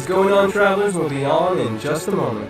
going on, travelers? Will be on in just a moment.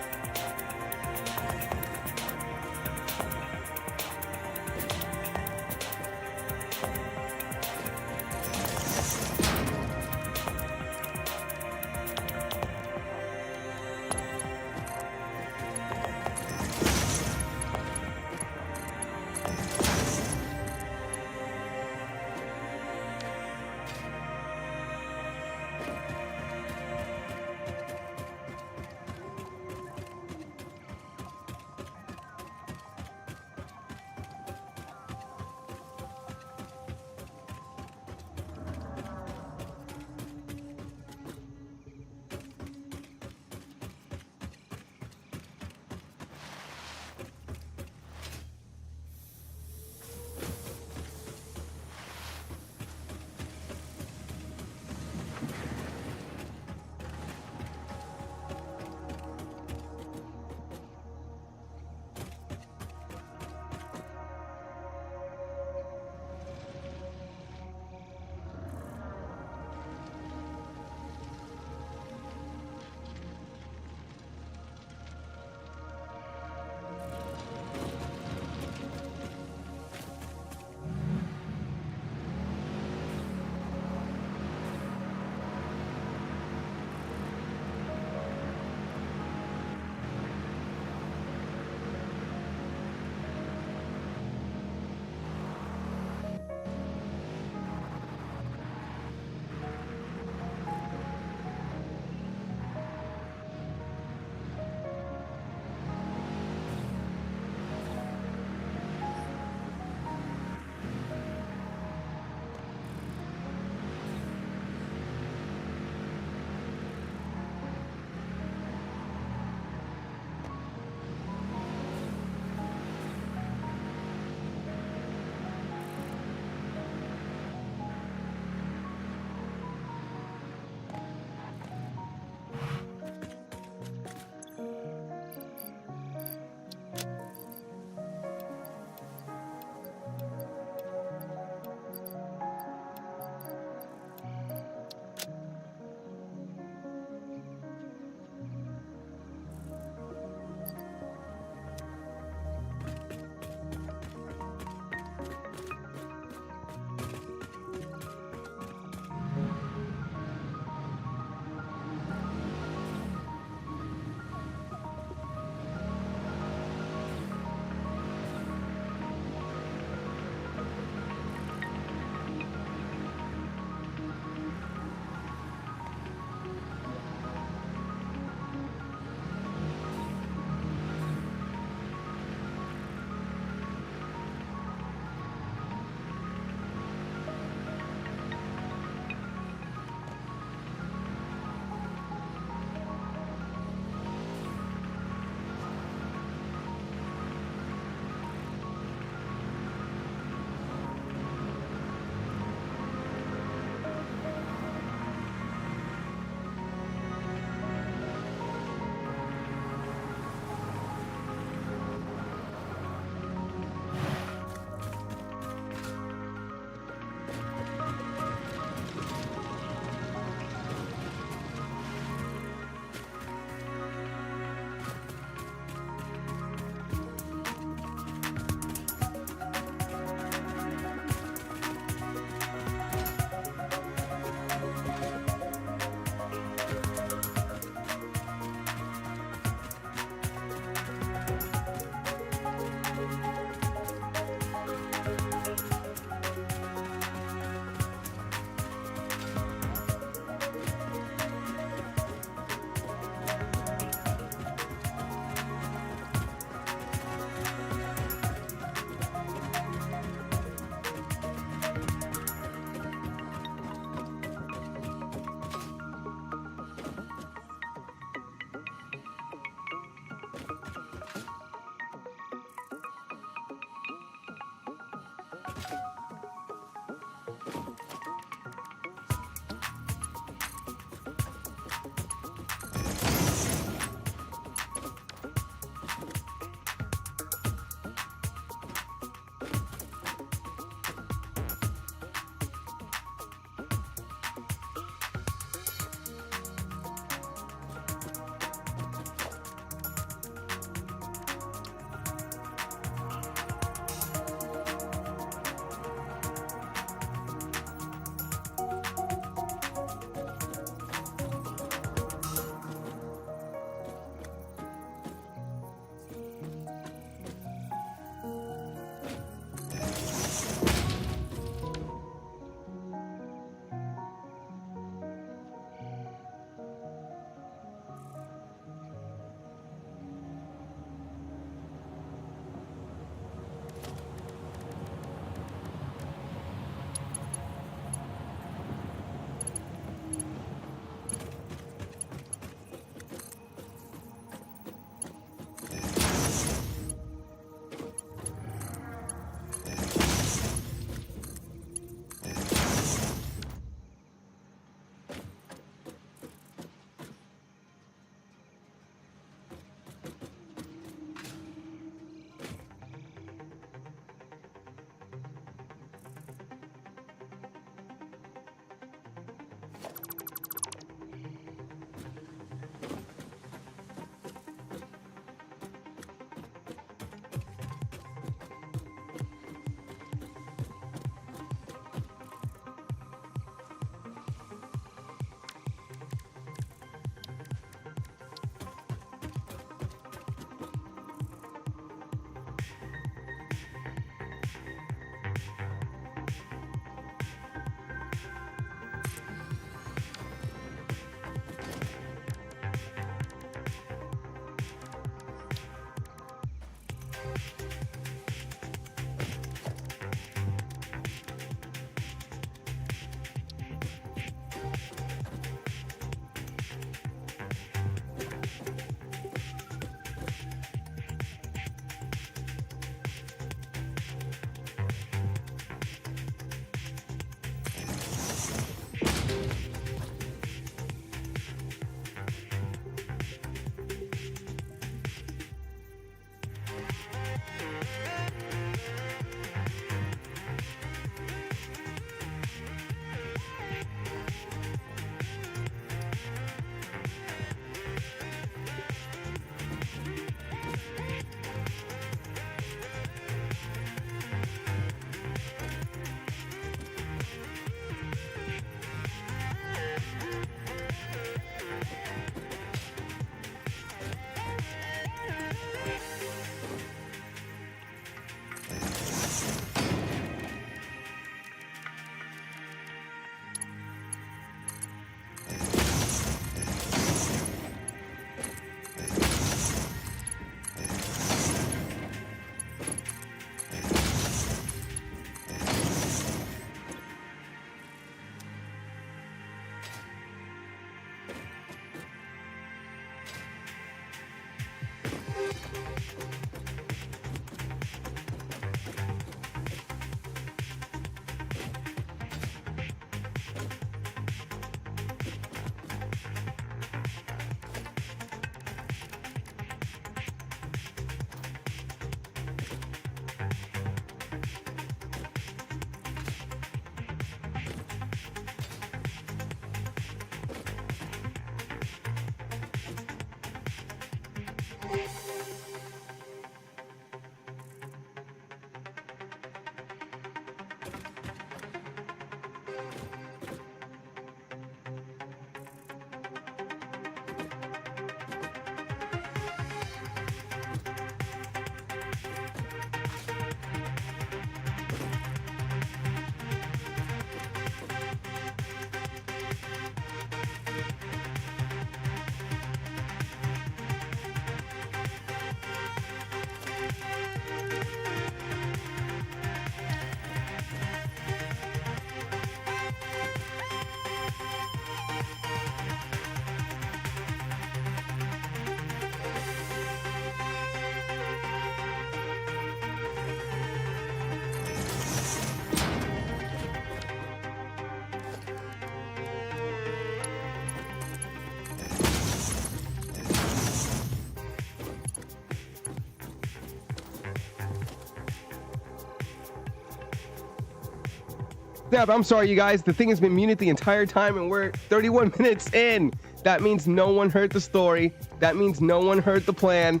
Snap, I'm sorry, you guys. The thing has been muted the entire time, and we're 31 minutes in. That means no one heard the story. That means no one heard the plan.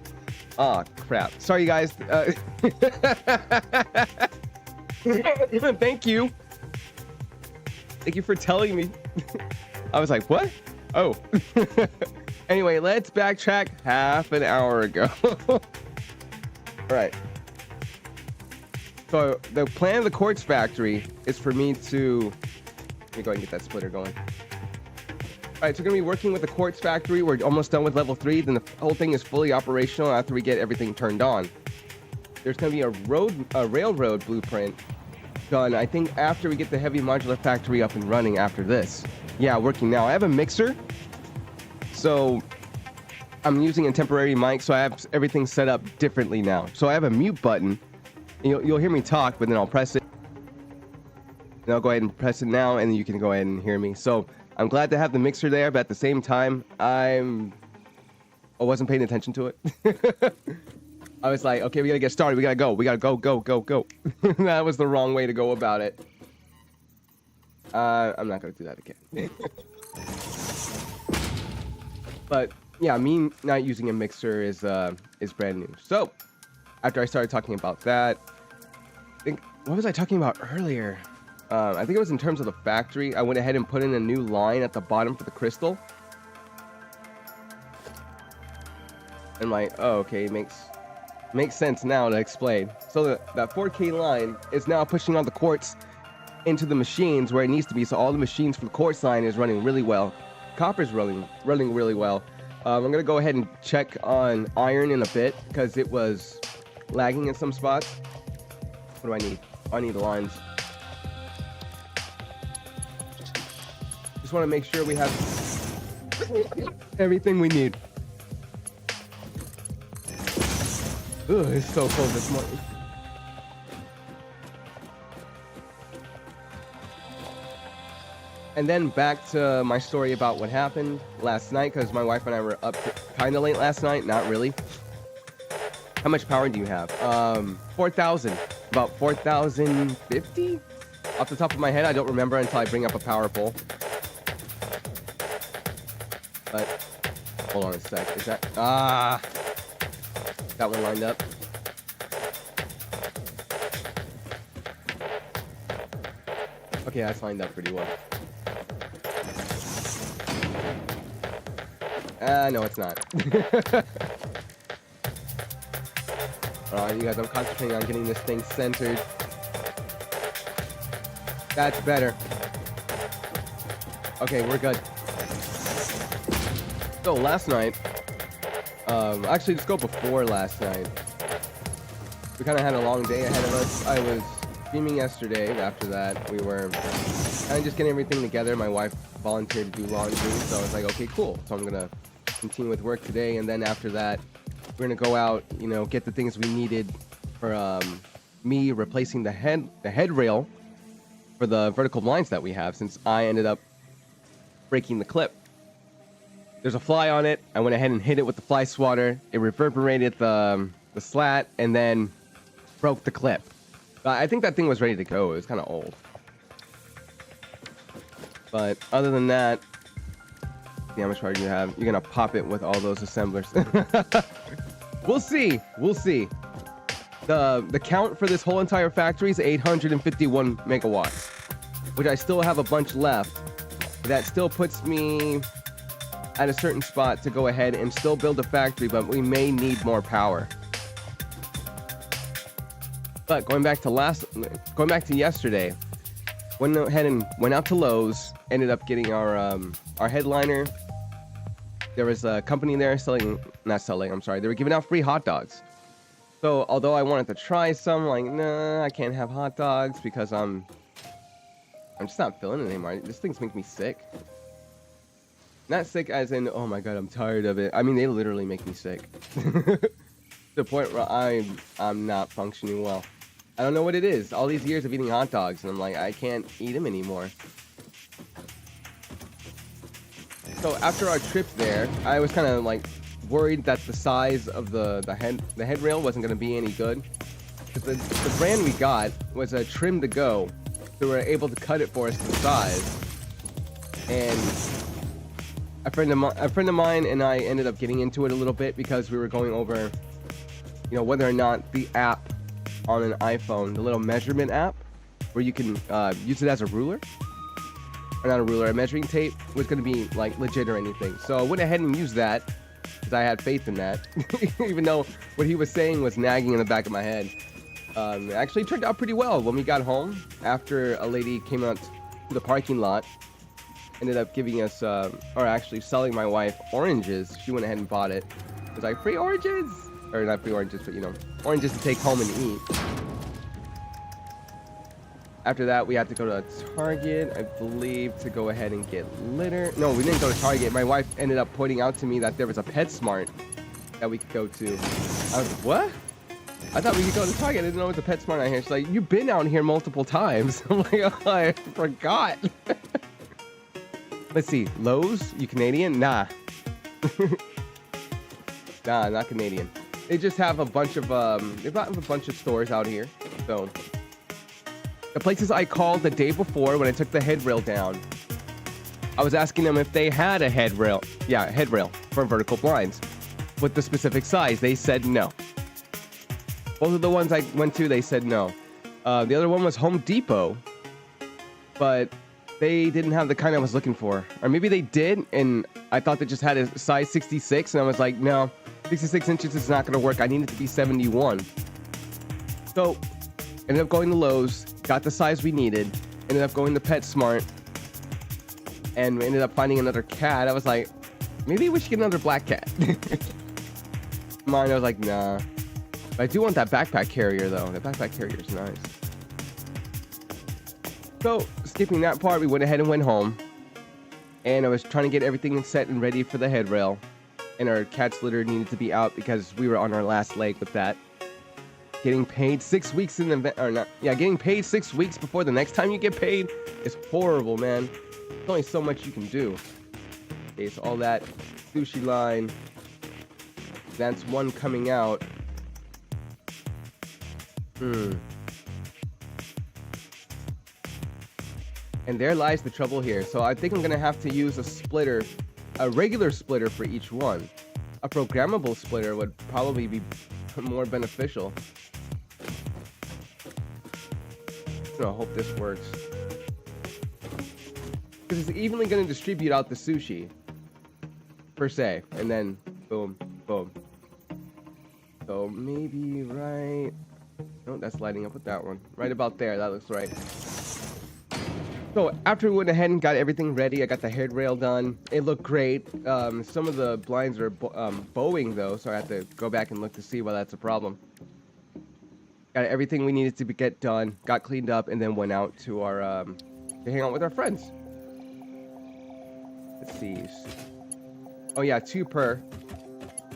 Oh, crap. Sorry, you guys. Thank you. Thank you for telling me. I was like, what? Oh. Anyway, let's backtrack half an hour ago. All right. So the plan of the Quartz Factory is for me to... Let me go ahead and get that splitter going. All right, so we're going to be working with the Quartz Factory. We're almost done with level 3. Then the whole thing is fully operational after we get everything turned on. There's going to be a railroad blueprint done, I think, after we get the heavy modular factory up and running after this. Yeah, working now. I have a mixer. So I'm using a temporary mic, so I have everything set up differently now. So I have a mute button. You'll hear me talk, but then I'll press it. And I'll go ahead and press it now, and you can go ahead and hear me. So I'm glad to have the mixer there, but at the same time, I wasn't paying attention to it. I was like, okay, we gotta get started. We gotta go. We gotta go. That was the wrong way to go about it. I'm not gonna do that again. But yeah, me not using a mixer is brand new. So after I started talking about that, what was I talking about earlier? I think it was in terms of the factory. I went ahead and put in a new line at the bottom for the crystal. And like, oh, okay, makes sense now to explain. So that 4K line is now pushing all the quartz into the machines where it needs to be. So all the machines for the quartz line is running really well. Copper's running really well. I'm gonna go ahead and check on iron in a bit because it was lagging in some spots. What do I need? I need the lines. Just want to make sure we have everything we need. Ugh, it's so cold this morning. And then back to my story about what happened last night, because my wife and I were up kind of late last night. Not really. How much power do you have? 4,000. About 4,050? Off the top of my head, I don't remember until I bring up a power pole. But, hold on a sec. Is that... That one lined up. Okay, that's lined up pretty well. No, it's not. Alright, you guys, I'm concentrating on getting this thing centered. That's better. Okay, we're good. So, last night... actually, let's go before last night. We kind of had a long day ahead of us. I was streaming yesterday. After that, we were kind of just getting everything together. My wife volunteered to do laundry, so I was like, okay, cool. So I'm gonna continue with work today, and then after that, we're gonna go out, you know, get the things we needed for me replacing the head rail for the vertical blinds that we have, since I ended up breaking the clip. There's a fly on it. I went ahead and hit it with the fly swatter. It reverberated the slat and then broke the clip. I think that thing was ready to go. It was kind of old. But other than that, see how much power you have. You're gonna pop it with all those assemblers. We'll see. We'll see. The count for this whole entire factory is 851 megawatts, which I still have a bunch left. That still puts me at a certain spot to go ahead and still build a factory, but we may need more power. But going back to yesterday, went ahead and went out to Lowe's, ended up getting our headliner. There was a company there they were giving out free hot dogs. So although I wanted to try some, like, nah, I can't have hot dogs because I'm just not feeling it anymore. This thing's making me sick. Not sick as in, oh my god, I'm tired of it. I mean, they literally make me sick. To the point where I'm not functioning well. I don't know what it is. All these years of eating hot dogs, and I'm like, I can't eat them anymore. So after our trip there, I was kind of like worried that the size of the headrail wasn't going to be any good. Because the brand we got was a trim to go. So we were able to cut it for us to size. And a friend of mine and I ended up getting into it a little bit because we were going over, whether or not the app on an iPhone, the little measurement app, where you can use it as a ruler. Or not a ruler, a measuring tape was going to be like legit or anything. So I went ahead and used that because I had faith in that. Even though what he was saying was nagging in the back of my head. It actually turned out pretty well. When we got home, after a lady came out to the parking lot, ended up giving us, or actually selling my wife oranges. She went ahead and bought it. It was like, free oranges! Or not free oranges, but oranges to take home and eat. After that, we had to go to Target, I believe, to go ahead and get litter. No, we didn't go to Target. My wife ended up pointing out to me that there was a PetSmart that we could go to. I was like, what? I thought we could go to Target. I didn't know it was a PetSmart out here. She's like, you've been out here multiple times. I'm like, oh, I forgot. Let's see. Lowe's? You Canadian? Nah. Nah, not Canadian. They just have a bunch of stores out here. So the places I called the day before when I took the headrail down, I was asking them if they had a headrail for vertical blinds with the specific size. They said no. Both of the ones I went to, they said no. The other one was Home Depot, but they didn't have the kind I was looking for. Or maybe they did, and I thought they just had a size 66, and I was like, no, 66 inches is not going to work. I need it to be 71. So ended up going to Lowe's, got the size we needed, ended up going to PetSmart, and we ended up finding another cat. I was like, maybe we should get another black cat. Mine, I was like, nah. But I do want that backpack carrier, though. The backpack carrier is nice. So, skipping that part, we went ahead and went home. And I was trying to get everything set and ready for the headrail. And our cat's litter needed to be out because we were on our last leg with that. Getting paid 6 weeks in the... Or not... Yeah, getting paid 6 weeks before the next time you get paid is horrible, man. There's only so much you can do. Okay, so all that sushi line. That's one coming out. And there lies the trouble here. So I think I'm going to have to use a splitter, a regular splitter for each one. A programmable splitter would probably be more beneficial. I hope this works. Because it's evenly going to distribute out the sushi, per se. And then, boom, boom. So maybe right... No, that's lighting up with that one. Right about there. That looks right. So after we went ahead and got everything ready, I got the headrail done. It looked great. Some of the blinds are bowing though, so I have to go back and look to see why that's a problem. Got everything we needed to get done, got cleaned up, and then went out to our to hang out with our friends. Let's see. Oh yeah, 2 per.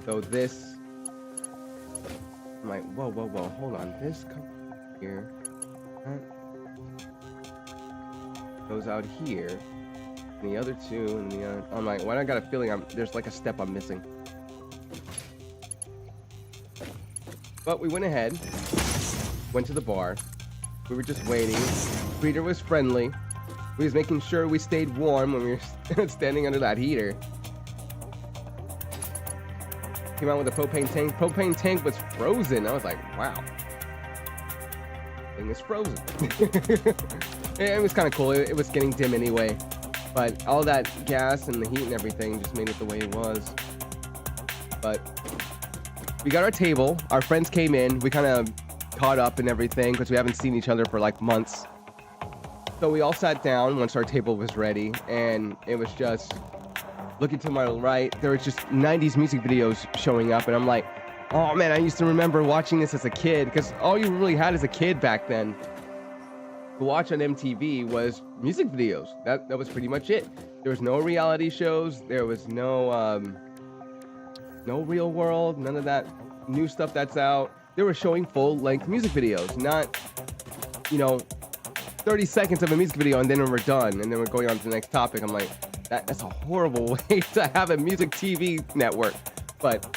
So this. I'm like, whoa, hold on. This comes here. Goes out here. And the other 2, and the other... I'm like, why do I got a feeling there's like a step I'm missing? But we went ahead. Went to the bar. We were just waiting. Greeter was friendly. We was making sure we stayed warm when we were standing under that heater. came out with a propane tank. Propane tank was frozen. I was like, wow. Thing is frozen. It was kind of cool. It was getting dim anyway. But all that gas and the heat and everything just made it the way it was. But we got our table. Our friends came in. We kind of caught up and everything because we haven't seen each other for like months. So we all sat down once our table was ready, and it was just looking to my right. There was just 90s music videos showing up, and I'm like, oh man, I used to remember watching this as a kid, because all you really had as a kid back then to watch on MTV was music videos. That was pretty much it. There was no reality shows. There was no Real World, none of that new stuff that's out. They were showing full-length music videos, not, 30 seconds of a music video and then we're done and then we're going on to the next topic. I'm like, that's a horrible way to have a music TV network. But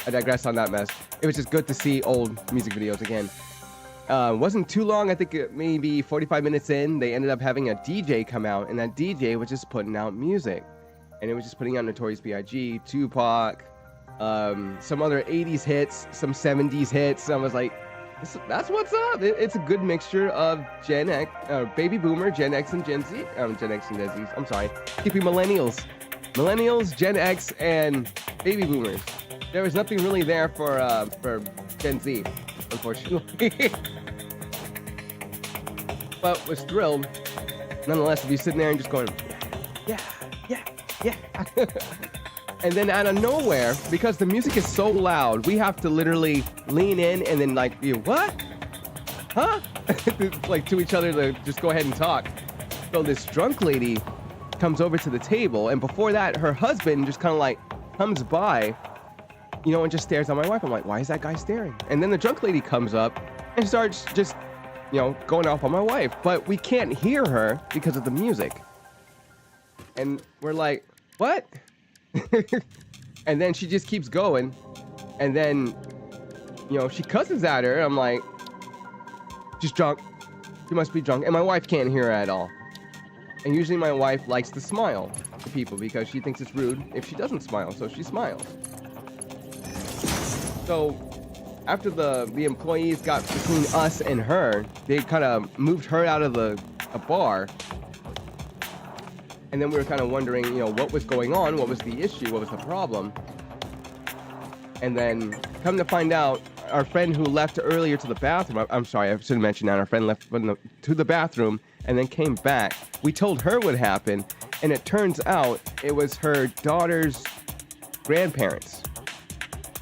I digress on that mess. It was just good to see old music videos again. Wasn't too long. I think maybe 45 minutes in, they ended up having a DJ come out, and that DJ was just putting out music. And it was just putting out Notorious B.I.G., Tupac, some other 80s hits, some 70s hits. I was like, that's what's up. It's a good mixture of Gen X, baby boomer, Gen X and Gen Z. Gen X and Gen Z. I'm sorry. Keeping millennials, Gen X, and baby boomers. There was nothing really there for Gen Z, unfortunately. But was thrilled, nonetheless, to be sitting there and just going, yeah. And then out of nowhere, because the music is so loud, we have to literally lean in and then like, what? Huh? Like to each other to just go ahead and talk. So this drunk lady comes over to the table, and before that, her husband just kind of like comes by, and just stares at my wife. I'm like, why is that guy staring? And then the drunk lady comes up and starts just, going off on my wife. But we can't hear her because of the music. And we're like, what? And then she just keeps going, and then she cusses at her. I'm like, she's drunk, she must be drunk. And my wife can't hear her at all. And usually my wife likes to smile to people because she thinks it's rude if she doesn't smile, so she smiles. So after the employees got between us and her, they kind of moved her out of the bar. And then we were kind of wondering, what was going on? What was the issue? What was the problem? And then come to find out, our friend who left earlier to the bathroom, I'm sorry, I shouldn't mention that. Our friend left to the bathroom and then came back. We told her what happened, and it turns out it was her daughter's grandparents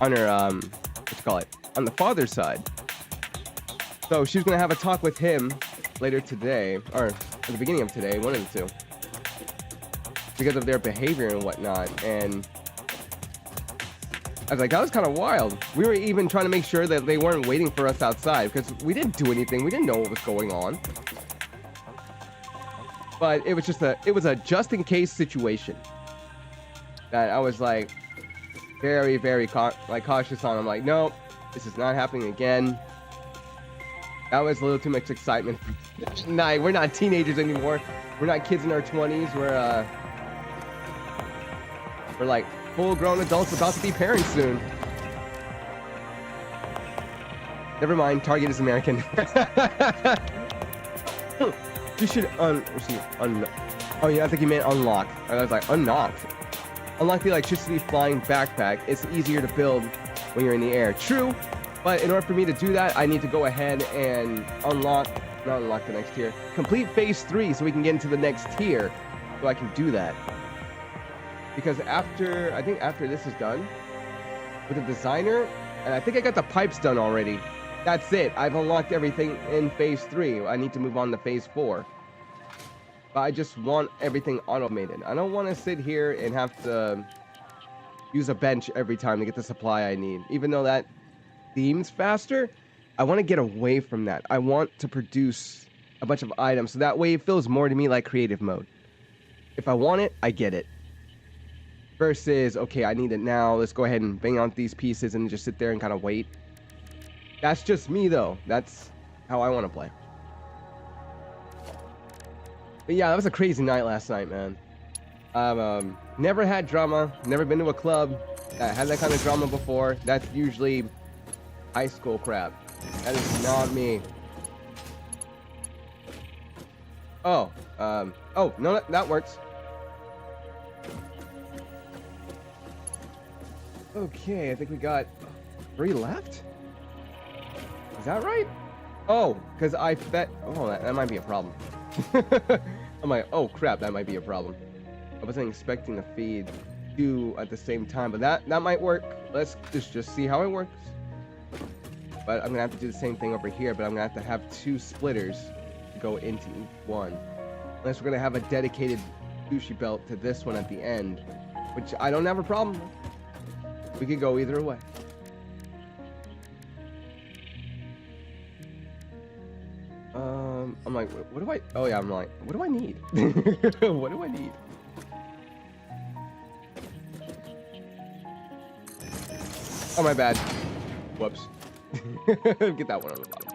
on her, on the father's side. So she's going to have a talk with him later today, or at the beginning of today, one of the two, because of their behavior and whatnot. And I was like, that was kind of wild. We were even trying to make sure that they weren't waiting for us outside because we didn't do anything. We didn't know what was going on. But it was a just in case situation that I was like very, very cautious on. I'm like, no, this is not happening again. That was a little too much excitement. Nah, we're not teenagers anymore. We're not kids in our 20s. We're like full-grown adults about to be parents soon. Never mind, Target is American. You should oh yeah, I think you meant unlock. I was like, unlocked. Unlock the electricity flying backpack. It's easier to build when you're in the air. True, but in order for me to do that, I need to go ahead and not unlock the next tier. Complete phase 3 so we can get into the next tier, so I can do that. Because I think after this is done with the designer, and I think I got the pipes done already. That's it. I've unlocked everything in phase 3. I need to move on to phase 4. But I just want everything automated. I don't want to sit here and have to use a bench every time to get the supply I need. Even though that seems faster, I want to get away from that. I want to produce a bunch of items so that way it feels more to me like creative mode. If I want it, I get it. Versus, okay, I need it now. Let's go ahead and bang out these pieces and just sit there and kind of wait. That's just me, though. That's how I want to play. But yeah, that was a crazy night last night, man. I've never had drama, never been to a club, I had that kind of drama before. That's usually high school crap. That is not me. Oh, oh, no, that works. Okay, I think we got 3 left? Is that right? Oh, because I bet... Oh, that might be a problem. I'm like, oh crap, that might be a problem. I wasn't expecting to feed 2 at the same time, but that might work. Let's just see how it works. But I'm gonna have to do the same thing over here, but I'm gonna have 2 splitters to go into each one. Unless we're gonna have a dedicated sushi belt to this one at the end, which I don't have a problem with. We could go either way. I'm like, what do I... Oh yeah, I'm like, what do I need? What do I need? Oh, my bad. Whoops. Get that one on the bottom.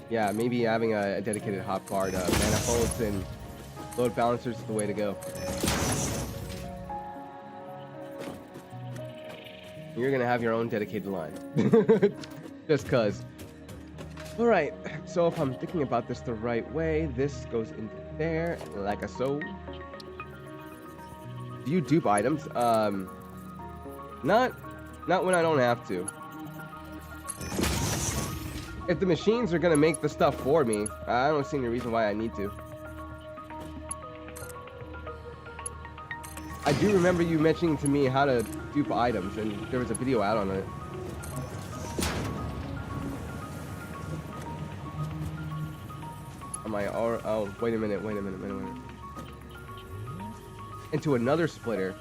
Yeah, maybe having a dedicated hotbar to manifolds and load balancers is the way to go. You're gonna have your own dedicated line. Just cuz. Alright, so if I'm thinking about this the right way, this goes into there, like a so. Do you dupe items? Not when I don't have to. If the machines are gonna make the stuff for me, I don't see any reason why I need to. I do remember you mentioning to me how to dupe items, and there was a video out on it. I'm like, oh, wait a minute. Into another splitter.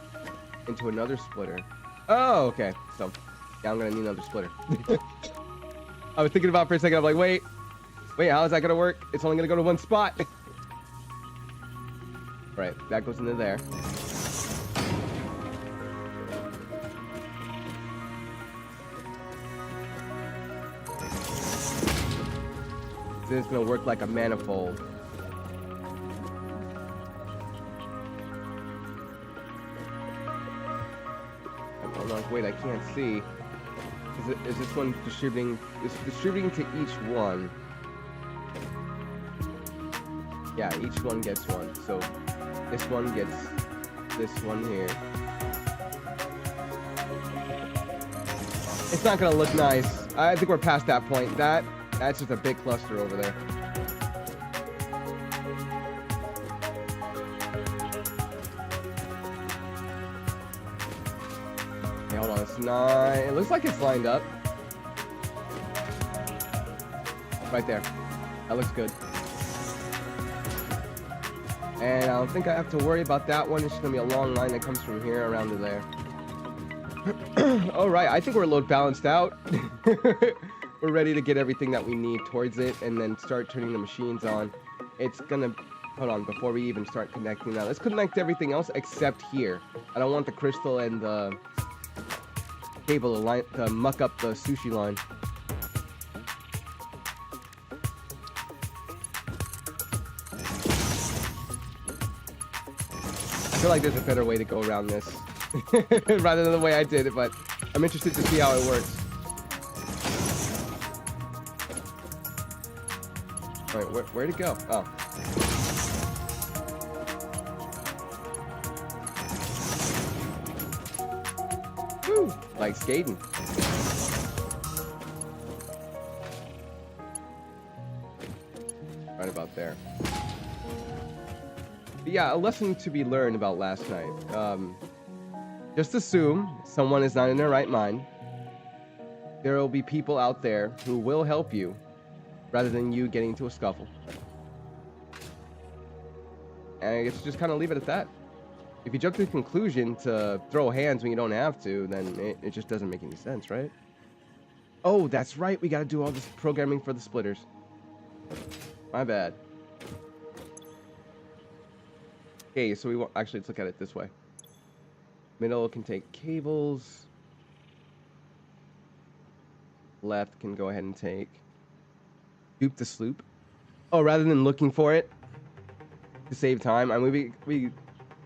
Oh, okay. So, yeah, I'm gonna need another splitter. I was thinking about it for a second. I'm like, wait, how is that gonna work? It's only gonna go to one spot. Right, that goes into there. Then it's gonna work like a manifold. Hold on, wait, I can't see. Is this one distributing? It's distributing to each one. Yeah, each one gets one. So this one gets this one here. It's not gonna look nice. I think we're past that point. That's just a big cluster over there. Okay, hold on. It's not... It looks like it's lined up. Right there. That looks good. And I don't think I have to worry about that one. It's just going to be a long line that comes from here around to there. Alright, I think we're load balanced out. We're ready to get everything that we need towards it and then start turning the machines on. It's gonna... Hold on, before we even start connecting that, let's connect everything else except here. I don't want the crystal and the cable to muck up the sushi line. I feel like there's a better way to go around this. Rather than the way I did it, but I'm interested to see how it works. Alright, where'd it go? Oh. Woo! Like skating. Right about there. But yeah, a lesson to be learned about last night. Just assume someone is not in their right mind. There will be people out there who will help you rather than you getting into a scuffle. And I guess just kind of leave it at that. If you jump to the conclusion to throw hands when you don't have to, then it just doesn't make any sense, right? Oh, that's right. We got to do all this programming for the splitters. My bad. Okay, so we want... Actually, let's look at it this way. Middle can take cables. Left can go ahead and take... Dupe the sloop. Oh, rather than looking for it to save time, I mean, we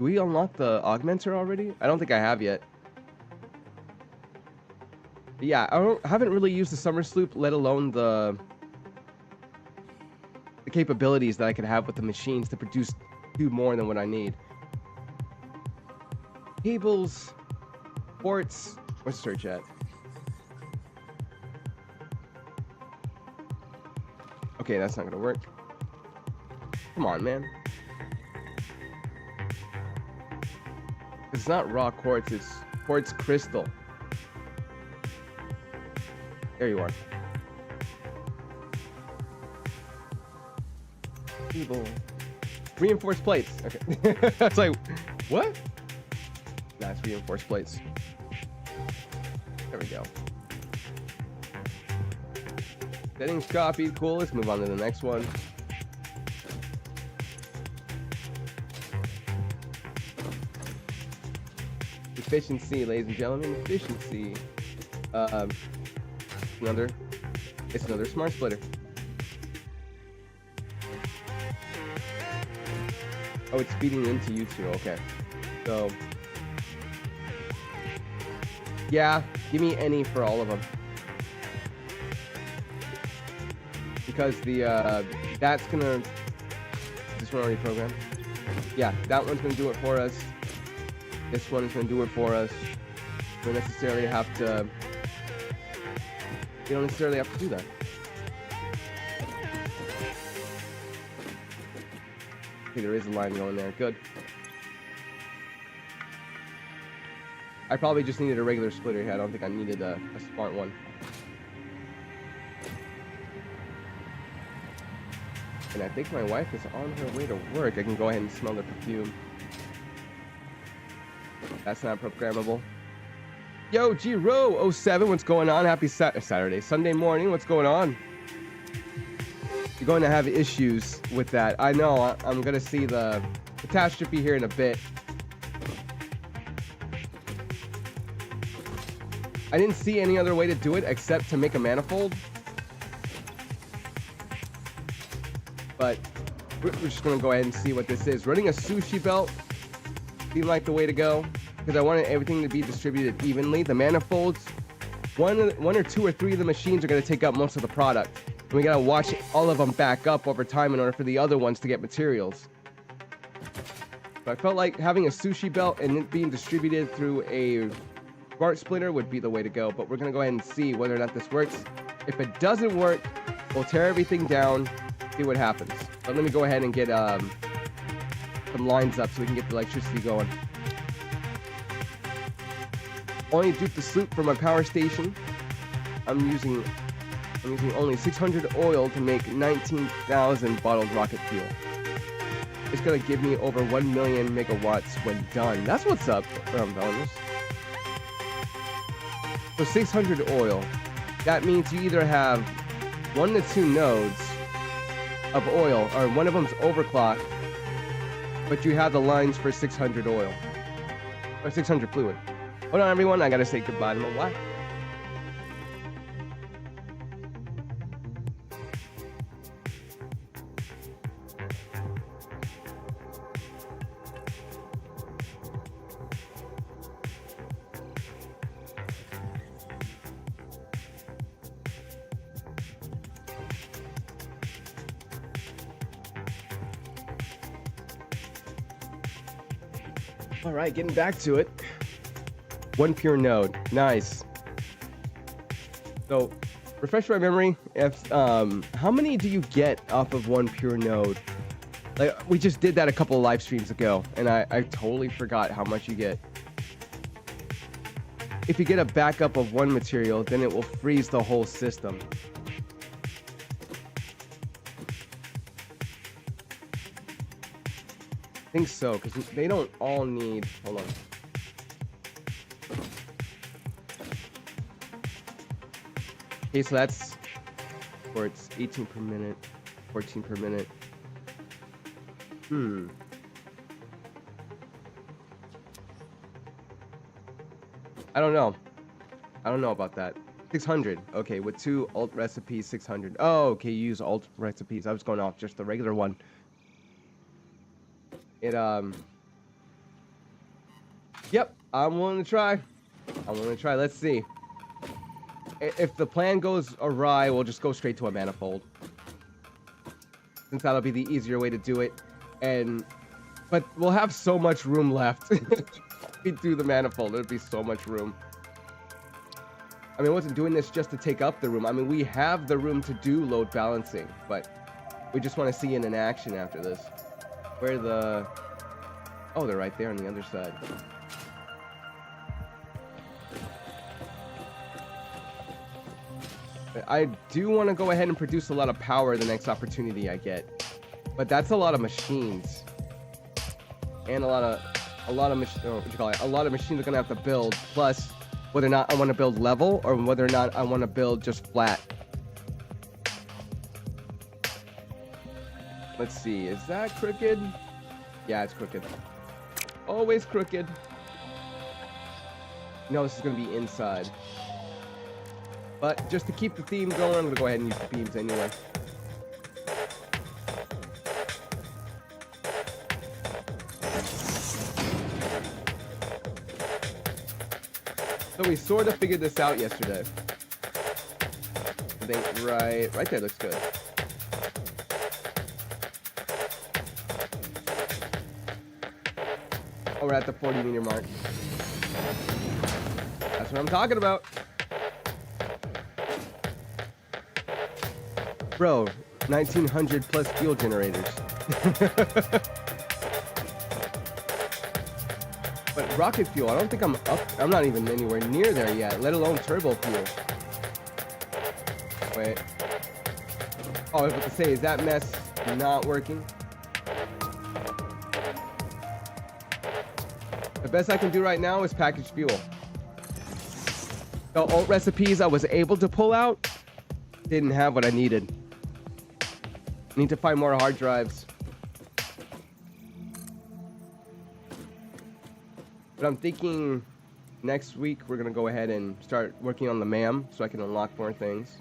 Do we unlock the augmenter already? I don't think I have yet. But yeah, I haven't really used the summer sloop, let alone the capabilities that I could have with the machines to produce 2 more than what I need. Cables, ports. Where's search at? Okay, that's not gonna work. Come on, man. It's not raw quartz, it's quartz crystal. There you are. Cable. Reinforced plates. Okay. It's like, what? Nah, it's reinforced plates. There we go. Settings copied. Cool. Let's move on to the next one. Efficiency, ladies and gentlemen. Efficiency. It's another smart splitter. Oh, it's feeding into you two. Okay. So, yeah, give me any for all of them. Because the, that's gonna, is this one already programmed? Yeah, that one's gonna do it for us. This one is gonna do it for us. We don't necessarily have to, you don't necessarily have to do that. Okay, there is a line going there. Good. I probably just needed a regular splitter here. I don't think I needed a smart one. And I think my wife is on her way to work. I can go ahead and smell the perfume. That's not programmable. Yo, G-Ro07, what's going on? Happy Saturday, Sunday morning. What's going on? You're going to have issues with that. I know. I'm going to see the catastrophe here in a bit. I didn't see any other way to do it except to make a manifold. But we're just going to go ahead and see what this is. Running a sushi belt seemed like the way to go because I wanted everything to be distributed evenly. The manifolds, one or two or three of the machines are going to take up most of the product. And we got to watch all of them back up over time in order for the other ones to get materials. But I felt like having a sushi belt and it being distributed through a smart splitter would be the way to go. But we're going to go ahead and see whether or not this works. If it doesn't work, we'll tear everything down, see what happens. But let me go ahead and get some lines up so we can get the electricity going. Only duped the sloop for my power station. I'm using only 600 oil to make 19,000 bottled rocket fuel. It's gonna give me over 1 million megawatts when done. That's what's up, fellas. So 600 oil. That means you either have 1 to 2 nodes of oil, or one of them's overclocked, but you have the lines for 600 oil or 600 fluid. Hold on, everyone. I gotta say goodbye to my wife. All right, getting back to it. 1 pure node, nice. So, refresh my memory. If how many do you get off of 1 pure node? Like we just did that a couple of live streams ago, and I totally forgot how much you get. If you get a backup of 1 material, then it will freeze the whole system. I think so, because they don't all need. Hold on. Okay, so that's where it's 18 per minute, 14 per minute. I don't know. I don't know about that. 600. Okay, with 2 alt recipes, 600. Oh, okay, you use alt recipes. I was going off just the regular one. It Yep, I'm willing to try. I'm willing to try. Let's see. If the plan goes awry, we'll just go straight to a manifold. Since that'll be the easier way to do it. But we'll have so much room left. We do the manifold, there'd be so much room. I mean, I wasn't doing this just to take up the room. I mean, we have the room to do load balancing, but we just want to see it in action after this. Where the... Oh, they're right there on the other side. I do want to go ahead and produce a lot of power the next opportunity I get. But that's a lot of machines. And a lot of machines are gonna have to build, plus whether or not I want to build level or whether or not I want to build just flat. Let's see, is that crooked? Yeah, it's crooked. Always crooked. No, this is gonna be inside. But just to keep the theme going, I'm gonna go ahead and use the beams anyway. So we sort of figured this out yesterday. I think right there looks good. Oh, we're at the 40 meter mark. That's what I'm talking about. Bro, 1900 plus fuel generators. But rocket fuel, I don't think I'm not even anywhere near there yet, let alone turbo fuel. Wait. Oh, I was about to say, is that mess not working? The best I can do right now is package fuel. The alt recipes I was able to pull out didn't have what I needed. Need to find more hard drives. But I'm thinking next week we're gonna go ahead and start working on the MAM so I can unlock more things.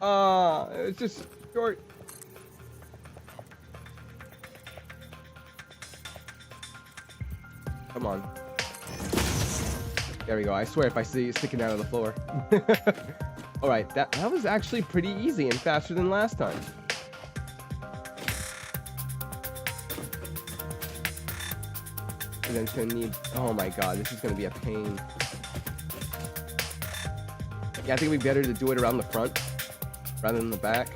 It's just short. Come on. There we go. I swear if I see it sticking out of the floor. Alright, that was actually pretty easy and faster than last time. And then it's gonna need... Oh my god, this is gonna be a pain. Yeah, I think it'd be better to do it around the front rather than the back.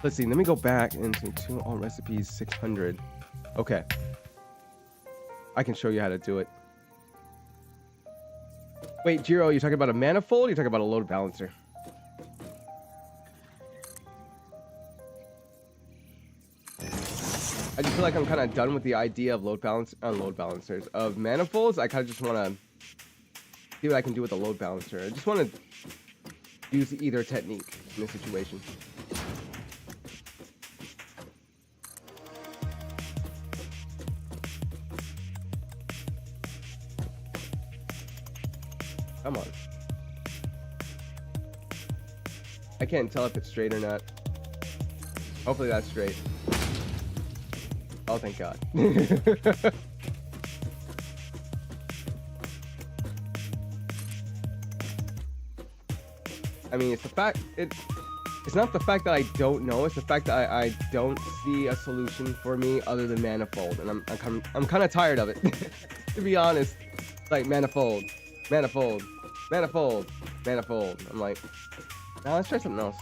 Let's see, let me go back into two alt recipes 600. Okay. I can show you how to do it. Wait, Jiro, you're talking about a manifold or you're talking about a load balancer? I just feel like I'm kind of done with the idea of load balancers. Of manifolds, I kind of just want to see what I can do with a load balancer. I just want to use either technique in this situation. Come on. I can't tell if it's straight or not. Hopefully that's straight. Oh, thank God. I mean, it's the fact it's not the fact that I don't know, it's the fact that I don't see a solution for me other than manifold, and I'm kind of tired of it. To be honest. Like manifold. I'm like, nah, let's try something else.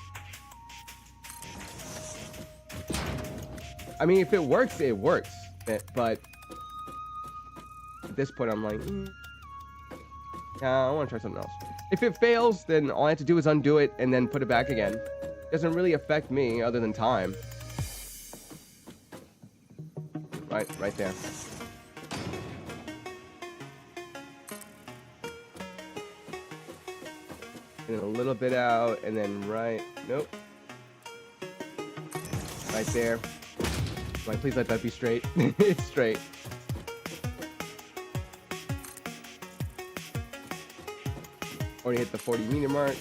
I mean, if it works, it works. But at this point, I'm like, yeah, I want to try something else. If it fails, then all I have to do is undo it and then put it back again. It doesn't really affect me other than time. Right there. And a little bit out, and then nope. Right there. Like, please let that be straight. It's straight. Already hit the 40 meter mark.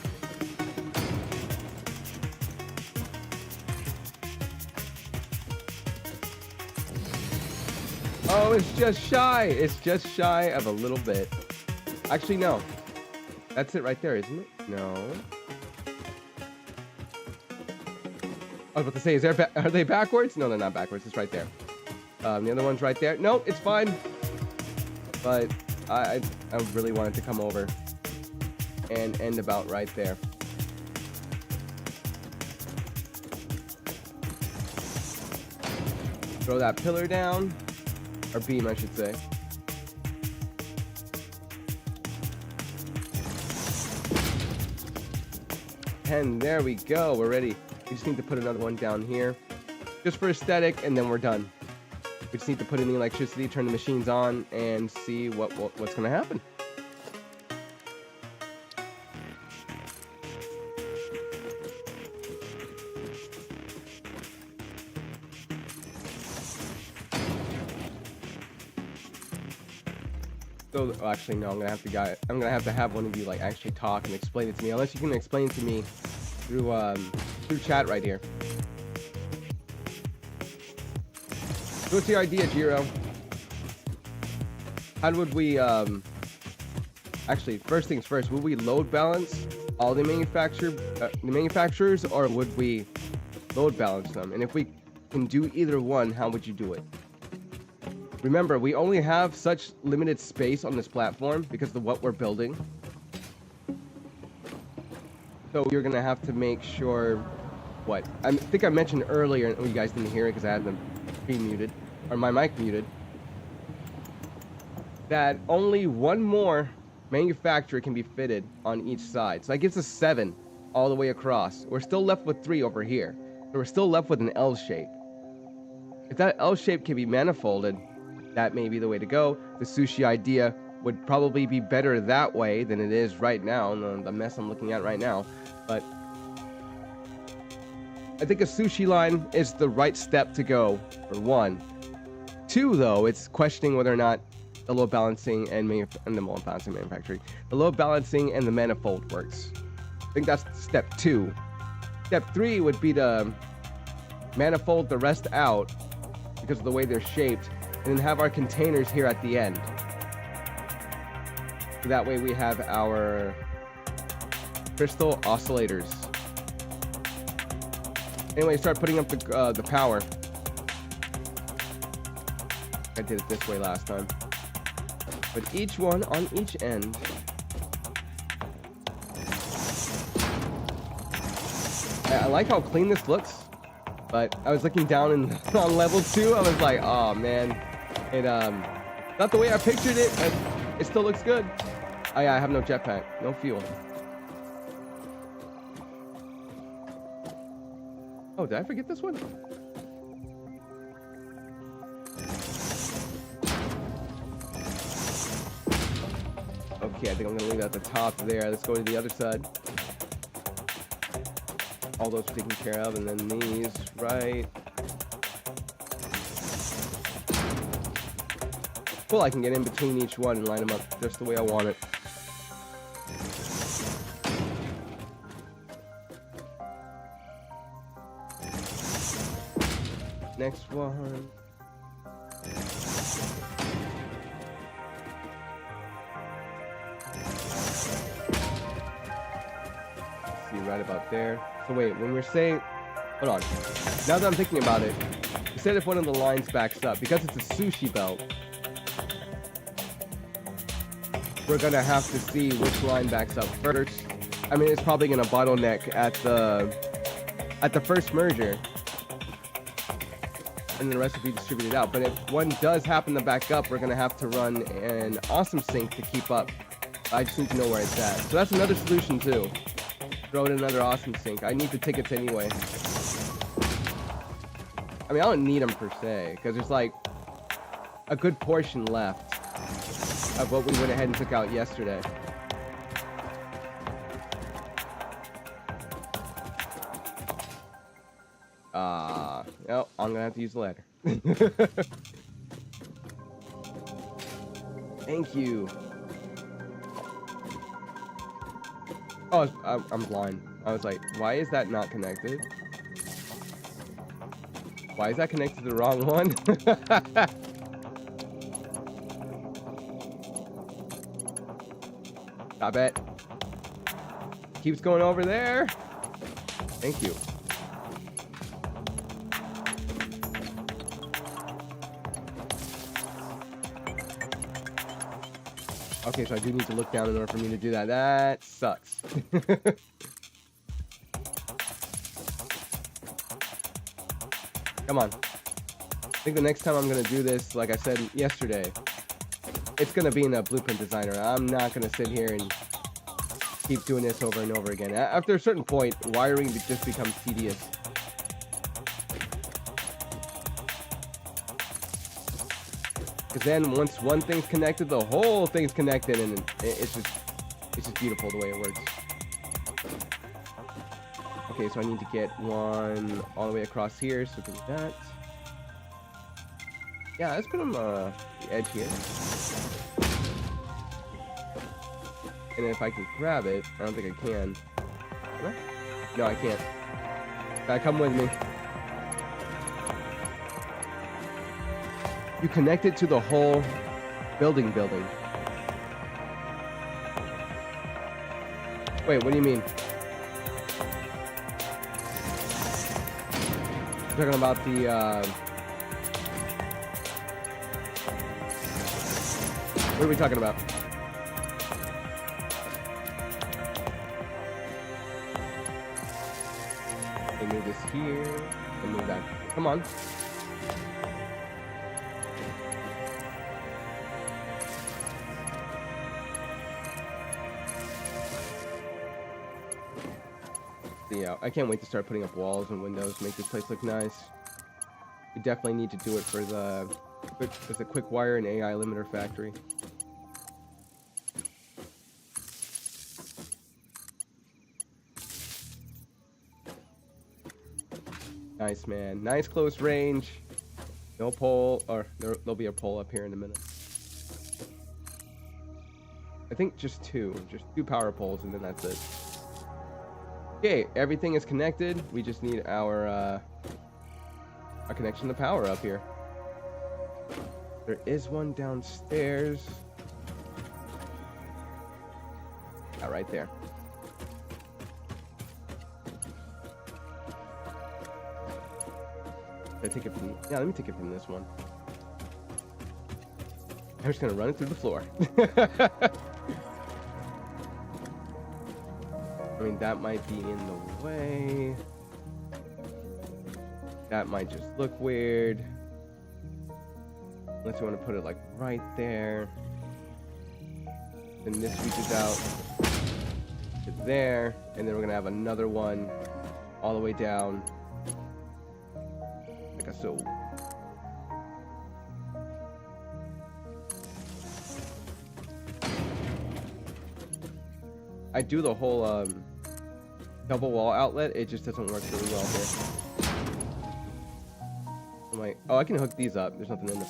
Oh, it's just shy. It's just shy of a little bit. Actually, no. That's it right there, isn't it? No. I was about to say, are they backwards? No, they're not backwards. It's right there. The other one's right there. No, it's fine. But I really wanted to come over and end about right there. Throw that pillar down, or beam, I should say. And there we go. We're ready. We just need to put another one down here, just for aesthetic, and then we're done. We just need to put in the electricity, turn the machines on, and see what's going to happen. So, actually, no. I'm gonna have to have one of you like actually talk and explain it to me. Unless you can explain it to me through chat right here. So what's your idea, Jiro? How would we actually, first things first, would we load balance all the manufacturers, or would we load balance them? And if we can do either one, how would you do it? Remember, we only have such limited space on this platform because of what we're building. So you're gonna have to make sure what I think I mentioned earlier, and you guys didn't hear it because I had them pre-muted, or my mic muted, that only one more manufacturer can be fitted on each side. So that gives us 7 all the way across. We're still left with 3 over here. So we're still left with an L shape. If that L shape can be manifolded, that may be the way to go. The sushi idea would probably be better that way than it is right now, the mess I'm looking at right now. But I think a sushi line is the right step to go, for 1. 2, though, it's questioning whether or not the load balancing and the load balancing manufacturing, the load balancing and the manifold works. I think that's step 2. Step 3 would be to manifold the rest out because of the way they're shaped, and then have our containers here at the end. So that way we have our crystal oscillators. Anyway, start putting up the power. I did it this way last time. But each one on each end. I like how clean this looks, but I was looking down on level 2. I was like, oh man. It not the way I pictured it, but it still looks good. Oh yeah, I have no jetpack, no fuel. Oh, did I forget this one? Okay, I think I'm gonna leave it at the top there. Let's go to the other side. All those taken care of, and then these right. Cool, I can get in between each one and line them up just the way I want it. Next one. See, right about there. So wait, when we're saying, hold on. Now that I'm thinking about it, we said if one of the lines backs up, because it's a sushi belt, we're gonna have to see which line backs up first. I mean, it's probably gonna bottleneck at the first merger, and the rest will be distributed out. But if one does happen to back up, we're gonna have to run an awesome sync to keep up. I just need to know where it's at. So that's another solution too. Throw in another awesome sync. I need the tickets anyway. I mean, I don't need them per se, because there's like a good portion left of what we went ahead and took out yesterday. No, I'm gonna have to use the ladder. Thank you. Oh, I'm blind. I was like, why is that not connected? Why is that connected to the wrong one? Stop it. Keeps going over there. Thank you. Okay, so I do need to look down in order for me to do that. That sucks. Come on. I think the next time I'm going to do this, like I said yesterday, it's going to be in a Blueprint Designer. I'm not going to sit here and keep doing this over and over again. After a certain point, wiring just becomes tedious. Because then once one thing's connected, the whole thing's connected, and it's just beautiful the way it works. Okay, so I need to get one all the way across here, so we can do that. Yeah, let's put them the edge here. And if I can grab it, I don't think I can. No, I can't. Gotta come with me. You connect it to the whole building. Wait, what do you mean? You're talking about the, what are we talking about? Okay, move this here, and move that. Come on. Yeah, I can't wait to start putting up walls and windows, make this place look nice. We definitely need to do it for the quick wire and AI limiter factory. Nice, man. Nice close range. No pole, or there'll be a pole up here in a minute. I think just two power poles, and then that's it. Okay, everything is connected. We just need our connection to power up here. There is one downstairs. Yeah, right there. Did I take it from? Yeah, let me take it from this one. I'm just gonna run it through the floor. I mean, that might be in the way. That might just look weird. Unless you want to put it like right there. Then this reaches out to there. And then we're going to have another one all the way down. Like so. I do the whole double wall outlet, it just doesn't work really well here. I'm like, oh, I can hook these up. There's nothing in them.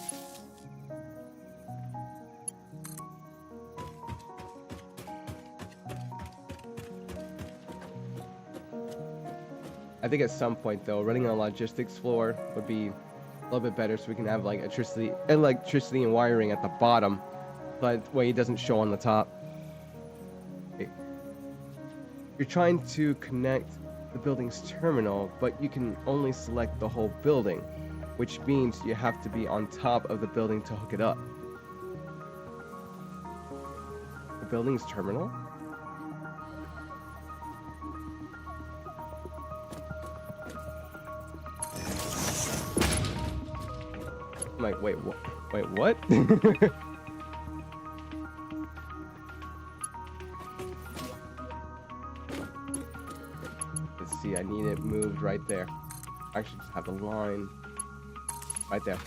I think at some point though, running on a logistics floor would be a little bit better, so we can have like electricity and wiring at the bottom, but way it doesn't show on the top. Okay. You're trying to connect the building's terminal, but you can only select the whole building, which means you have to be on top of the building to hook it up. The building's terminal? I'm like, wait, what? Wait, what? Let's see, I need it moved right there. I should just have the line right there.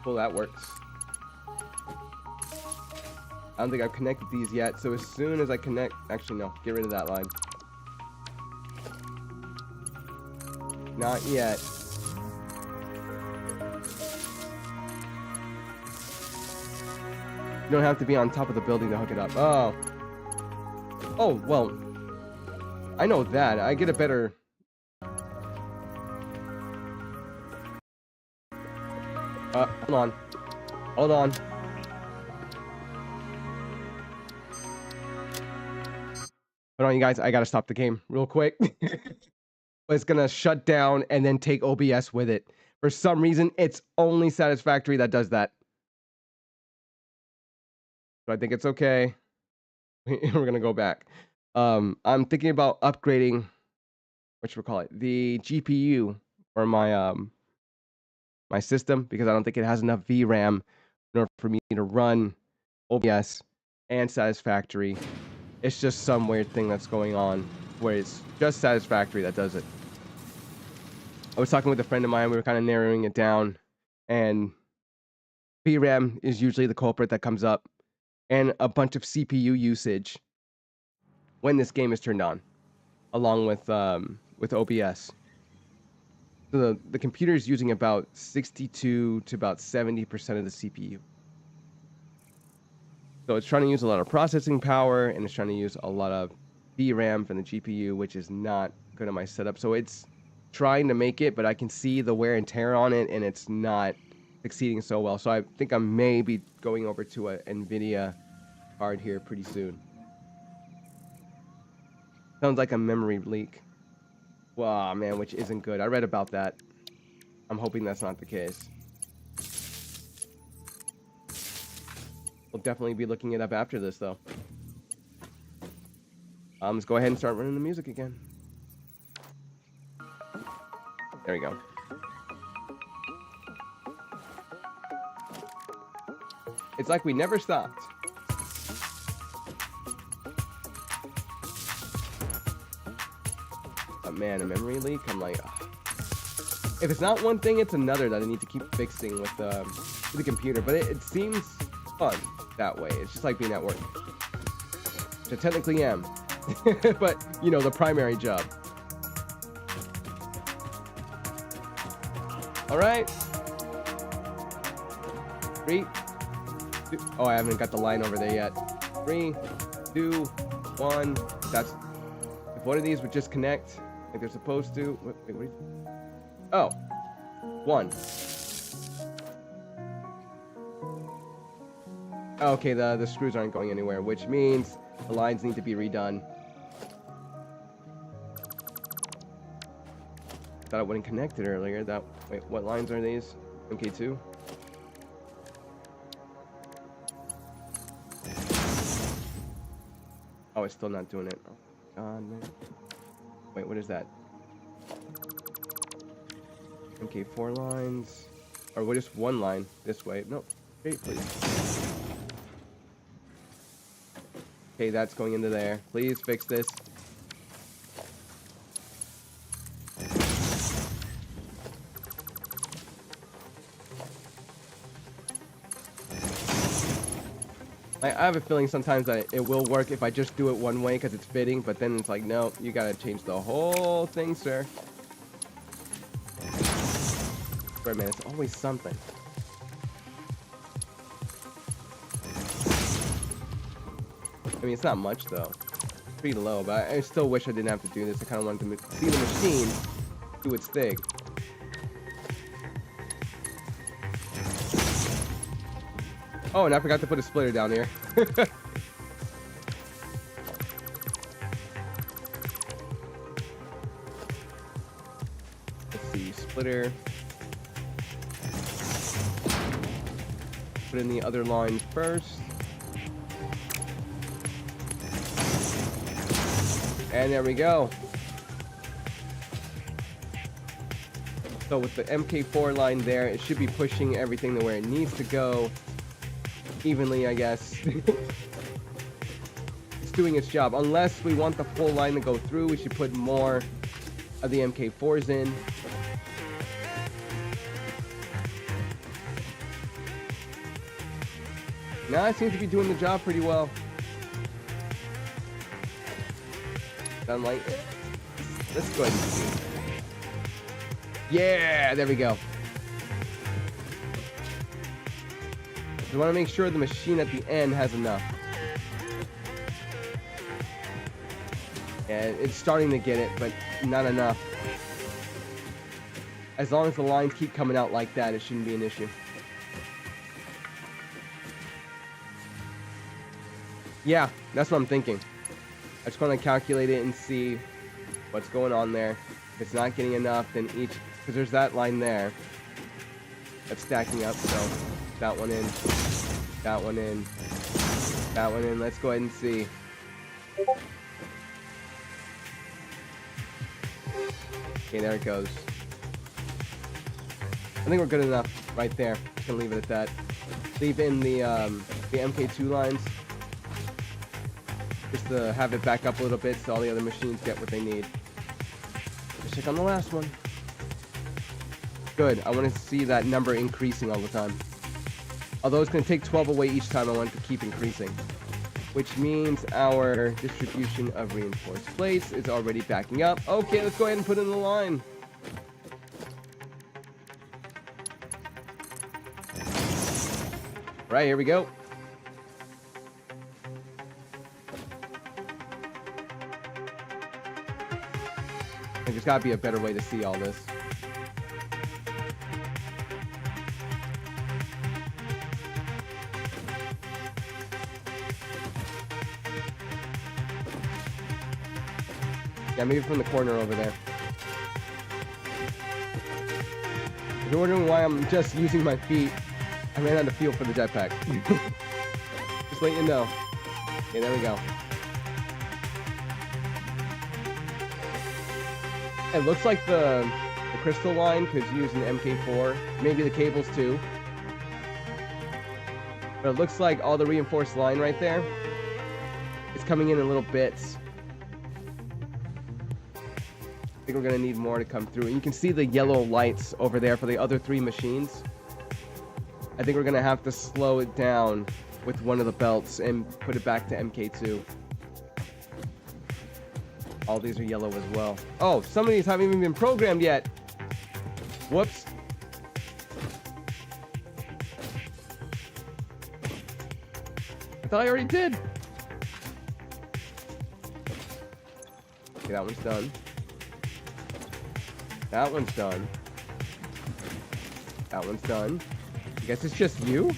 Cool, that works. I don't think I've connected these yet, so as soon as I connect... Actually, no, get rid of that line. Not yet. You don't have to be on top of the building to hook it up. Oh. Oh, well. I know that. I get a better... hold on. Hold on. Hold on, you guys. I gotta stop the game real quick. But it's gonna shut down and then take OBS with it. For some reason, it's only Satisfactory that does that. So I think it's okay. We're gonna go back. I'm thinking about upgrading, whatchamacallit, the GPU for my my system, because I don't think it has enough VRAM in order for me to run OBS and Satisfactory. It's just some weird thing that's going on where it's just Satisfactory that does it. I was talking with a friend of mine, we were kind of narrowing it down, and VRAM is usually the culprit that comes up, and a bunch of CPU usage when this game is turned on, along with OBS. So the computer is using about 62 to about 70% of the CPU. So it's trying to use a lot of processing power, and it's trying to use a lot of VRAM from the GPU, which is not good on my setup. So it's trying to make it, but I can see the wear and tear on it, and it's not succeeding so well. So I think I may be going over to a NVIDIA card here pretty soon. Sounds like a memory leak. Wow, man, which isn't good. I read about that. I'm hoping that's not the case. We'll definitely be looking it up after this, though. Let's go ahead and start running the music again. There we go. It's like we never stopped. But man, a memory leak, I'm like, ugh. If it's not one thing, it's another that I need to keep fixing with the computer. But it seems fun that way. It's just like being at work, which I technically am. But, you know, the primary job. All right. 3, 2, oh, I haven't got the line over there yet. 3, 2, 1. That's, if one of these would just connect like they're supposed to. Wait, what? Oh, 1. Okay, the screws aren't going anywhere, which means the lines need to be redone. Thought it wouldn't connect it earlier. Wait, what lines are these? MK2? Oh, it's still not doing it. Oh, God, man. Wait, what is that? MK4 lines. Or what is one line? This way. No, straight, please. Okay, that's going into there. Please fix this. I have a feeling sometimes that it will work if I just do it one way because it's fitting, but then it's like, no, you gotta change the whole thing, sir. Wait a minute, it's always something. I mean, it's not much though. It's pretty low, but I still wish I didn't have to do this. I kind of wanted to see the machine do its thing. Oh, and I forgot to put a splitter down here. Let's see, splitter. Put in the other line first. And there we go. So with the MK4 line there, it should be pushing everything to where it needs to go. Evenly, I guess. It's doing its job. Unless we want the full line to go through, we should put more of the MK4s in. Now it seems to be doing the job pretty well. I'm like, let's go ahead and see. Yeah, there we go. I want to make sure the machine at the end has enough. And it's starting to get it, but not enough. As long as the lines keep coming out like that, it shouldn't be an issue. Yeah, that's what I'm thinking. I just want to calculate it and see what's going on there. If it's not getting enough, then each... Because there's that line there. That's stacking up, so that one in, that one in, that one in. Let's go ahead and see. Okay, there it goes. I think we're good enough right there. Just gonna leave it at that. Leave in the MK2 lines. Just to have it back up a little bit so all the other machines get what they need. Let's check on the last one. Good. I want to see that number increasing all the time. Although it's going to take 12 away each time, I want it to keep increasing. Which means our distribution of reinforced plates is already backing up. Okay, let's go ahead and put in the line. Right, here we go. There's got to be a better way to see all this. Yeah, maybe from the corner over there. If you're wondering why I'm just using my feet, I ran out of fuel for the jetpack. Just let you know. Okay, there we go. It looks like the crystal line could use an MK4. Maybe the cables too. But it looks like all the reinforced line right there is coming in little bits. I think we're going to need more to come through. And you can see the yellow lights over there for the other 3 machines. I think we're going to have to slow it down with one of the belts and put it back to MK2. All these are yellow as well. Oh, some of these haven't even been programmed yet. Whoops. I thought I already did. Okay, that one's done. That one's done. That one's done. I guess it's just you?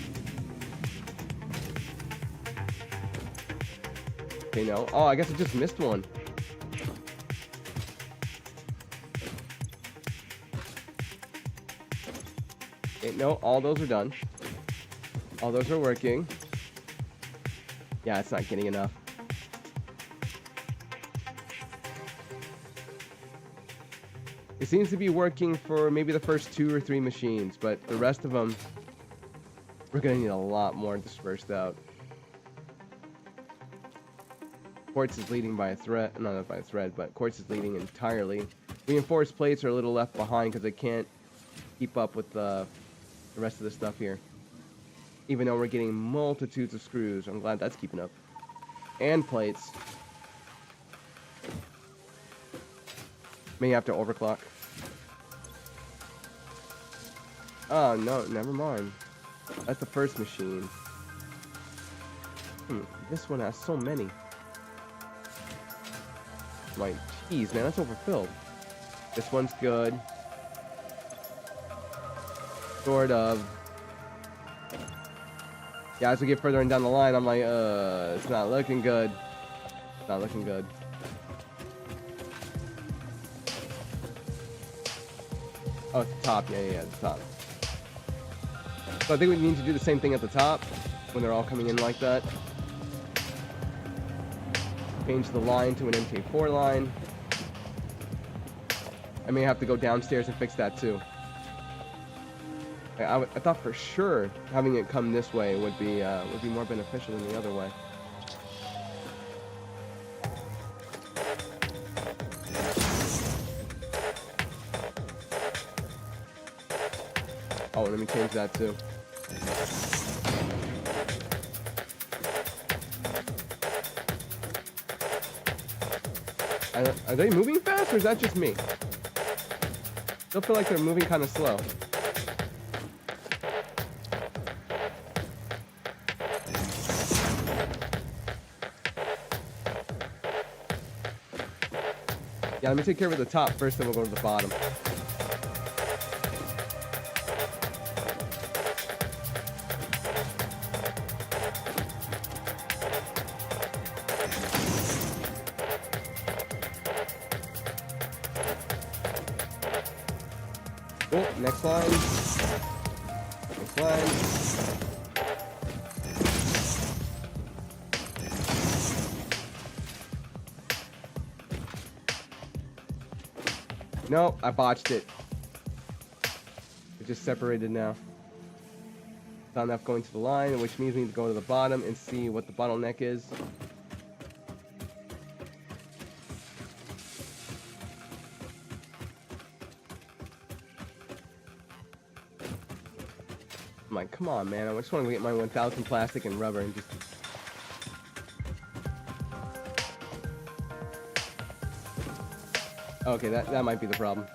Okay, no. Oh, I guess I just missed one. Okay, no, all those are done. All those are working. Yeah, it's not getting enough. It seems to be working for maybe the first 2 or 3 machines, but the rest of them, we're going to need a lot more dispersed out. Quartz is leading by a thread, not by a thread, but Quartz is leading entirely. Reinforced plates are a little left behind because they can't keep up with the rest of the stuff here. Even though we're getting multitudes of screws, I'm glad that's keeping up. And plates. May have to overclock. Oh, no, never mind. That's the first machine. This one has so many. My geez, man, that's overfilled. This one's good. Sort of. Yeah, as we get further down the line, I'm like, it's not looking good. It's not looking good. Oh, it's the top. Yeah, it's the top. So I think we need to do the same thing at the top when they're all coming in like that. Change the line to an MK4 line. I may have to go downstairs and fix that too. I thought for sure having it come this way would be more beneficial than the other way. Oh, let me change that too. Are they moving fast, or is that just me? Still feel like they're moving kind of slow. Yeah, let me take care of the top first, then we'll go to the bottom. Oh, next line. Next line. No, I botched it. It just separated now. Not enough going to the line, which means we need to go to the bottom and see what the bottleneck is. I'm like, come on, man. I just want to get my 1000 plastic and rubber and just... Okay, that might be the problem.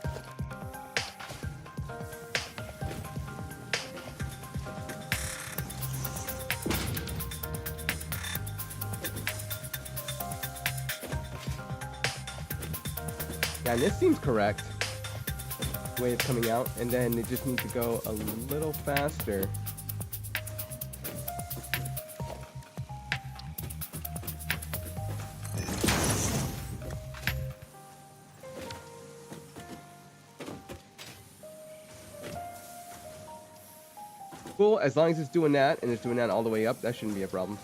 Yeah, and this seems correct. The way it's coming out, and then it just needs to go a little faster. Cool, as long as it's doing that, and it's doing that all the way up, that shouldn't be a problem.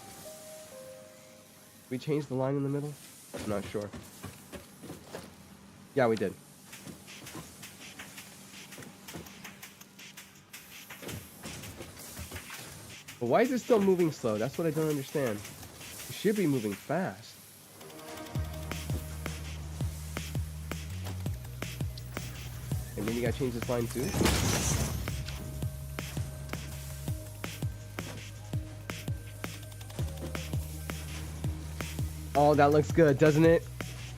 Did we change the line in the middle? I'm not sure. Yeah, we did. But why is it still moving slow? That's what I don't understand. It should be moving fast. And maybe you gotta change this line too? Oh, that looks good, doesn't it?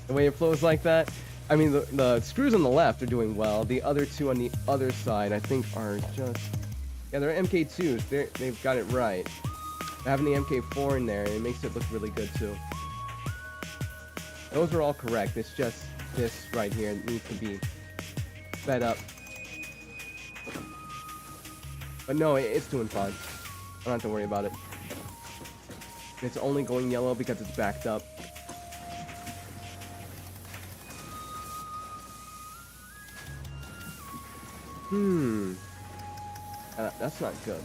The way it flows like that. I mean, the screws on the left are doing well. The other two on the other side, I think, are just... Yeah, they're MK2s. They've got it right. Having the MK4 in there, it makes it look really good, too. Those are all correct. It's just this right here needs to be sped up. But no, it's doing fine. I don't have to worry about it. It's only going yellow because it's backed up. That's not good.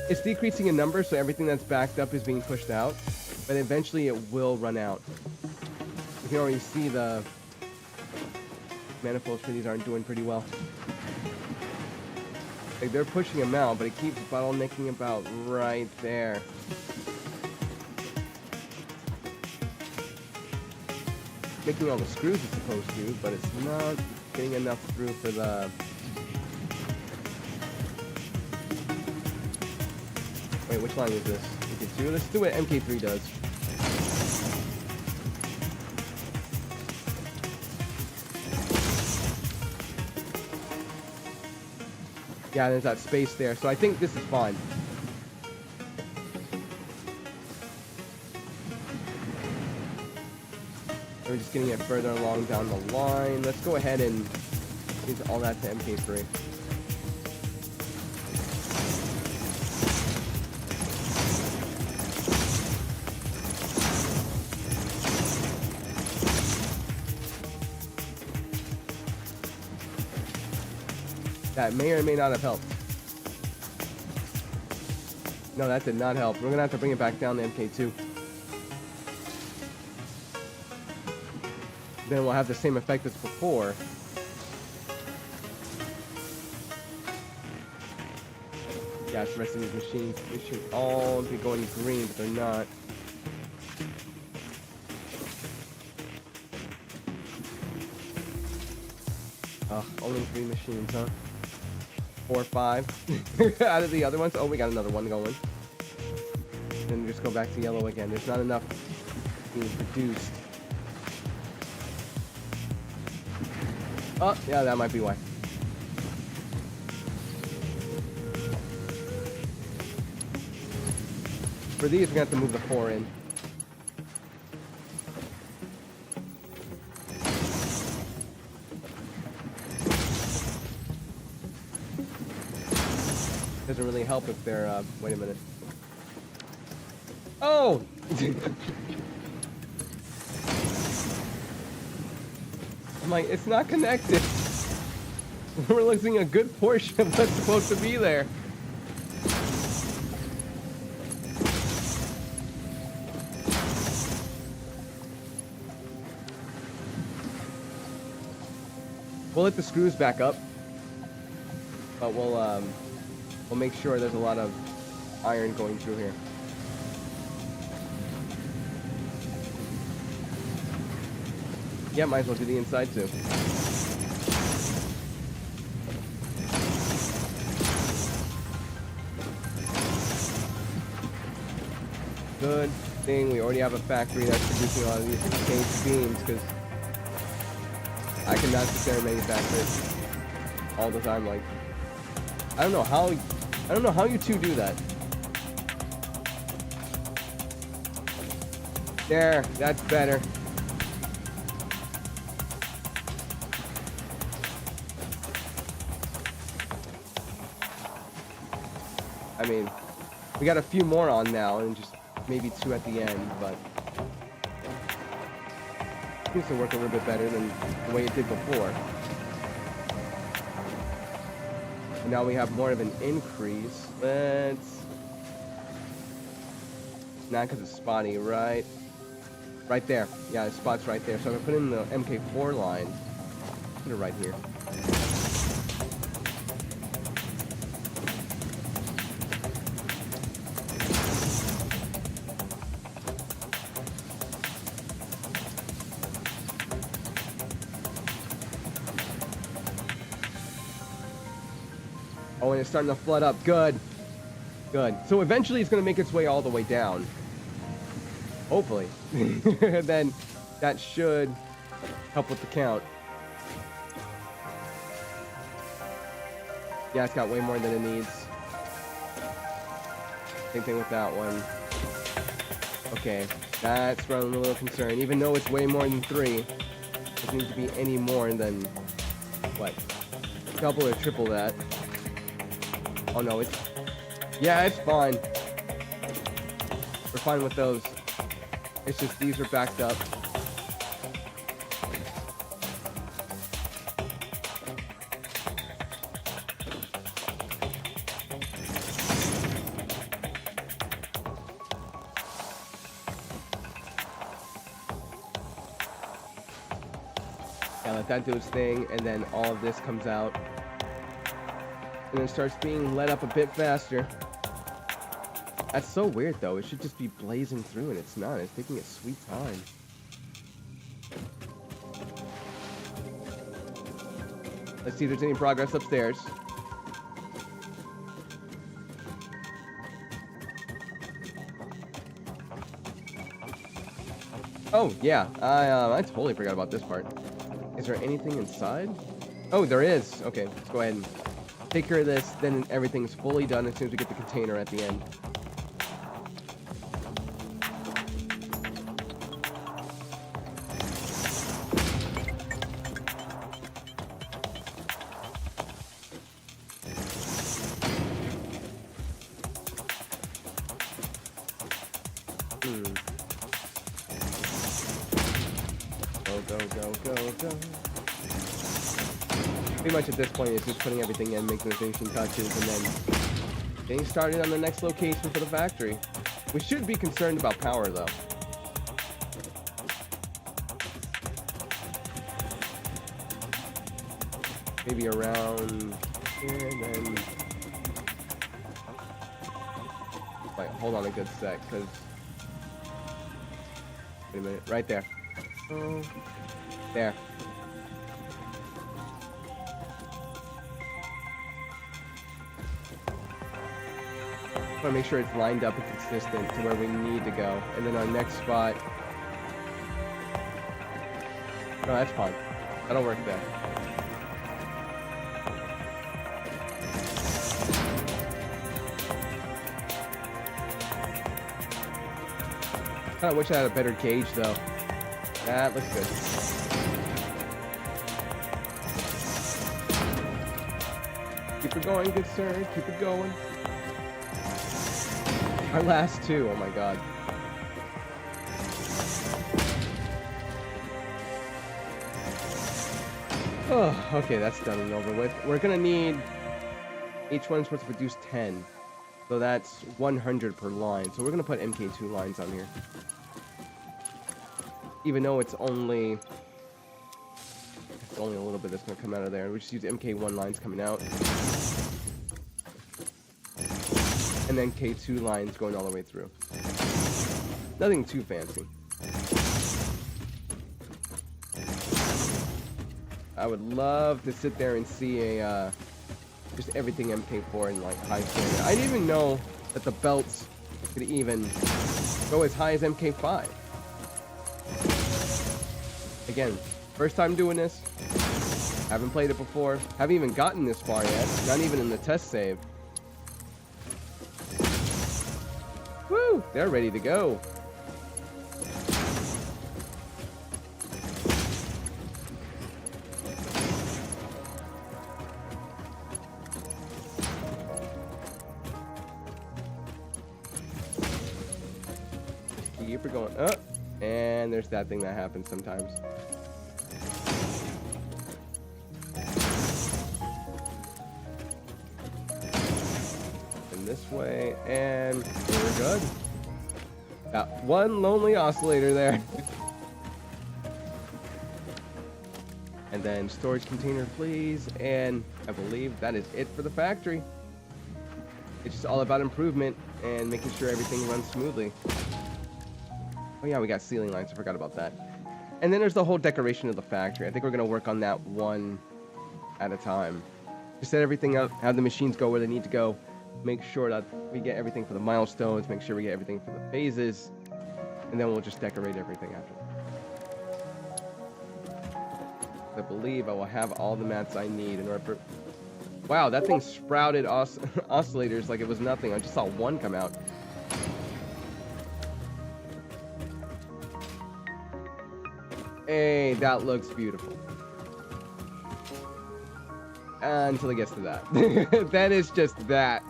It's decreasing in number, so everything that's backed up is being pushed out. But eventually it will run out. You can already see the manifolds for these aren't doing pretty well. Like, they're pushing them out, but it keeps bottlenecking about right there. Making all the screws it's supposed to, but it's not getting enough through for the... Wait, which line is this? MK2? Let's do what MK3 does. Yeah, there's that space there, so I think this is fine. We're just getting it further along down the line. Let's go ahead and change all that to MK3. That may or may not have helped. No, that did not help. We're gonna have to bring it back down to MK2. Then we'll have the same effect as before. Yeah, it's the rest of these machines. They should all be going green, but they're not. Only 3 machines, huh? 4 or 5 out of the other ones. Oh, we got another one going. Then just go back to yellow again. There's not enough being produced. Oh, yeah, that might be why. For these, we're gonna have to move the 4 in. Doesn't really help if they're, wait a minute. Oh! I'm like, it's not connected. We're losing a good portion of what's supposed to be there. We'll hit the screws back up, but we'll make sure there's a lot of iron going through here. Yeah, might as well do the inside too. Good thing we already have a factory that's producing a lot of these exchange beams, because I cannot sit there and manufacture it all the time. Like, I don't know how you two do that. There, that's better. I mean, we got a few more on now, and just maybe 2 at the end, but it seems to work a little bit better than the way it did before. And now we have more of an increase. Let's... Not because it's spotty, right? Right there. Yeah, the spot's right there. So I'm going to put in the MK4 line. Put it right here. Oh, and it's starting to flood up. Good. Good. So eventually it's going to make its way all the way down. Hopefully. And then that should help with the count. Yeah, it's got way more than it needs. Same thing with that one. Okay, that's where I'm a little concerned. Even though it's way more than 3, it doesn't need to be any more than, what, double or triple that. Oh no, it's... Yeah, it's fine. We're fine with those. It's just these are backed up. Yeah, let that do its thing, and then all of this comes out. And then starts being let up a bit faster. That's so weird though. It should just be blazing through and it's not. It's taking its sweet time. Let's see if there's any progress upstairs. Oh yeah, I totally forgot about this part. Is there anything inside? Oh, there is. Okay, let's go ahead and take care of this, then everything's fully done as soon as we get the container at the end. Go. Pretty much at this point, it's just putting everything in, making the finishing touches, and then getting started on the next location for the factory. We should be concerned about power, though. Maybe around here, and then... Wait, hold on a good sec, because... Wait a minute, right there. Oh, there. I want to make sure it's lined up and consistent to where we need to go. And then our next spot... No, that's fine. That'll work there. Kinda wish I had a better gauge though. That looks good. Keep it going, good sir. Keep it going. Our last 2, oh my god. Oh, okay, that's done and over with. We're gonna need, each one's supposed to produce 10. So that's 100 per line. So we're gonna put MK2 lines on here. Even though it's only a little bit that's gonna come out of there. We just use MK1 lines coming out. And then K2 lines going all the way through. Nothing too fancy. I would love to sit there and see a just everything MK4 in like high standard. I didn't even know that the belts could even go as high as MK5. Again, first time doing this. Haven't played it before. Haven't even gotten this far yet. Not even in the test save. Woo! They're ready to go. Keep it going up. And there's that thing that happens sometimes. And this way, and we're good. Got one lonely oscillator there. And then storage container, please. And I believe that is it for the factory. It's just all about improvement and making sure everything runs smoothly. Oh yeah, we got ceiling lights. I forgot about that. And then there's the whole decoration of the factory. I think we're going to work on that one at a time. Just set everything up, have the machines go where they need to go. Make sure that we get everything for the milestones. Make sure we get everything for the phases. And then we'll just decorate everything after. I believe I will have all the mats I need in order for... Wow, that thing sprouted oscillators like it was nothing. I just saw one come out. Hey, that looks beautiful. Until it gets to that. That is just that.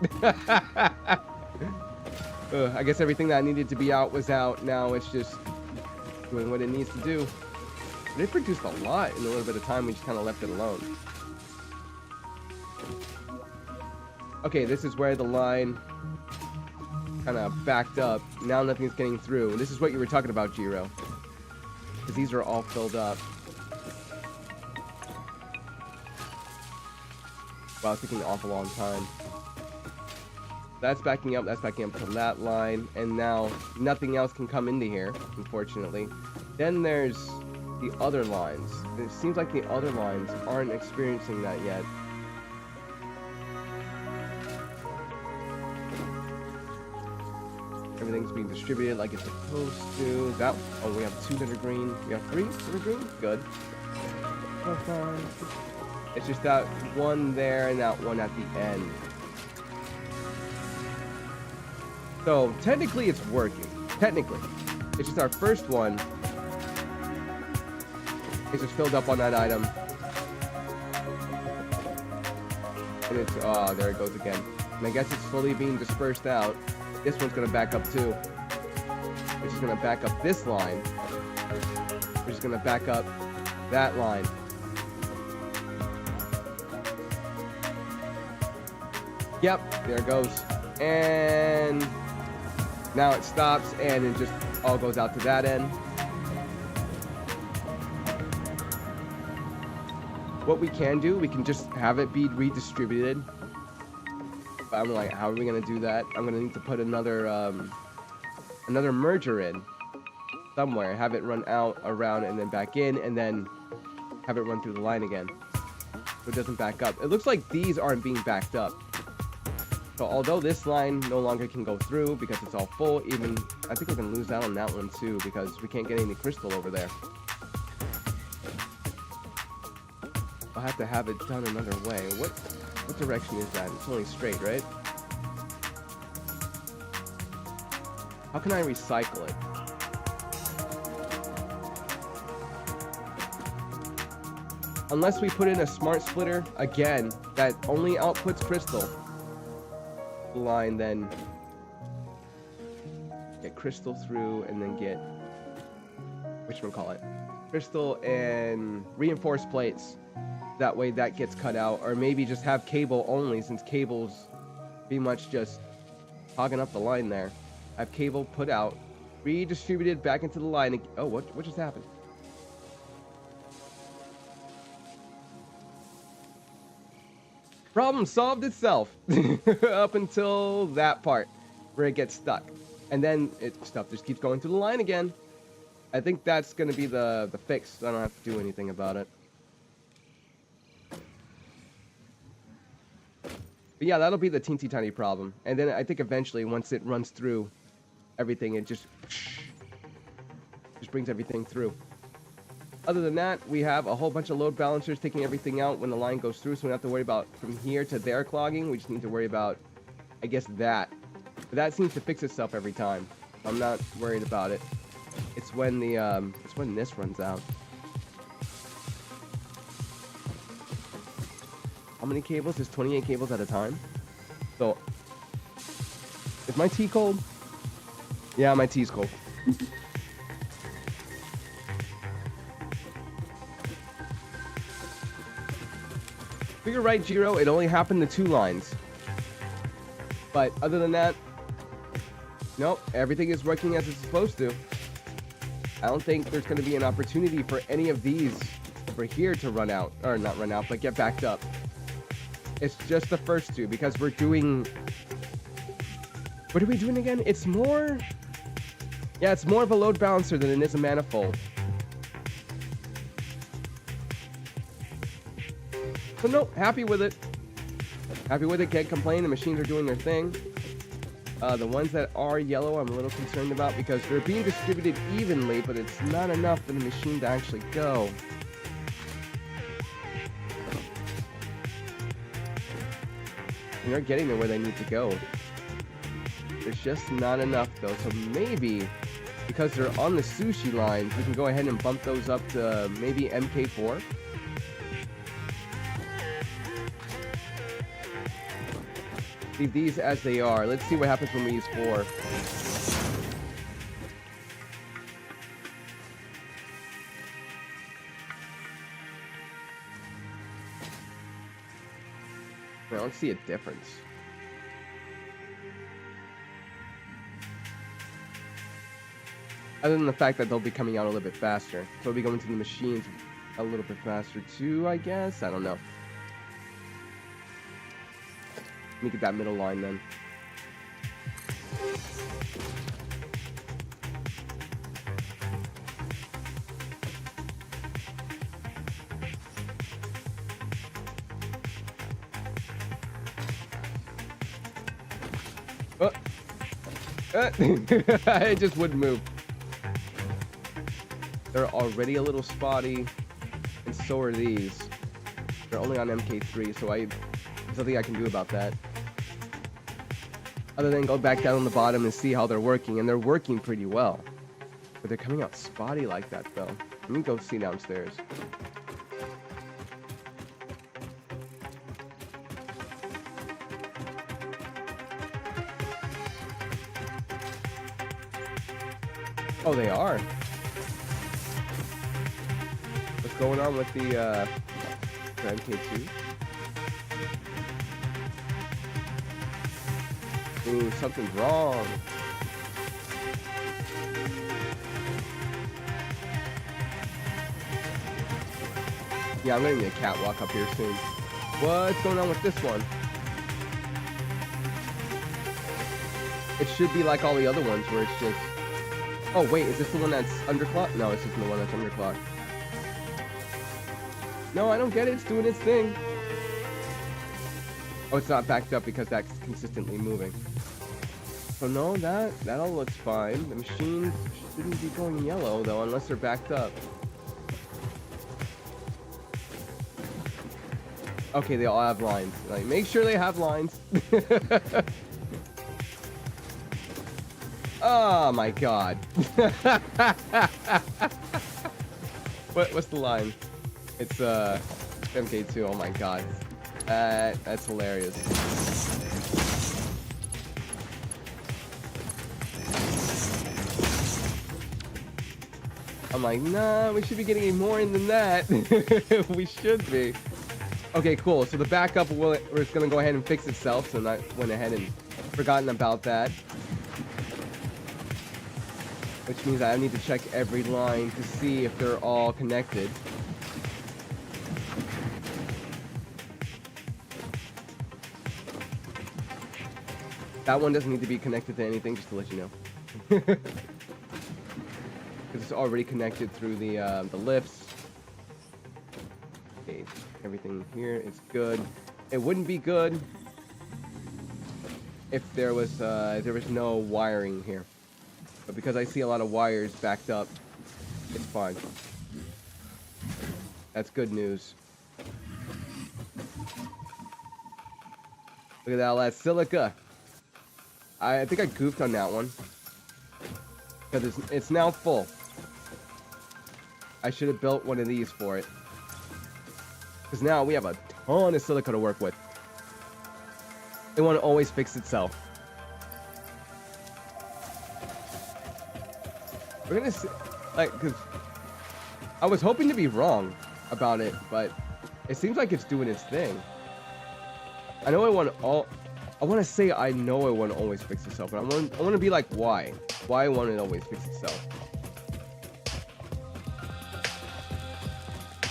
I guess everything that needed to be out was out. Now it's just doing what it needs to do. But it produced a lot in a little bit of time. We just kind of left it alone. Okay, this is where the line kind of backed up. Now nothing's getting through. This is what you were talking about, Jiro. Because these are all filled up. Wow, it's taking an awful long time. That's backing up to that line. And now nothing else can come into here, unfortunately. Then there's the other lines. It seems like the other lines aren't experiencing that yet. Everything's being distributed like it's supposed to. That, oh, we have 2 that are green. We have 3 that are green. Good. It's just that one there and that one at the end. So technically it's working. Technically. It's just our first one. It's just filled up on that item. And it's, oh, there it goes again. And I guess it's slowly being dispersed out. This one's gonna back up too. Which is gonna back up this line. Which is gonna back up that line. Yep, there it goes. And now it stops and it just all goes out to that end. What we can do, we can just have it be redistributed. But I'm like, how are we gonna do that? I'm gonna need to put another another merger in somewhere. Have it run out, around, and then back in, and then have it run through the line again, so it doesn't back up. It looks like these aren't being backed up. So although this line no longer can go through because it's all full, even I think we're gonna lose out on that one too because we can't get any crystal over there. I'll have to have it done another way. What direction is that? It's only straight, right? How can I recycle it? Unless we put in a smart splitter, again, that only outputs crystal. Line, then get crystal through, and then get, whatchamacallit, crystal and reinforced plates. That way that gets cut out, or maybe just have cable only, since cable's pretty much just hogging up the line there. Have cable put out, redistributed back into the line. Oh, what just happened? Problem solved itself up until that part where it gets stuck, and then stuff just keeps going through the line again. I think that's gonna be the fix. I don't have to do anything about it. But yeah, that'll be the teensy tiny problem. And then I think eventually, once it runs through everything, it just brings everything through. Other than that, we have a whole bunch of load balancers taking everything out when the line goes through, so we don't have to worry about from here to there clogging. We just need to worry about, I guess, that. But that seems to fix itself every time. I'm not worried about it. It's when this runs out. How many cables? There's 28 cables at a time. So, is my tea cold? Yeah, my tea's cold. You're right, Jiro. It only happened to 2 lines. But other than that, nope, everything is working as it's supposed to. I don't think there's going to be an opportunity for any of these over here to run out. Or not run out, but get backed up. It's just the first 2, because we're doing... What are we doing again? It's more... Yeah, it's more of a load balancer than it is a manifold. So no, happy with it. Happy with it, can't complain. The machines are doing their thing. The ones that are yellow, I'm a little concerned about because they're being distributed evenly, but it's not enough for the machine to actually go. And they're getting to where they need to go. There's just not enough though, so maybe because they're on the sushi lines, we can go ahead and bump those up to maybe MK4. Leave these as they are. Let's see what happens when we use 4. I don't see a difference. Other than the fact that they'll be coming out a little bit faster. So we'll be going to the machines a little bit faster too, I guess? I don't know. Let me get that middle line then. It just wouldn't move. They're already a little spotty, and so are these. They're only on MK3, so there's nothing I can do about that. Other than go back down on the bottom and see how they're working, and they're working pretty well. But they're coming out spotty like that, though. Let me go see downstairs. Oh, they are. What's going on with the MK2? Ooh, something's wrong. Yeah, I'm gonna need a catwalk up here soon. What's going on with this one? It should be like all the other ones where it's just... Oh, wait, is this the one that's underclocked? No, this isn't the one that's underclocked. No, I don't get it. It's doing its thing. Oh, it's not backed up because that's consistently moving. So no, that all looks fine. The machines shouldn't be going yellow, though, unless they're backed up. Okay, they all have lines. Like, make sure they have lines. Oh my god. What's the line? It's MK2. Oh my god. That's hilarious. I'm like, nah, we should be getting more in than that. We should be. Okay, cool. So the backup will is going to go ahead and fix itself. So I went ahead and forgotten about that. Which means I need to check every line to see if they're all connected. That one doesn't need to be connected to anything, just to let you know. Because it's already connected through the lifts. Okay, everything here is good. It wouldn't be good if there was no wiring here. But because I see a lot of wires backed up, it's fine. That's good news. Look at that, all that silica. I think I goofed on that one. Because it's now full. I should have built one of these for it. Because now we have a ton of silica to work with. It won't always fix itself. We're gonna see, like, because I was hoping to be wrong about it, but it seems like it's doing its thing. I know I want to say I know it won't always fix itself, but I want to be like, why? Why won't it always fix itself?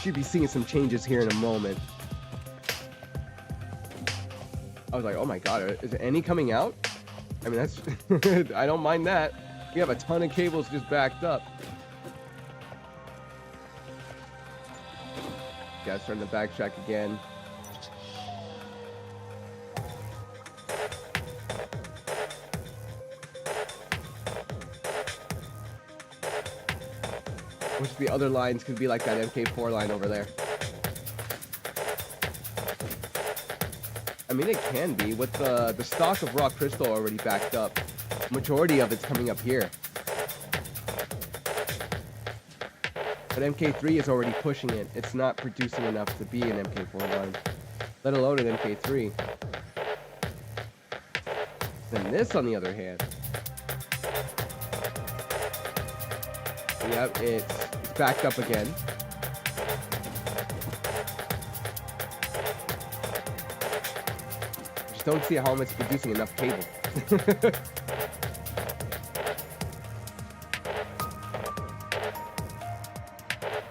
Should be seeing some changes here in a moment. I was like, oh my god, is any coming out? I mean, that's I don't mind that. We have a ton of cables just backed up. Yeah, starting to backtrack again. Which the other lines could be like that MK4 line over there. I mean, it can be. With the stock of raw crystal already backed up, majority of it's coming up here. But MK3 is already pushing it. It's not producing enough to be an MK4 line, let alone an MK3. Then this, on the other hand, yep, it's backed up again. I just don't see how it's producing enough cable.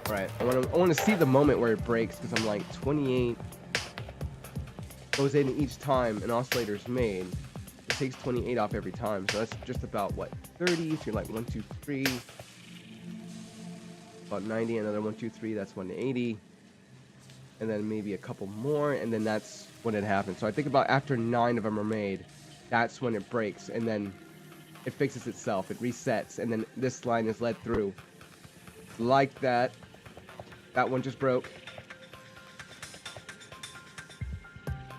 Alright, I want to see the moment where it breaks, because I'm like 28 goes in each time an oscillator is made. It takes 28 off every time, so that's just about what, 30? So you're like 1, 2, 3. About 90, another 1, 2, 3, that's 180. And then maybe a couple more, and then that's when it happens. So I think about after 9 of them are made, that's when it breaks, and then it fixes itself, it resets, and then this line is led through. Like that. That one just broke.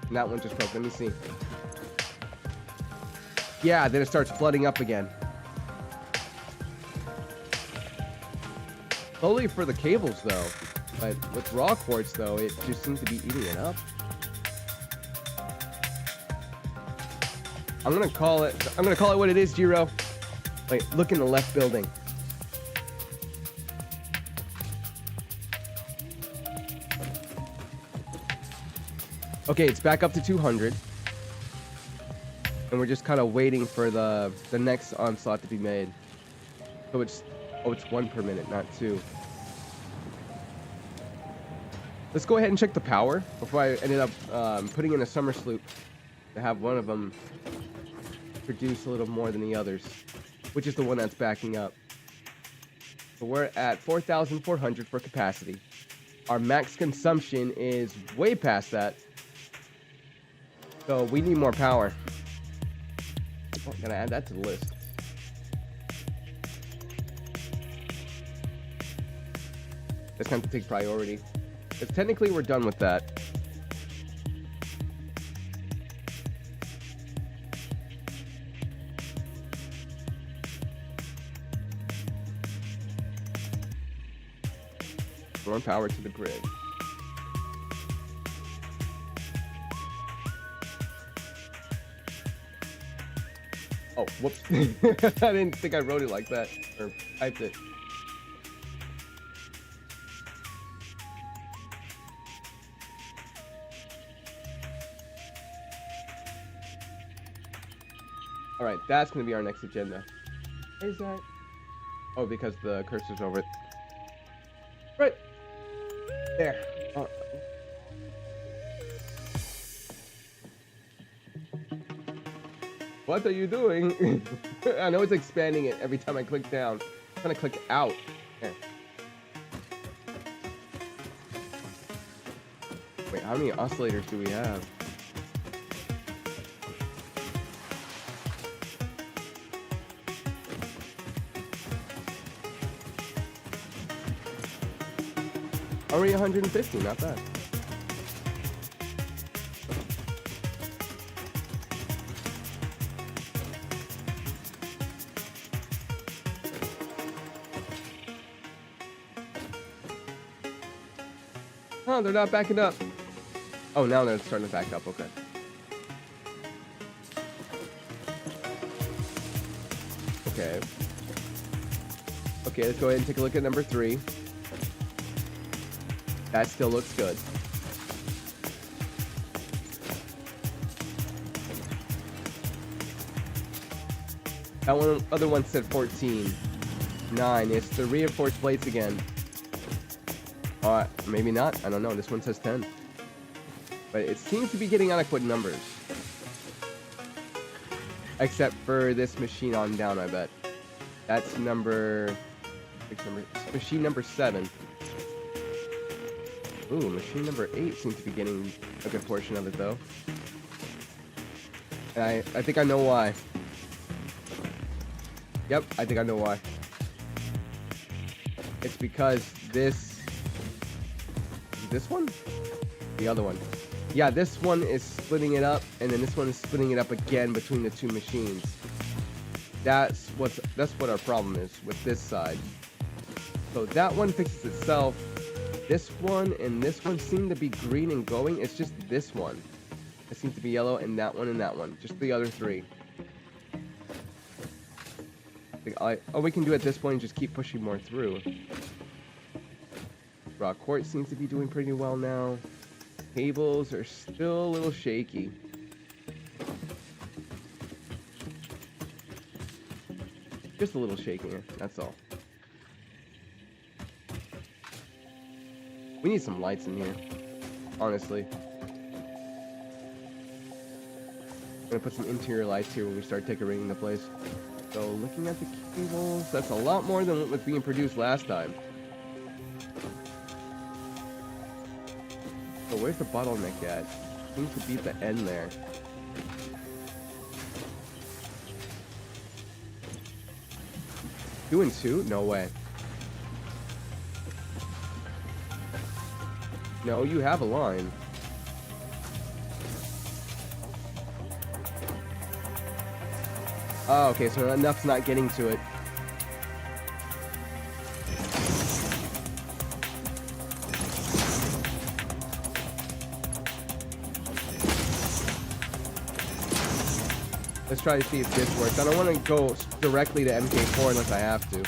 And that one just broke. Let me see. Yeah, then it starts flooding up again. Slowly for the cables, though. But with raw quartz, though, it just seems to be eating it up. I'm gonna call it what it is, Jiro. Wait, look in the left building. Okay, it's back up to 200. And we're just kind of waiting for the next onslaught to be made. So it's 1 per minute, not 2. Let's go ahead and check the power before I ended up putting in a summer sloop to have one of them produce a little more than the others, which is the one that's backing up. So we're at 4,400 for capacity. Our max consumption is way past that. So we need more power. Oh, I'm gonna add that to the list. That's going to take priority. Because technically we're done with that. More power to the grid. Oh, whoops. I didn't think I wrote it like that, or typed it. All right, that's gonna be our next agenda. Why is that? Oh, because the cursor's over it. Right there. What are you doing? I know it's expanding it every time I click down. I'm trying to click out. There. Wait, how many oscillators do we have? Already 150, not bad. Oh, they're not backing up. Oh, now they're starting to back up. Okay. Okay. Okay, let's go ahead and take a look at number 3. That still looks good. That one, other one said 14. 9. It's the reinforced plates again. Maybe not. I don't know. This one says 10. But it seems to be getting adequate numbers. Except for this machine on down, I bet. That's machine number 7. Ooh, machine number 8 seems to be getting a good portion of it, though. And I think I know why. Yep, I think I know why. It's because this one? The other one. Yeah, this one is splitting it up, and then this one is splitting it up again between the two machines. That's what our problem is with this side. So that one fixes itself. This one and this one seem to be green and going. It's just this one. It seems to be yellow, and that one and that one. Just the other 3. All we can do at this point is just keep pushing more through. Raw quartz seems to be doing pretty well now. Cables are still a little shaky. Just a little shakier, that's all. We need some lights in here, honestly. I'm gonna put some interior lights here when we start decorating the place. So looking at the cables, that's a lot more than what was being produced last time. So where's the bottleneck at? Seems to be at the end there. Doing 2? No way. No, you have a line. Oh, okay, so enough's not getting to it. Let's try to see if this works. I don't want to go directly to MK4 unless I have to.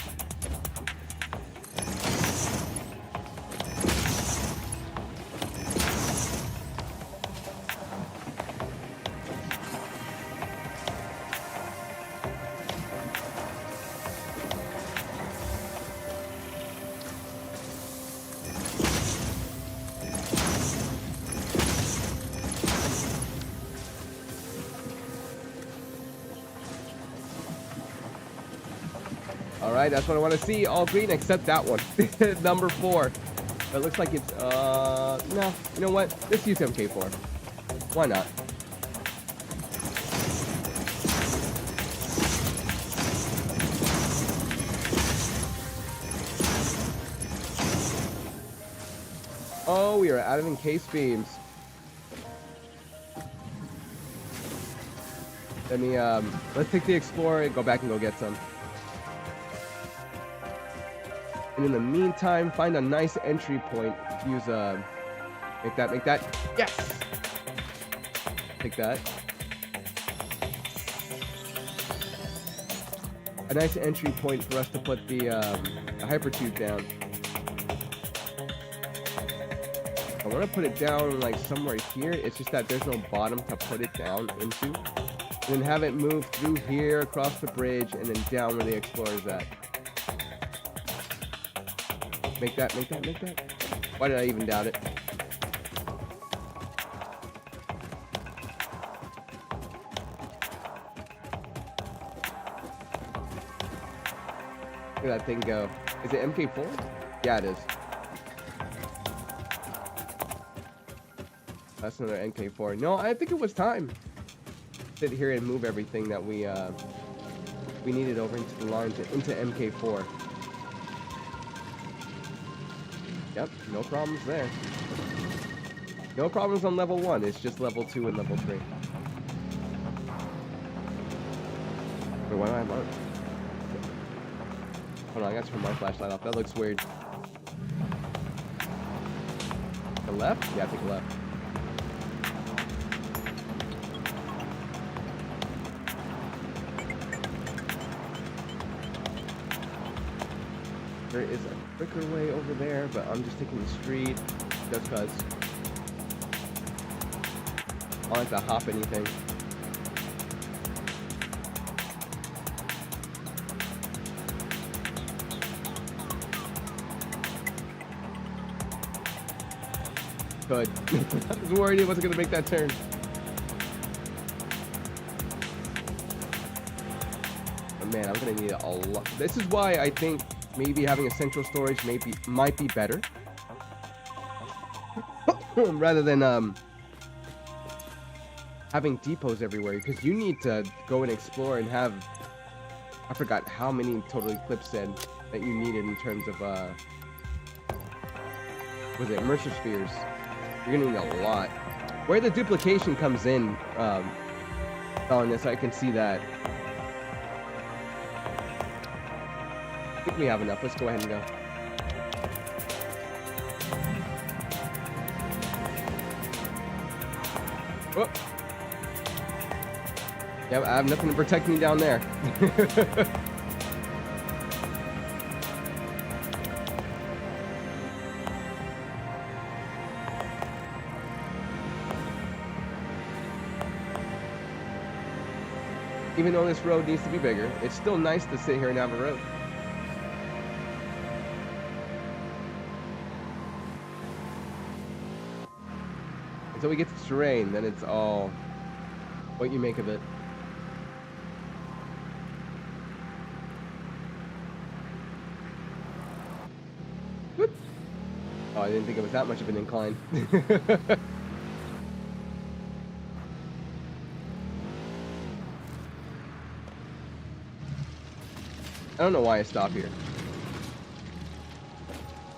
Alright, that's what I want to see. All green except that one. Number 4. It looks like it's, no. You know what? Let's use MK4. Why not? Oh, we are out of encased beams. Let me, let's take the Explorer and go back and go get some. And in the meantime, find a nice entry point. Use make that. Yes. Take that. A nice entry point for us to put the hypertube down. I want to put it down like somewhere here. It's just that there's no bottom to put it down into. And then have it move through here, across the bridge, and then down where the explorer's at. Make that, make that, make that. Why did I even doubt it? Look at that thing go. Is it MK4? Yeah, it is. That's another MK4. No, I think it was time. Sit here and move everything that we needed over into the line into MK4. Yep, no problems there. No problems on level 1. It's just level 2 and level 3. Wait, why do I have on? Hold on, I got to turn my flashlight off. That looks weird. The left? Yeah, take a left. There is a quicker way over there, but I'm just taking the street just because I don't like to hop anything. Good. I was worried he wasn't going to make that turn. But man, I'm going to need a lot. This is why I think maybe having a central storage might be better. Rather than having depots everywhere, because you need to go and explore and have, I forgot how many total Eclipse said that you needed in terms of was it Mercer spheres? You're gonna need a lot. Where the duplication comes in on this, I can see that. I think we have enough. Let's go ahead and go. Oh. Yeah, I have nothing to protect me down there. Even though this road needs to be bigger, it's still nice to sit here and have a road. Until we get to terrain, then it's all what you make of it. Whoop. Oh, I didn't think it was that much of an incline. I don't know why I stop here.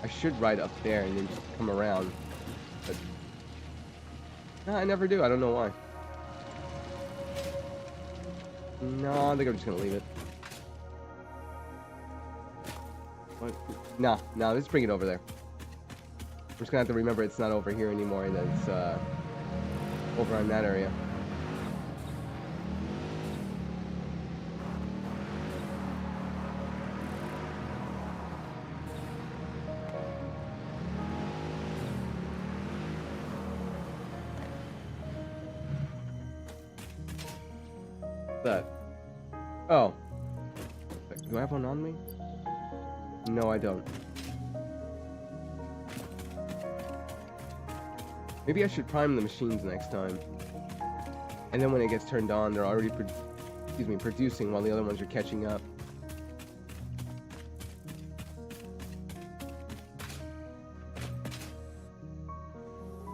I should ride up there and then just come around. But no, I never do. I don't know why. No, I think I'm just gonna leave it. What? No, let's bring it over there. We're just gonna have to remember it's not over here anymore, and that it's over in that area. That. Oh. Do I have one on me? No, I don't. Maybe I should prime the machines next time. And then when it gets turned on, they're already producing while the other ones are catching up.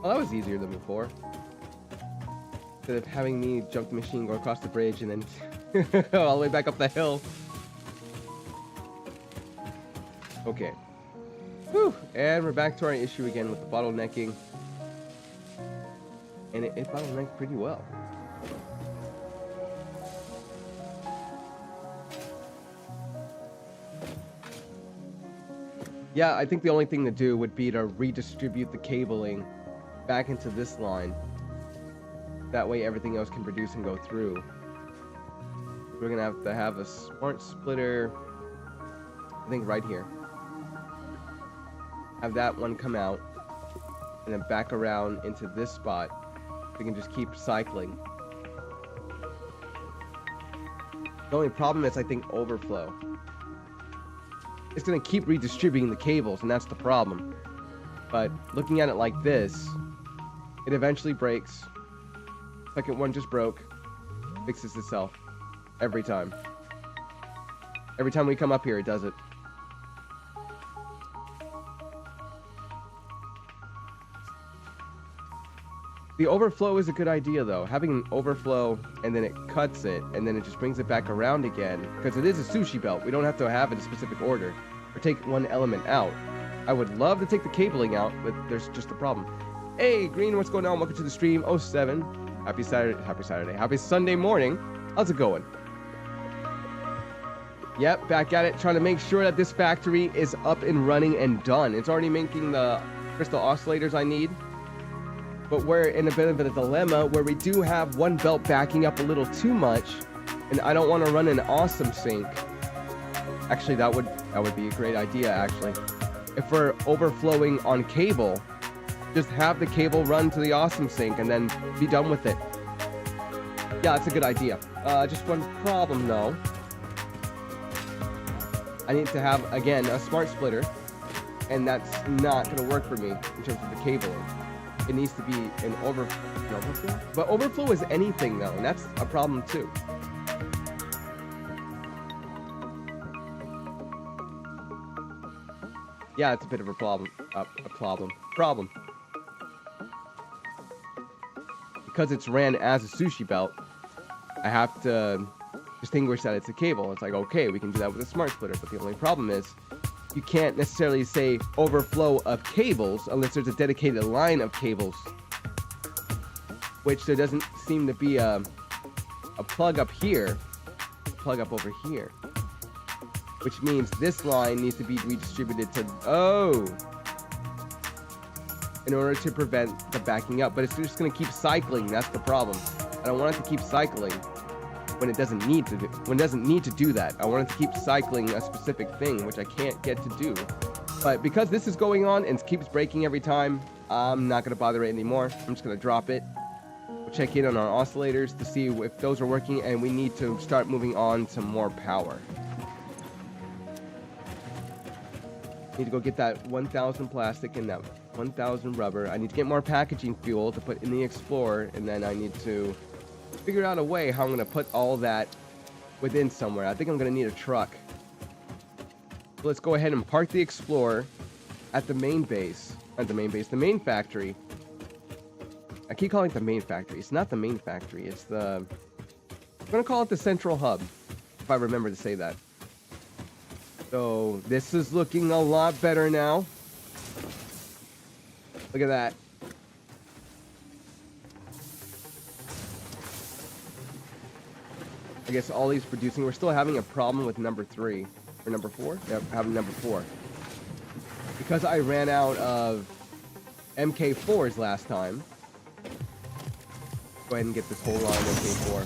Well, that was easier than before. Instead of having me jump the machine, go across the bridge, and then all the way back up the hill. Okay. Whew. And we're back to our issue again with the bottlenecking. And it bottlenecked pretty well. Yeah, I think the only thing to do would be to redistribute the cabling back into this line. That way everything else can produce and go through. We're gonna have a smart splitter, I think right here. Have that one come out, and then back around into this spot. We can just keep cycling. The only problem is, I think, overflow. It's going to keep redistributing the cables, and that's the problem. But looking at it like this, it eventually breaks. Second one just broke. Fixes itself. Every time. Every time we come up here, it does it. The overflow is a good idea, though. Having an overflow, and then it cuts it, and then it just brings it back around again. Because it is a sushi belt. We don't have to have it in a specific order. Or take one element out. I would love to take the cabling out, but there's just a problem. Hey, Green, what's going on? Welcome to the stream. 07. Happy Saturday. Happy Sunday morning. How's it going? Yep, back at it. Trying to make sure that this factory is up and running and done. It's already making the crystal oscillators I need. But we're in a bit of a dilemma where we do have one belt backing up a little too much, and I don't want to run an awesome sync. Actually, that would be a great idea, actually. If we're overflowing on cable, just have the cable run to the awesome sync and then be done with it. Yeah, that's a good idea. Just one problem, though. I need to have, again, a smart splitter, and that's not going to work for me in terms of the cabling. It needs to be an overflow. But overflow is anything, though, and that's a problem, too. Yeah, it's a bit of a problem. Problem. Because it's ran as a sushi belt, I have to distinguish that it's a cable. It's like, okay, we can do that with a smart splitter, but the only problem is you can't necessarily say overflow of cables unless there's a dedicated line of cables, which there doesn't seem to be a plug up here, plug up over here, which means this line needs to be redistributed to, in order to prevent the backing up. But it's just going to keep cycling. That's the problem. I don't want it to keep cycling when it doesn't need to do that. I want it to keep cycling a specific thing, which I can't get to do. But because this is going on and it keeps breaking every time, I'm not going to bother it anymore. I'm just going to drop it. We'll check in on our oscillators to see if those are working, and we need to start moving on to more power. Need to go get that 1,000 plastic and that 1,000 rubber. I need to get more packaging fuel to put in the Explorer, and then I need to figure out a way how I'm going to put all that within somewhere. I think I'm going to need a truck. So let's go ahead and park the Explorer at the main base. Not the main base, the main factory. I keep calling it the main factory. It's not the main factory. It's the... I'm going to call it the central hub, if I remember to say that. So this is looking a lot better now. Look at that. I guess all these producing. We're still having a problem with number 3 or number 4. Yeah, having number 4 because I ran out of MK4s last time. Go ahead and get this whole line of MK4.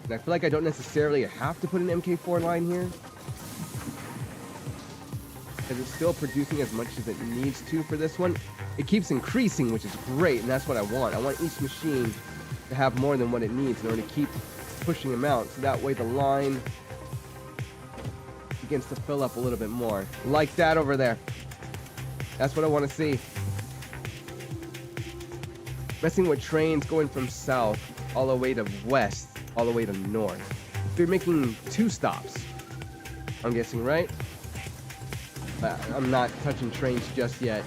And I feel like I don't necessarily have to put an MK4 line here, because it's still producing as much as it needs to for this one. It keeps increasing, which is great, and that's what I want. I want each machine to have more than what it needs in order to keep pushing them out, so that way the line begins to fill up a little bit more. Like that over there. That's what I want to see. Messing with trains going from south all the way to west, all the way to north. So you're making 2 stops, I'm guessing, right? I'm not touching trains just yet.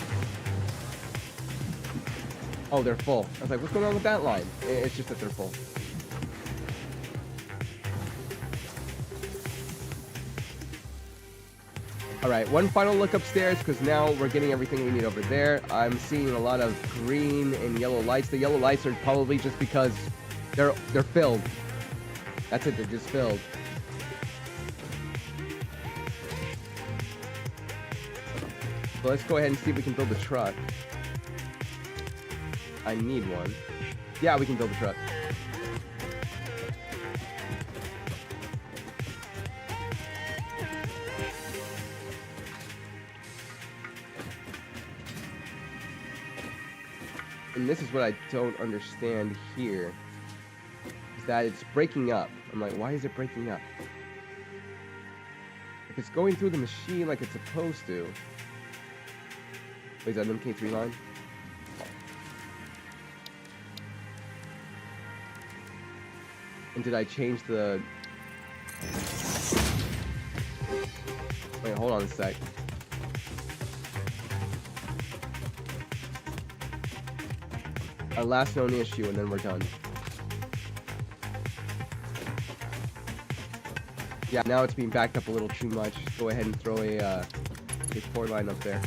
Oh, they're full. I was like, what's going on with that line? It's just that they're full. All right, one final look upstairs, because now we're getting everything we need over there. I'm seeing a lot of green and yellow lights. The yellow lights are probably just because they're filled. That's it, they're just filled. So let's go ahead and see if we can build a truck. I need one. Yeah, we can build a truck. and this is what I don't understand here, is that it's breaking up. I'm like, why is it breaking up? If it's going through the machine like it's supposed to. Wait, is that an MK3 line? And did I change the... Wait, hold on a sec. Our last known issue, and then we're done. Yeah, now it's being backed up a little too much. Go ahead and throw a port line up there.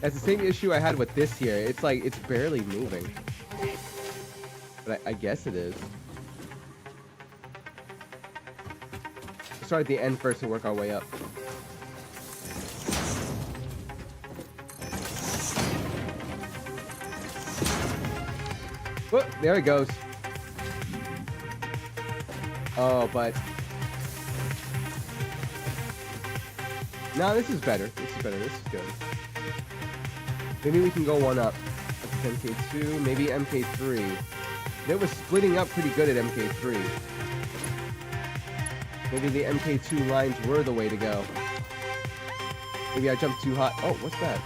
That's the same issue I had with this here. It's like, it's barely moving. But I guess it is. Let's start at the end first and work our way up. Whoop, there it goes. Oh, but... No, this is better. This is better. This is good. Maybe we can go one up. That's MK2, maybe MK3. It was splitting up pretty good at MK3. Maybe the MK2 lines were the way to go. Maybe I jumped too high. Oh, what's that?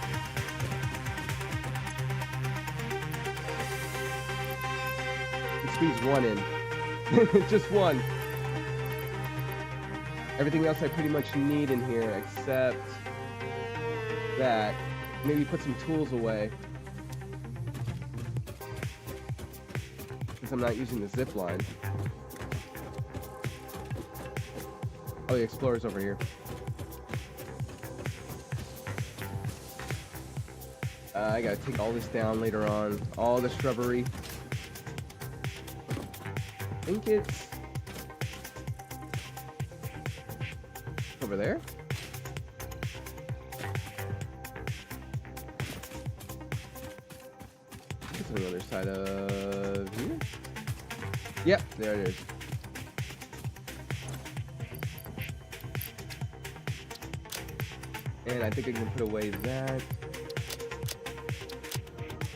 Squeeze one in. Just one. Everything else I pretty much need in here except that. Maybe put some tools away. Since I'm not using the zip line. Oh, the Explorer's over here. I gotta take all this down later on. All the shrubbery. I think it's over there. It's on the other side of here. Yep, there it is. And I think I can put away that.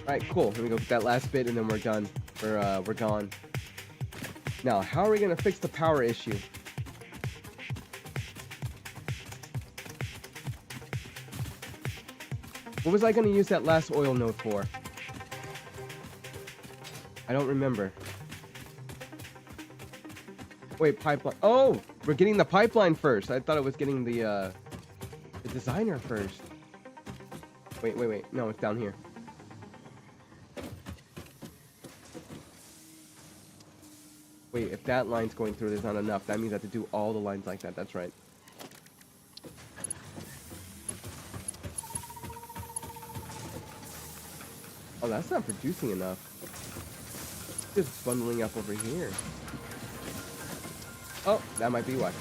Alright, cool. Let me go get that last bit and then we're done. We're gone. Now, how are we gonna fix the power issue? What was I gonna use that last oil node for? I don't remember. Wait, pipeline. Oh, we're getting the pipeline first. I thought it was getting the designer first. Wait. No, it's down here. Wait, if that line's going through, there's not enough. That means I have to do all the lines like that. That's right. Oh, that's not producing enough. It's just bundling up over here. Oh, that might be why.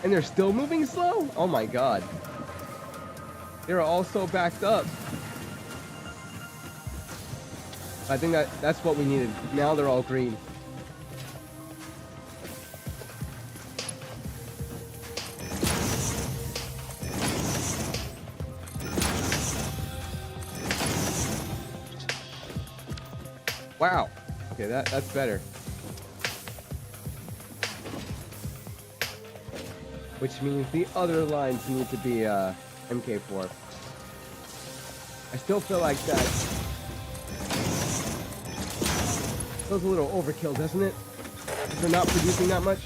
And they're still moving slow? Oh my god. They're all so backed up. I think that's what we needed. Now they're all green. Wow. Okay, that's better. Which means the other lines need to be MK4. I still feel like that feels a little overkill, doesn't it? If they're not producing that much.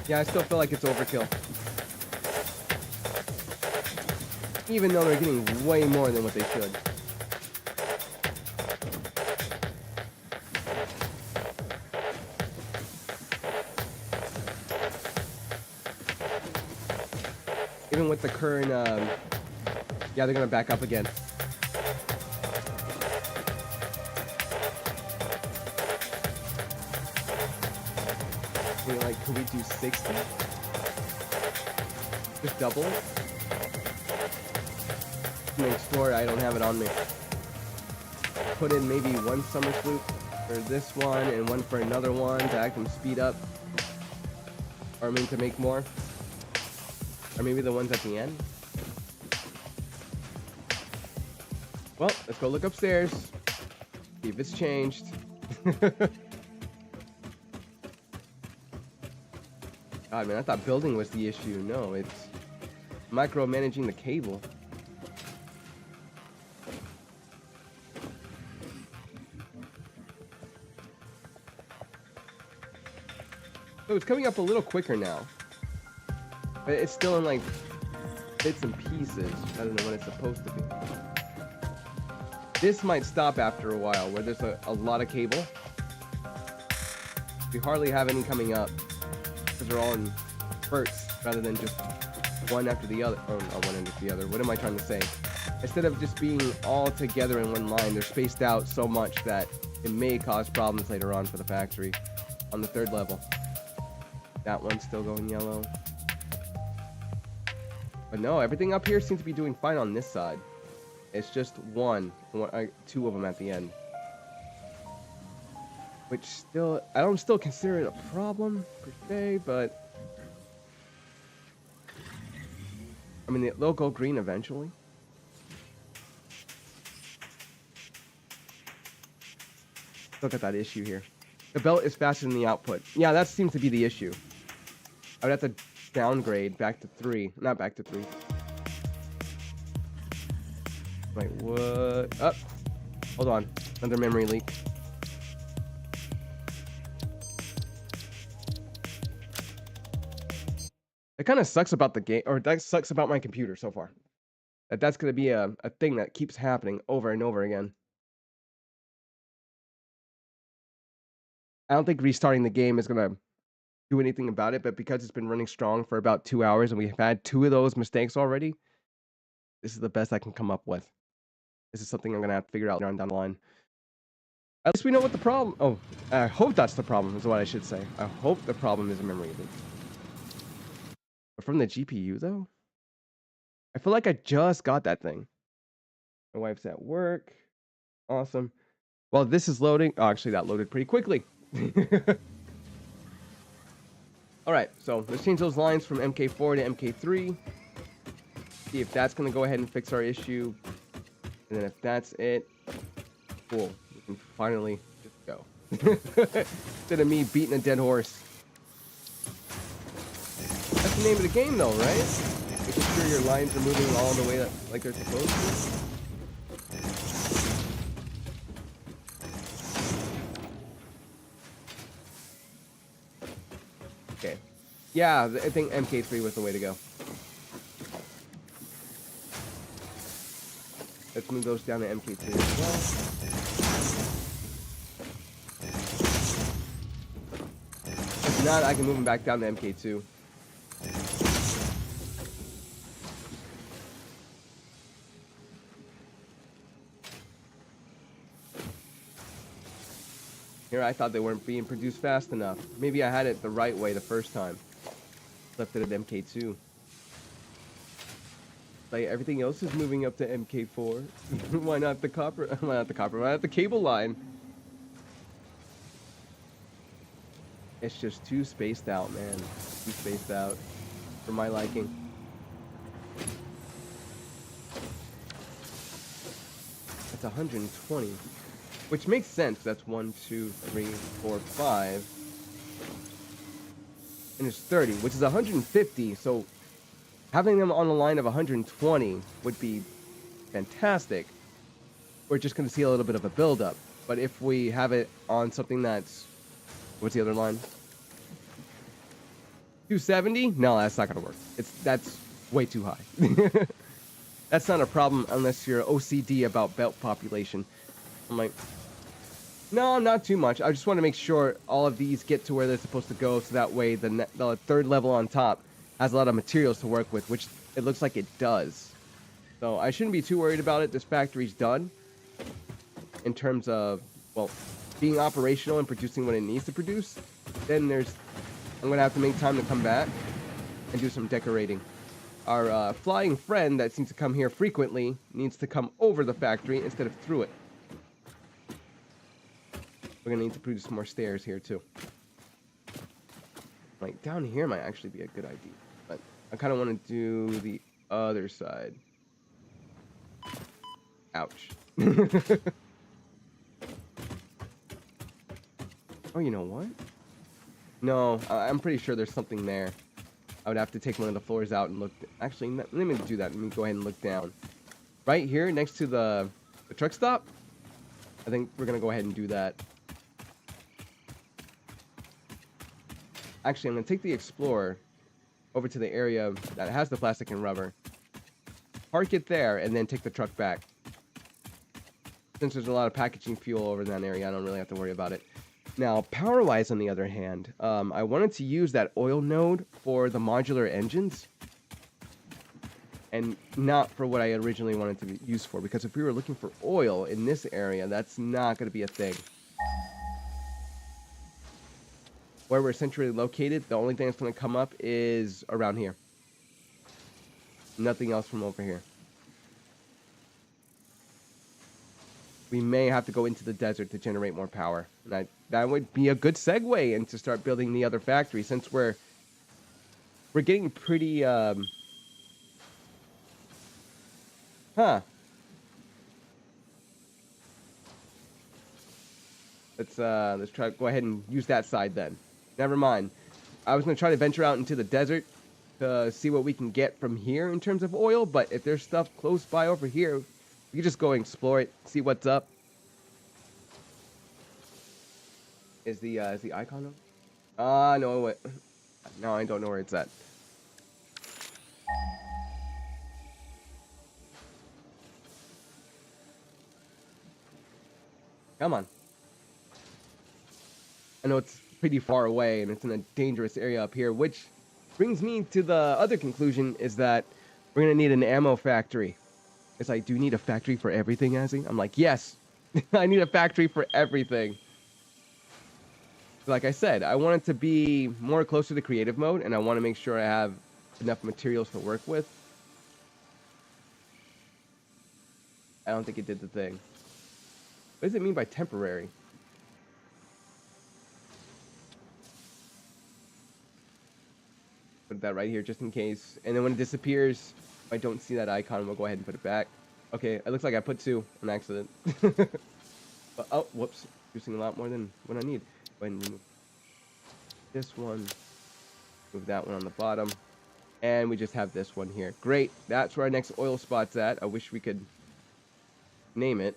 Yeah, I still feel like it's overkill. Even though they're getting way more than what they should. Even with the current, yeah, they're gonna back up again. You're like, could we do 60? Just double it? Make sure I don't have it on me. Put in maybe one summer flute for this one and one for another one to act them speed up. Or I mean to make more. Or maybe the ones at the end. Well, let's go look upstairs. See if it's changed. God, man, I thought building was the issue. No, it's micromanaging the cable. So it's coming up a little quicker now. But it's still in like bits and pieces rather than what it's supposed to be. This might stop after a while where there's a lot of cable. We hardly have any coming up because they're all in spurts rather than just one after the other. Oh, not one after the other. What am I trying to say? Instead of just being all together in one line, they're spaced out so much that it may cause problems later on for the factory on the third level. That one's still going yellow. But no, everything up here seems to be doing fine on this side. It's just two of them at the end. Which still, I don't still consider it a problem per se, but I mean, they'll go green eventually. Look at that issue here. The belt is faster than the output. Yeah, that seems to be the issue. I would have to downgrade back to 3. Not back to 3. Wait, what? Oh, hold on. Another memory leak. It kind of sucks about the game, or that sucks about my computer so far. That's going to be a thing that keeps happening over and over again. I don't think restarting the game is going to do anything about it, but because it's been running strong for about 2 hours and we've had 2 of those mistakes already, this is the best I can come up with. This is something I'm going to have to figure out down the line. At least we know what the problem... Oh, I hope that's the problem, is what I should say. I hope the problem is a memory leak. But from the GPU, though? I feel like I just got that thing. My wife's at work. Awesome. Well, this is loading. Oh, actually, that loaded pretty quickly. All right, so let's change those lines from MK4 to MK3. See if that's going to go ahead and fix our issue. And then if that's it, cool. We can finally just go. Instead of me beating a dead horse. That's the name of the game, though, right? Making sure your lines are moving all the way like they're supposed to. Okay. Yeah, I think MK3 was the way to go. Let's move those down to MK2 as well. If not, I can move them back down to MK2. Here, I thought they weren't being produced fast enough. Maybe I had it the right way the first time. Left it at MK2. Like, everything else is moving up to MK4. Why not the copper? Why not the copper? Why not the cable line? It's just too spaced out, man. Too spaced out for my liking. That's 120. Which makes sense. That's 1, 2, 3, 4, 5. And it's 30, which is 150. So having them on a line of 120 would be fantastic. We're just going to see a little bit of a buildup. But if we have it on something that's... What's the other line? 270? No, that's not going to work. That's way too high. That's not a problem unless you're OCD about belt population. I'm like... No, not too much. I just want to make sure all of these get to where they're supposed to go, so that way the third level on top has a lot of materials to work with, which it looks like it does. So I shouldn't be too worried about it. This factory's done in terms of, well, being operational and producing what it needs to produce. Then there's I'm gonna have to make time to come back and do some decorating. Our flying friend that seems to come here frequently needs to come over the factory instead of through it. We're gonna need to produce more stairs here too. Like down here might actually be a good idea, but I kind of want to do the other side. Ouch. Oh, you know what? No, I'm pretty sure there's something there. I would have to take one of the floors out and look. Actually, let me do that. Let me go ahead and look down. Right here, next to the truck stop. I think we're gonna go ahead and do that. Actually, I'm gonna take the Explorer over to the area that has the plastic and rubber. Park it there, and then take the truck back. Since there's a lot of packaging fuel over in that area, I don't really have to worry about it. Now, power-wise, on the other hand, I wanted to use that oil node for the modular engines. And not for what I originally wanted to be used for. Because if we were looking for oil in this area, that's not going to be a thing. Where we're centrally located, the only thing that's going to come up is around here. Nothing else from over here. We may have to go into the desert to generate more power. And that would be a good segue into start building the other factory, since we're getting pretty let's try go ahead and use that side then. Never mind. I was gonna try to venture out into the desert to see what we can get from here in terms of oil, but if there's stuff close by over here, we can just go and explore it, see what's up. Is the icon on? No, wait. No, I don't know where it's at. Come on. I know it's pretty far away and it's in a dangerous area up here, which brings me to the other conclusion, is that we're gonna need an ammo factory. It's like, do you need a factory for everything, Azzy? I'm like, yes, I need a factory for everything. Like I said, I want it to be more close to the creative mode, and I want to make sure I have enough materials to work with. I don't think it did the thing. What does it mean by temporary? Put that right here just in case. And then when it disappears, if I don't see that icon, we'll go ahead and put it back. Okay, it looks like I put 2 on accident. But, oh, whoops. Using a lot more than what I need. Go ahead and remove this one. Move that one on the bottom. And we just have this one here. Great. That's where our next oil spot's at. I wish we could name it.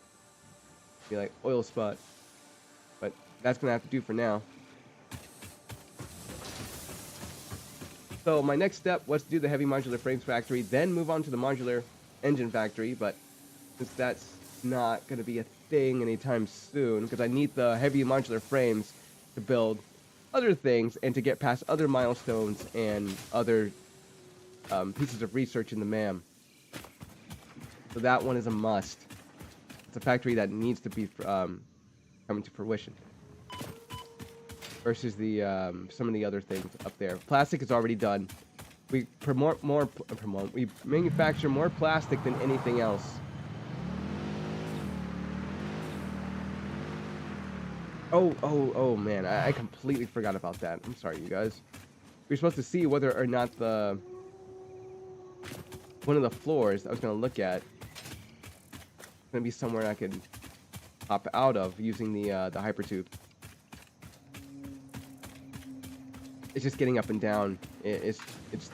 Be like oil spot. But that's going to have to do for now. So my next step was to do the heavy modular frames factory, then move on to the modular engine factory. But since that's not going to be a thing anytime soon, because I need the heavy modular frames to build other things and to get past other milestones and other pieces of research in the MAM. So that one is a must. It's a factory that needs to be coming to fruition. Versus the some of the other things up there. Plastic is already done. We we manufacture more plastic than anything else. Oh man, I completely forgot about that. I'm sorry, you guys. We're supposed to see whether or not one of the floors I was gonna look at is gonna be somewhere I could hop out of using the hypertube. It's just getting up and down. It's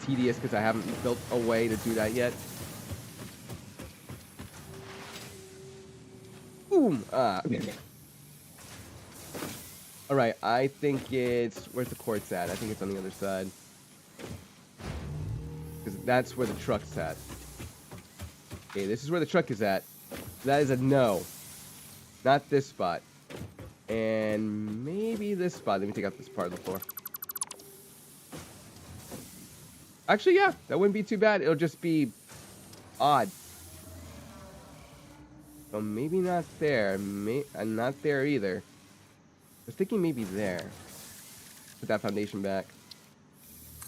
tedious because I haven't built a way to do that yet. Boom! Alright, I think it's... Where's the quartz at? I think it's on the other side. Because that's where the truck's at. Okay, this is where the truck is at. That is a no. Not this spot. And maybe this spot. Let me take out this part of the floor. Actually, yeah, that wouldn't be too bad. It'll just be odd. So maybe not there. And not there either. I was thinking maybe there. Put that foundation back.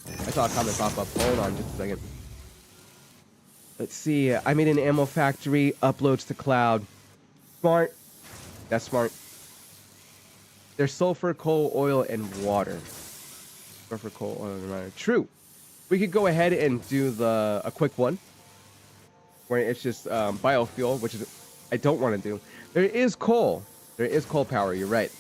I saw a comment pop up. Hold on just a second. Let's see. I made an ammo factory. Uploads to cloud. Smart. That's smart. There's sulfur, coal, oil, and water. Sulfur, coal, oil, and water. True. We could go ahead and do a quick one. Where it's just biofuel, which is I don't want to do. There is coal. There is coal power. You're right.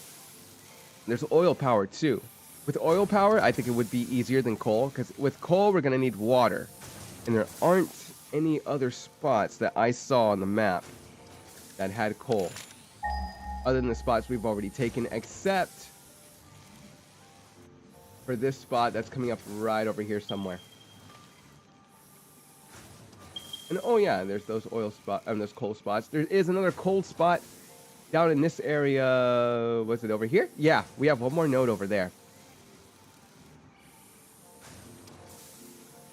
There's oil power too. With oil power, I think it would be easier than coal, because with coal, we're going to need water. And there aren't any other spots that I saw on the map that had coal. Other than the spots we've already taken, except for this spot that's coming up right over here somewhere. And oh yeah, there's those oil spots, those coal spots. There is another coal spot down in this area. Was it over here? Yeah, we have one more node over there.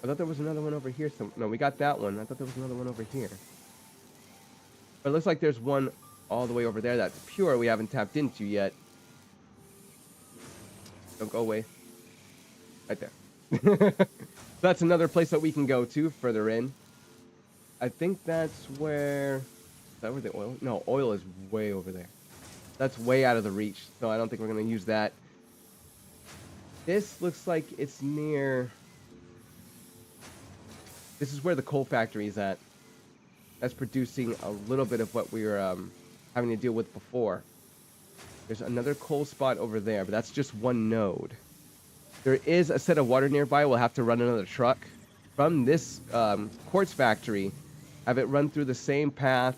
I thought there was another one over here. No, we got that one. I thought there was another one over here. But it looks like there's one all the way over there that's pure we haven't tapped into yet. Don't go away. Right there. That's another place that we can go to further in. I think that's where... Is that where the oil... No, oil is way over there. That's way out of the reach, so I don't think we're going to use that. This looks like it's near... This is where the coal factory is at. That's producing a little bit of what we were having to deal with before. There's another coal spot over there, but that's just one node. There is a set of water nearby. We'll have to run another truck from this Quartz Factory. Have it run through the same path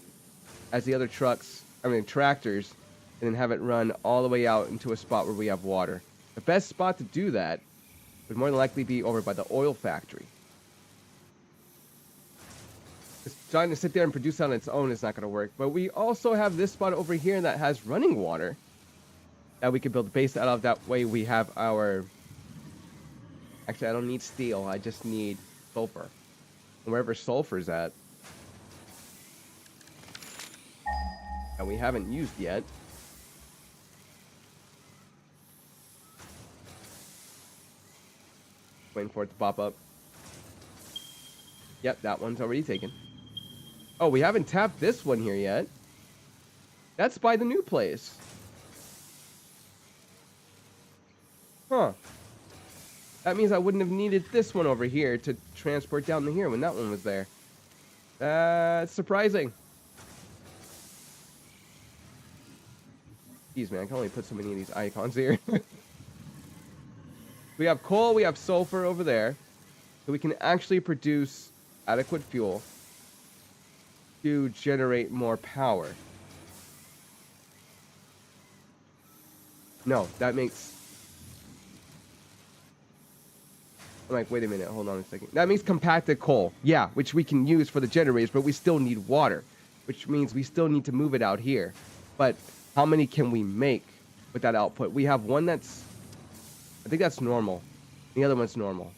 as the other tractors, and then have it run all the way out into a spot where we have water. The best spot to do that would more than likely be over by the oil factory. Just trying to sit there and produce on its own is not going to work. But we also have this spot over here that has running water that we could build a base out of. That way we have our... Actually, I don't need steel. I just need sulfur. And wherever sulfur's at, that we haven't used yet. Waiting for it to pop up. Yep, that one's already taken. Oh, we haven't tapped this one here yet. That's by the new place. Huh. That means I wouldn't have needed this one over here to transport down to here when that one was there. That's surprising. Jeez, man, I can only put so many of these icons here. We have coal, we have sulfur over there. So we can actually produce adequate fuel to generate more power. No, that makes... I'm like, wait a minute, hold on a second. That means compacted coal. Yeah, which we can use for the generators, but we still need water. Which means we still need to move it out here. But how many can we make with that output? We have one that's... I think that's normal. The other one's normal.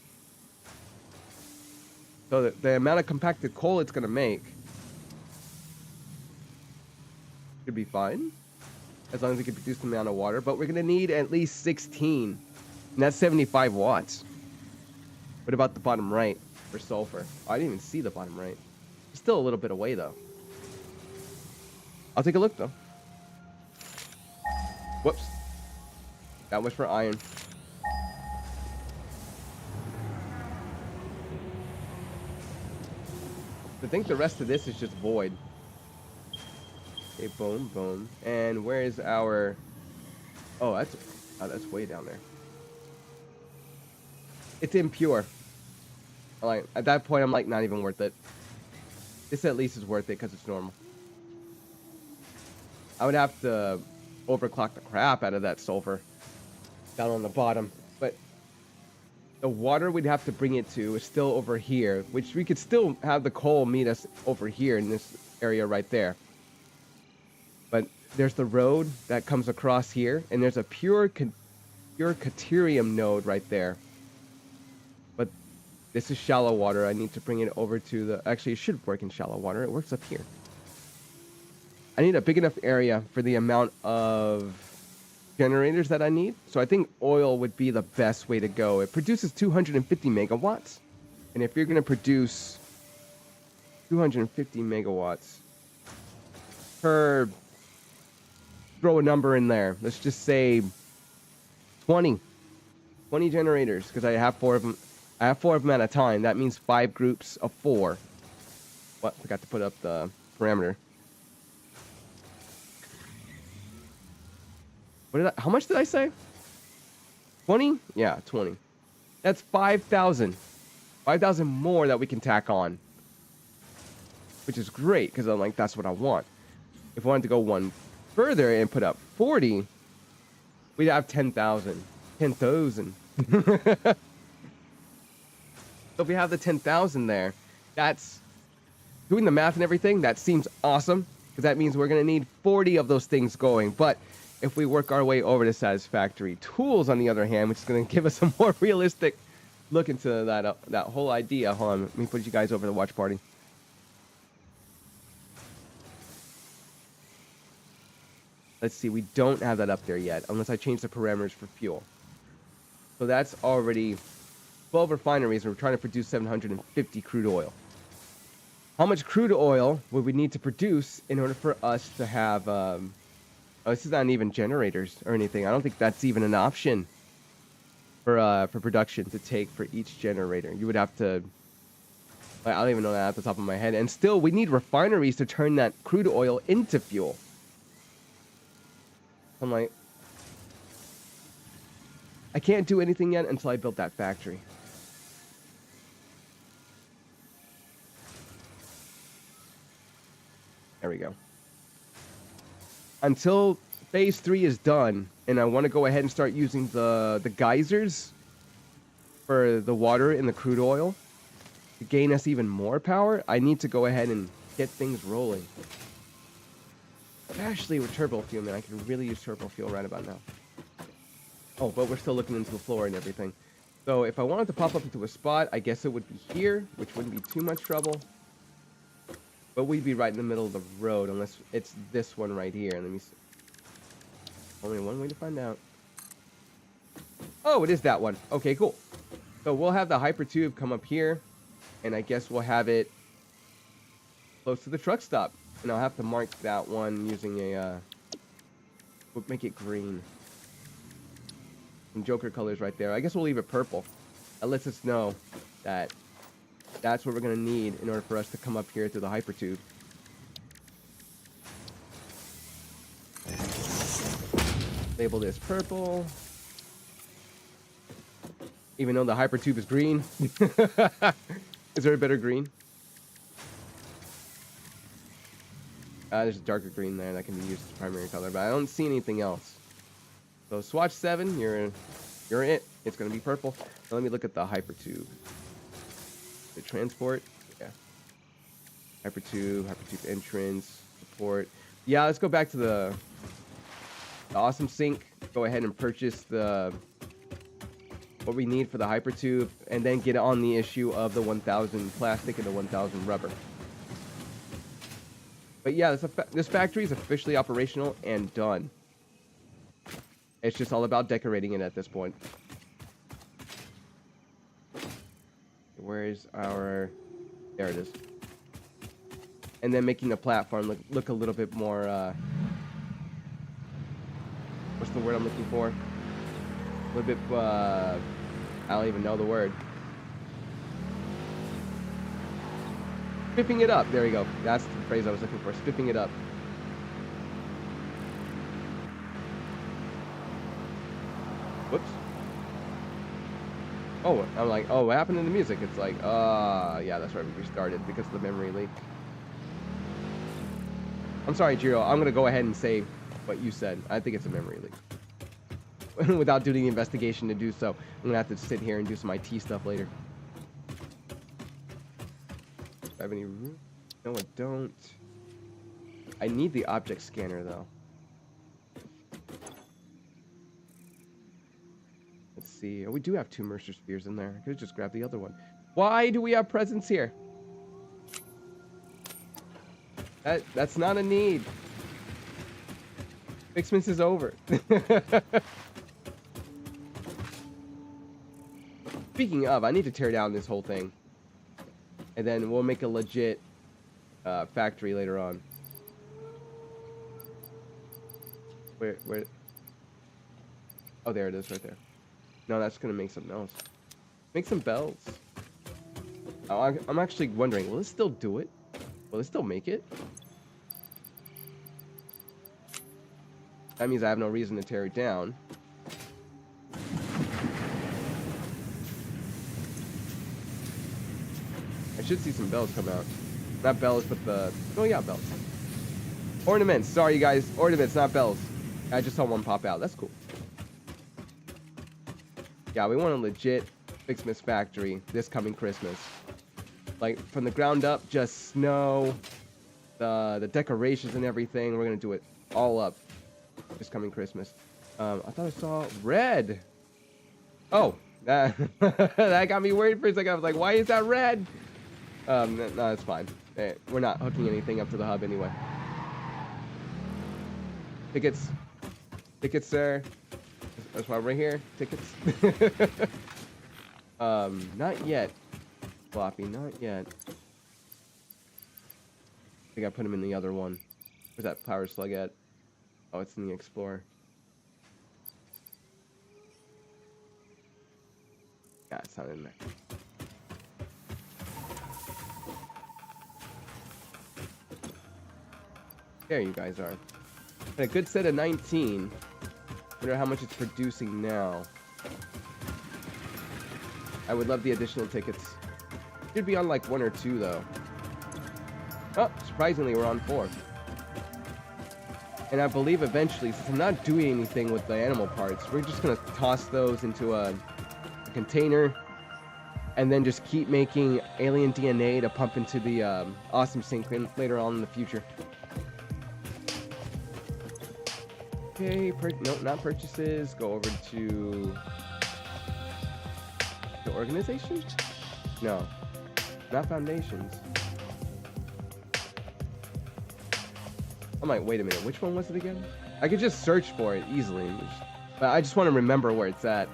So the amount of compacted coal it's going to make should be fine. As long as we can produce the amount of water. But we're going to need at least 16. And that's 75 watts. What about the bottom right for sulfur? Oh, I didn't even see the bottom right. It's still a little bit away, though. I'll take a look, though. Whoops. That was for iron. I think the rest of this is just void. Okay, boom, boom. And where is our... Oh, that's way down there. It's impure. Like, at that point, I'm like, not even worth it. This at least is worth it because it's normal. I would have to overclock the crap out of that sulfur down on the bottom. But the water we'd have to bring it to is still over here, which we could still have the coal meet us over here in this area right there. But there's the road that comes across here, and there's a pure Caterium node right there. But this is shallow water. I need to bring it over to the... Actually, it should work in shallow water. It works up here. I need a big enough area for the amount of generators that I need. So I think oil would be the best way to go. It produces 250 megawatts. And if you're going to produce 250 megawatts per, throw a number in there. Let's just say 20 generators, because I have 4 of them. I have 4 of them at a time. That means 5 groups of 4. What? Forgot to put up the parameter. How much did I say? 20? Yeah, 20. That's 5,000. 5,000 more that we can tack on. Which is great, because I'm like, that's what I want. If I wanted to go one further and put up 40, we'd have 10,000. 10,000. So if we have the 10,000 there, that's, doing the math and everything, that seems awesome. Because that means we're going to need 40 of those things going. But if we work our way over to Satisfactory tools, on the other hand, which is going to give us a more realistic look into that whole idea. Hold on, let me put you guys over the watch party. Let's see, we don't have that up there yet, unless I change the parameters for fuel. So that's already 12 refineries, and we're trying to produce 750 crude oil. How much crude oil would we need to produce in order for us to have... oh, this is not even generators or anything. I don't think that's even an option for production to take for each generator. You would have to... I don't even know that at the top of my head. And still, we need refineries to turn that crude oil into fuel. I'm like... I can't do anything yet until I build that factory. There we go. Until phase 3 is done, and I want to go ahead and start using the geysers for the water in the crude oil to gain us even more power, I need to go ahead and get things rolling. Especially with turbo fuel, man. I could really use turbo fuel right about now. Oh, but we're still looking into the floor and everything. So if I wanted to pop up into a spot, I guess it would be here, which wouldn't be too much trouble. But we'd be right in the middle of the road, unless it's this one right here. Let me see. Only one way to find out. Oh, it is that one. Okay, cool. So we'll have the hypertube come up here, and I guess we'll have it close to the truck stop. And I'll have to mark that one using a, we'll make it green. Some Joker colors right there. I guess we'll leave it purple. That lets us know that that's what we're going to need in order for us to come up here to the hypertube. Label this purple. Even though the hypertube is green. Is there a better green? There's a darker green there that can be used as primary color, but I don't see anything else. So swatch 7, you're it. It's going to be purple. Now let me look at the hypertube. The transport, yeah. Hypertube entrance, support. Yeah, let's go back to the awesome sink. Go ahead and purchase what we need for the hypertube, and then get on the issue of the 1000 plastic and the 1000 rubber. But yeah, this factory is officially operational and done. It's just all about decorating it at this point. Where's our... There it is. And then making the platform look a little bit more... What's the word I'm looking for? A little bit... I don't even know the word. Spiffing it up. There we go. That's the phrase I was looking for. Spiffing it up. Whoops. Oh, I'm like, oh, what happened to the music? It's like, yeah, that's right, we restarted because of the memory leak. I'm sorry, Jiro. I'm going to go ahead and say what you said. I think it's a memory leak. Without doing the investigation to do so, I'm going to have to sit here and do some IT stuff later. Do I have any room? No, I don't. I need the object scanner, though. Let's see. Oh, we do have 2 Mercer spheres in there. I could just grab the other one. Why do we have presents here? That's not a need. Fixmas is over. Speaking of, I need to tear down this whole thing. And then we'll make a legit factory later on. Where? Oh, there it is right there. No, that's gonna make something else. Make some bells. Oh, I'm actually wondering, will it still do it? Will it still make it? That means I have no reason to tear it down. I should see some bells come out. Not bells, but the... Oh, yeah, bells. Ornaments. Sorry, you guys. Ornaments, not bells. I just saw one pop out. That's cool. Yeah, we want a legit Fixmas factory this coming Christmas. Like, from the ground up, just snow, the decorations and everything. We're going to do it all up this coming Christmas. I thought I saw red. Oh, that, that got me worried for a second. I was like, why is that red? No, it's fine. We're not hooking anything up to the hub anyway. Tickets. Tickets, sir. That's why we're here. Tickets. Not yet. Floppy, not yet. I think I put him in the other one. Where's that power slug at? Oh, it's in the Explorer. Yeah, it's not in there. There you guys are. A good set of 19. Wonder how much it's producing now. I would love the additional tickets. Should be on like 1 or 2 though. Oh, surprisingly we're on 4. And I believe eventually, since I'm not doing anything with the animal parts, we're just gonna toss those into a container and then just keep making alien DNA to pump into the awesome sync later on in the future. Okay, no, not purchases. Go over to the organization? No, not foundations. I'm like, wait a minute, which one was it again? I could just search for it easily, but I just want to remember where it's at.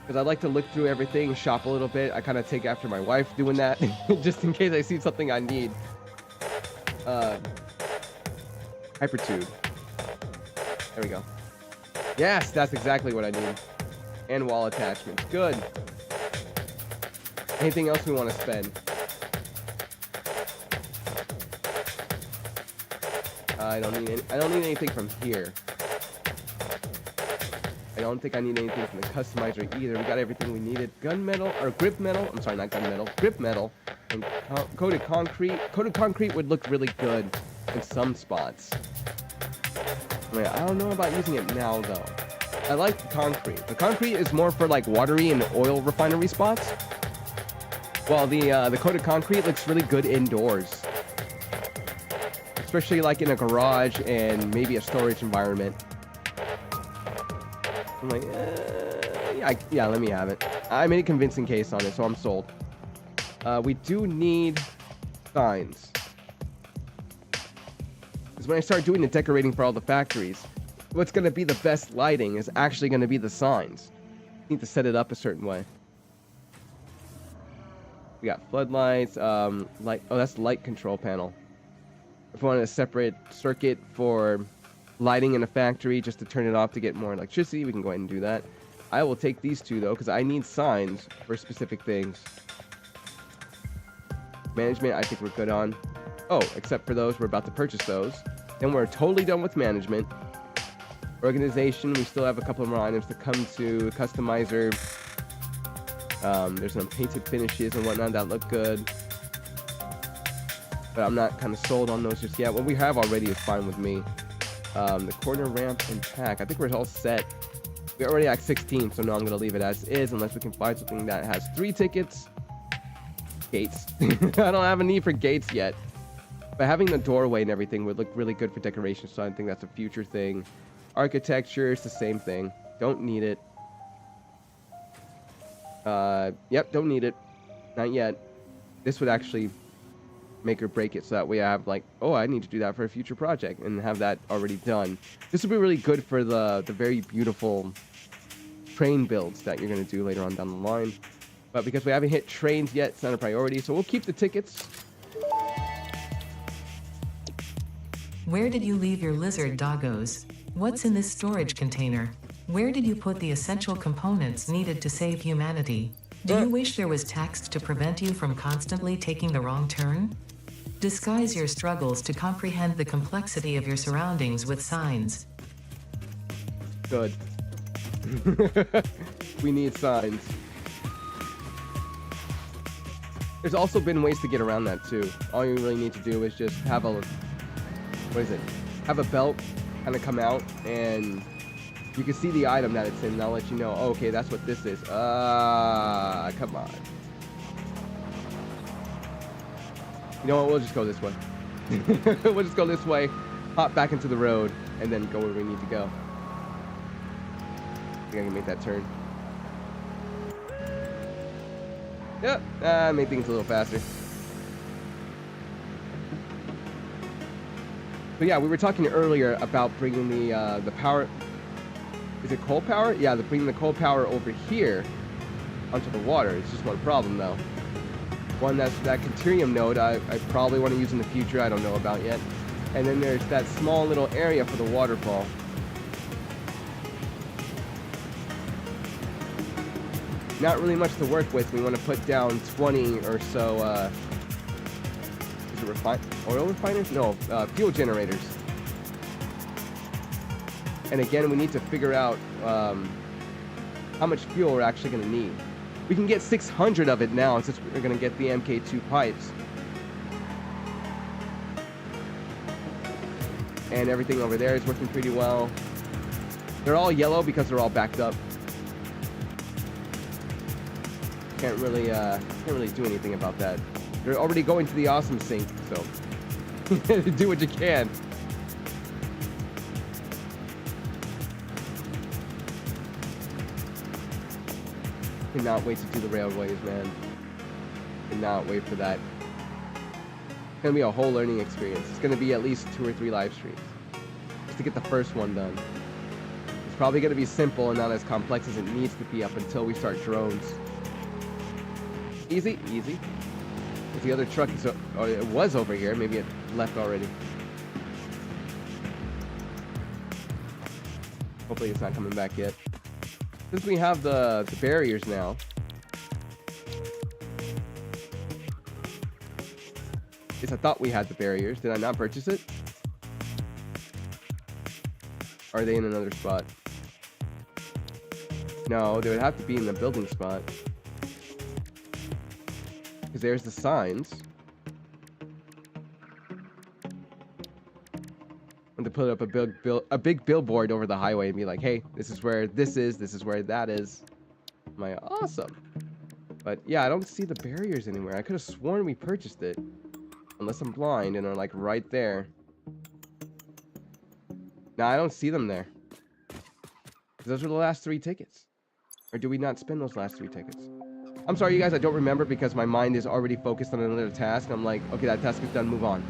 Because I like to look through everything, shop a little bit. I kind of take after my wife doing that, just in case I see something I need. Hypertube. There we go. Yes, that's exactly what I need. And wall attachments. Good. Anything else we want to spend? I don't need anything from here. I don't think I need anything from the customizer either. We got everything we needed. Gunmetal or grip metal. I'm sorry, not gunmetal. Grip metal and coated concrete. Coated concrete would look really good in some spots. I don't know about using it now though. I like the concrete. The concrete is more for like watery and oil refinery spots. While the coated concrete looks really good indoors. Especially like in a garage and maybe a storage environment. I'm like, yeah, let me have it. I made a convincing case on it, so I'm sold. We do need signs. Because when I start doing the decorating for all the factories, what's going to be the best lighting is actually going to be the signs. You need to set it up a certain way. We got floodlights, light. Oh, that's light control panel. If we wanted a separate circuit for lighting in a factory just to turn it off to get more electricity, we can go ahead and do that. I will take these two though, because I need signs for specific things. Management, I think we're good on. Oh, except for those, we're about to purchase those. Then we're totally done with management. Organization, we still have a couple more items to come to. Customizer. There's some painted finishes and whatnot that look good. But I'm not kind of sold on those just yet. What we have already is fine with me. The corner ramp and pack. I think we're all set. We're already at 16, so no, I'm going to leave it as is unless we can find something that has 3 tickets. Gates. I don't have a need for gates yet. But having the doorway and everything would look really good for decoration, so I think that's a future thing. Architecture is the same thing. Don't need it. Yep, don't need it. Not yet. This would actually make or break it, so that way I have like, oh, I need to do that for a future project and have that already done. This would be really good for the very beautiful train builds that you're going to do later on down the line. But because we haven't hit trains yet, it's not a priority, so we'll keep the tickets. Where did you leave your lizard doggos? What's in this storage container? Where did you put the essential components needed to save humanity? Do you wish there was text to prevent you from constantly taking the wrong turn? Disguise your struggles to comprehend the complexity of your surroundings with signs. Good. We need signs. There's also been ways to get around that too. All you really need to do is just have a, what is it? Have a belt kind of come out, and you can see the item that it's in, and I'll let you know, oh, okay, that's what this is. Come on. You know what, we'll just go this way. We'll just go this way, hop back into the road, and then go where we need to go. I think I can make that turn. Yep, make things a little faster. But yeah, we were talking earlier about bringing the power. Is it coal power? Yeah, bringing the coal power over here onto the water. It's just one problem though. One, that's that Caterium node I probably want to use in the future. I don't know about yet. And then there's that small little area for the waterfall. Not really much to work with. We want to put down 20 or so. Is it oil refiners? No, fuel generators. And again, we need to figure out how much fuel we're actually going to need. We can get 600 of it now since we're going to get the MK2 pipes. And everything over there is working pretty well. They're all yellow because they're all backed up. Can't really do anything about that. They're already going to the awesome sink, so do what you can. Cannot wait to do the railways, man. Cannot wait for that. It's gonna be a whole learning experience. It's gonna be at least 2 or 3 live streams just to get the first one done. It's probably gonna be simple and not as complex as it needs to be up until we start drones. Easy, easy. If the other truck is, or it was over here, maybe it left already. Hopefully it's not coming back yet. Since we have the barriers now, I thought we had the barriers. Did I not purchase it? Are they in another spot? No, they would have to be in the building spot. Because there's the signs. And to put up a big billboard over the highway and be like, hey, this is where this is where that is. I'm like, awesome. But yeah, I don't see the barriers anywhere. I could have sworn we purchased it. Unless I'm blind and they're like right there. No, I don't see them there. Those are the last 3 tickets. Or do we not spend those last 3 tickets? I'm sorry, you guys, I don't remember because my mind is already focused on another task. I'm like, okay, that task is done, move on.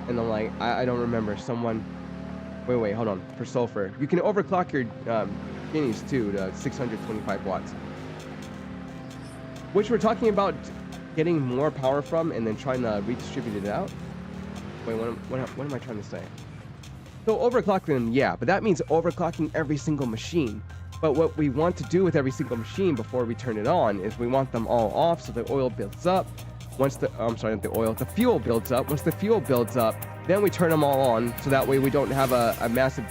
And I'm like, I don't remember. Someone... Wait, hold on. For sulfur. You can overclock your minis too to 625 watts. Which we're talking about getting more power from and then trying to redistribute it out. Wait, what am I trying to say? So overclocking, yeah, but that means overclocking every single machine. But what we want to do with every single machine before we turn it on is we want them all off so the oil builds up. Once the, the fuel builds up. Once the fuel builds up, then we turn them all on so that way we don't have a massive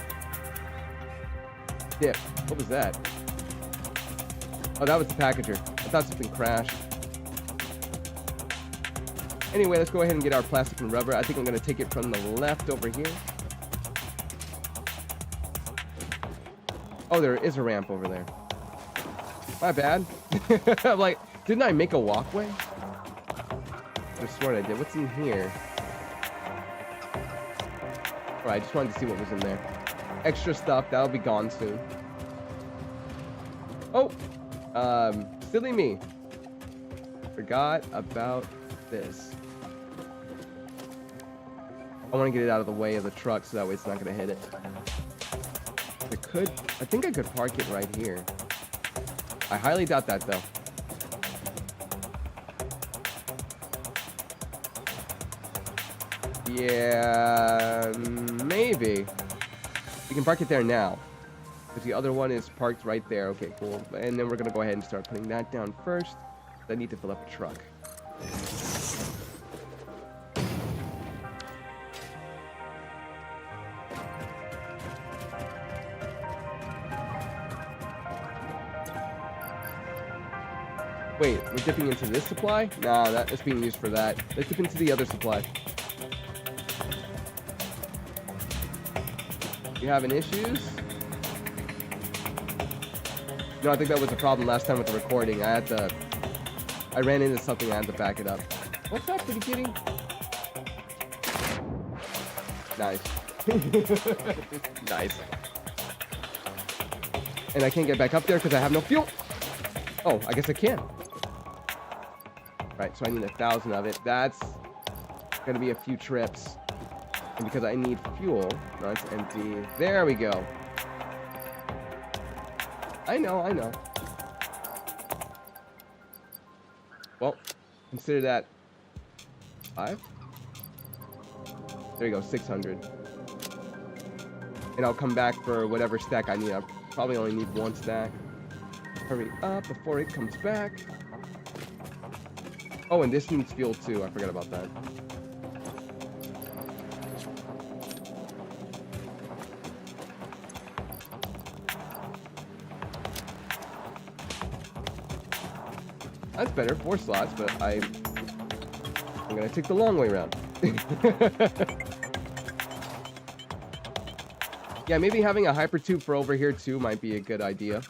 dip. What was that? Oh, that was the packager. I thought something crashed. Anyway, let's go ahead and get our plastic and rubber. I think I'm going to take it from the left over here. Oh, there is a ramp over there. My bad. I'm like, didn't I make a walkway? I swear I did. What's in here? Alright, I just wanted to see what was in there. Extra stuff. That'll be gone soon. Oh! Silly me. Forgot about this. I want to get it out of the way of the truck so that way it's not going to hit it. I think I could park it right here. I highly doubt that though. Yeah, maybe. You can park it there now. Because the other one is parked right there. Okay, cool. And then we're going to go ahead and start putting that down first. I need to fill up a truck. Wait, we're dipping into this supply? Nah, that's being used for that. Let's dip into the other supply. You having issues? No, I think that was a problem last time with the recording. I ran into something, I had to back it up. What's up, pretty kitty? Nice. Nice. And I can't get back up there because I have no fuel. Oh, I guess I can. Right, so I need 1,000 of it. That's gonna be a few trips. And because I need fuel, no, it's empty. There we go. I know. Well, consider that 5. There you go, 600. And I'll come back for whatever stack I need. I probably only need 1 stack. Hurry up before it comes back. Oh, and this needs fuel too. I forgot about that. That's better, 4 slots, but I'm gonna take the long way around. Yeah, maybe having a hyper tube for over here too might be a good idea.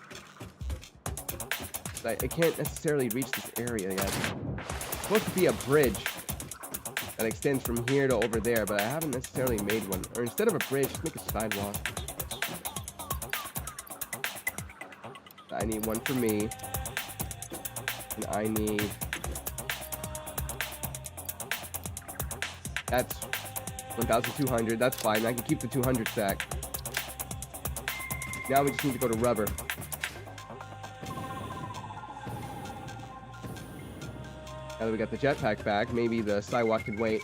I can't necessarily reach this area yet. It's supposed to be a bridge that extends from here to over there, but I haven't necessarily made one. Or instead of a bridge, just make a sidewalk. I need one for me. And I need... That's 1,200. That's fine. I can keep the 200 stack. Now we just need to go to rubber. Now that we got the jetpack back, maybe the sidewalk can wait.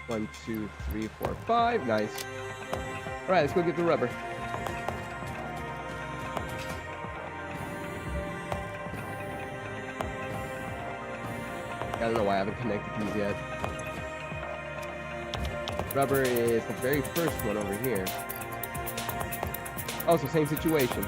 One, 2, 3, 4, 5. Nice. Alright, let's go get the rubber. I don't know why I haven't connected these yet. Rubber is the very first one over here. Also, same situation.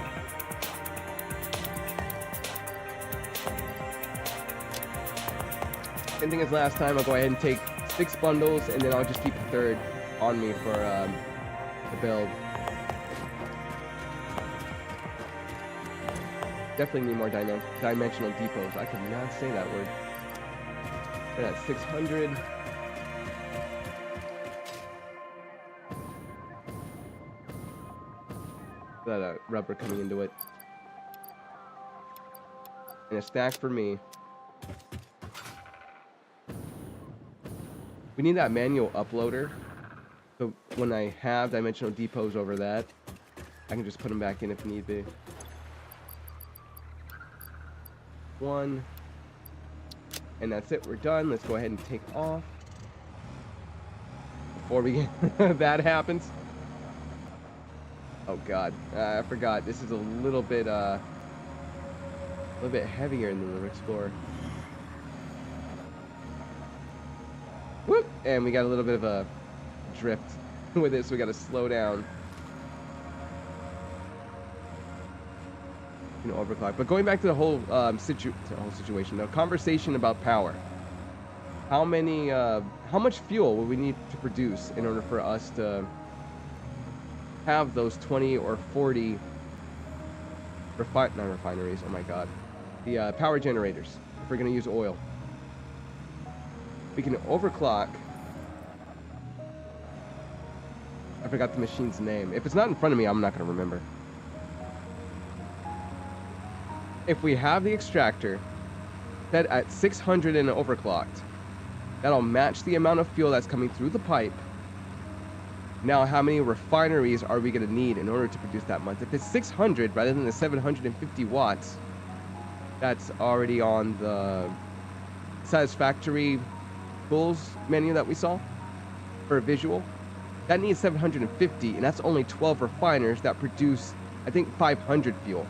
Same thing as last time. I'll go ahead and take 6 bundles, and then I'll just keep a third on me for the build. Definitely need more dimensional depots. I could not say that word. That's 600. That rubber coming into it. And a stack for me. We need that manual uploader. So when I have dimensional depots over that, I can just put them back in if need be. 1. And that's it. We're done. Let's go ahead and take off. Before we get that happens. Oh god, I forgot. This is a little bit heavier than the River Explorer. Whoop! And we got a little bit of a drift with it, so we got to slow down. You know, overclock. But going back to the whole situation, the conversation about power. How much fuel will we need to produce in order for us to have those 20 or 40 not refineries, oh my god, the power generators, if we're going to use oil. We can overclock. I forgot the machine's name. If it's not in front of me, I'm not going to remember. if we have the extractor set at 600 and overclocked, that'll match the amount of fuel that's coming through the pipe. Now, how many refineries are we going to need in order to produce that much? If it's 600 rather than the 750 watts, that's already on the Satisfactory tools menu that we saw for a visual. That needs 750, and that's only 12 refiners that produce, I think, 500 fuel.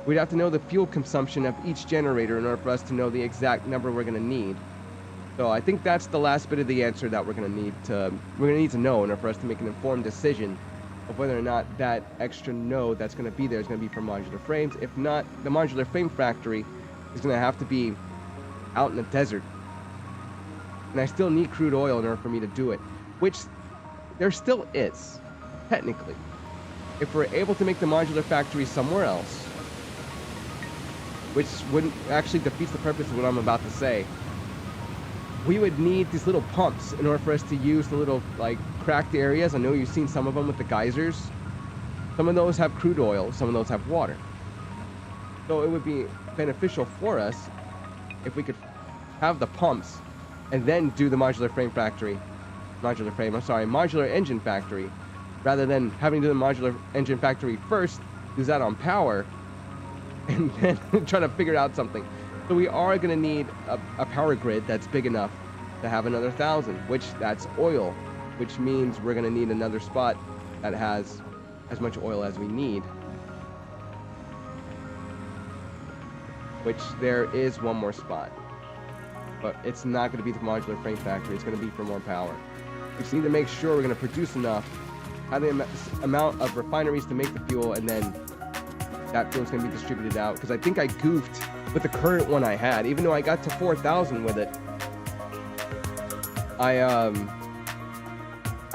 We'd have to know the fuel consumption of each generator in order for us to know the exact number we're going to need. So I think that's the last bit of the answer that we're going to need to know in order for us to make an informed decision of whether or not that extra node that's going to be there is going to be for modular frames. If not, the modular frame factory is going to have to be out in the desert. And I still need crude oil in order for me to do it, which there still is, technically. If we're able to make the modular factory somewhere else, which wouldn't actually defeats the purpose of what I'm about to say, we would need these little pumps in order for us to use the little, like, cracked areas. I know you've seen some of them with the geysers. Some of those have crude oil, some of those have water. So it would be beneficial for us if we could have the pumps and then do the modular engine factory, rather than having to do the modular engine factory first, use that on power, and then try to figure out something. So we are going to need a power grid that's big enough to have another 1,000, which that's oil, which means we're going to need another spot that has as much oil as we need. Which there is one more spot, but it's not going to be the modular frame factory. It's going to be for more power. We just need to make sure we're going to produce enough, have the amount of refineries to make the fuel, and then that fuel is going to be distributed out. Because I think I goofed with the current one I had. Even though I got to 4,000 with it, I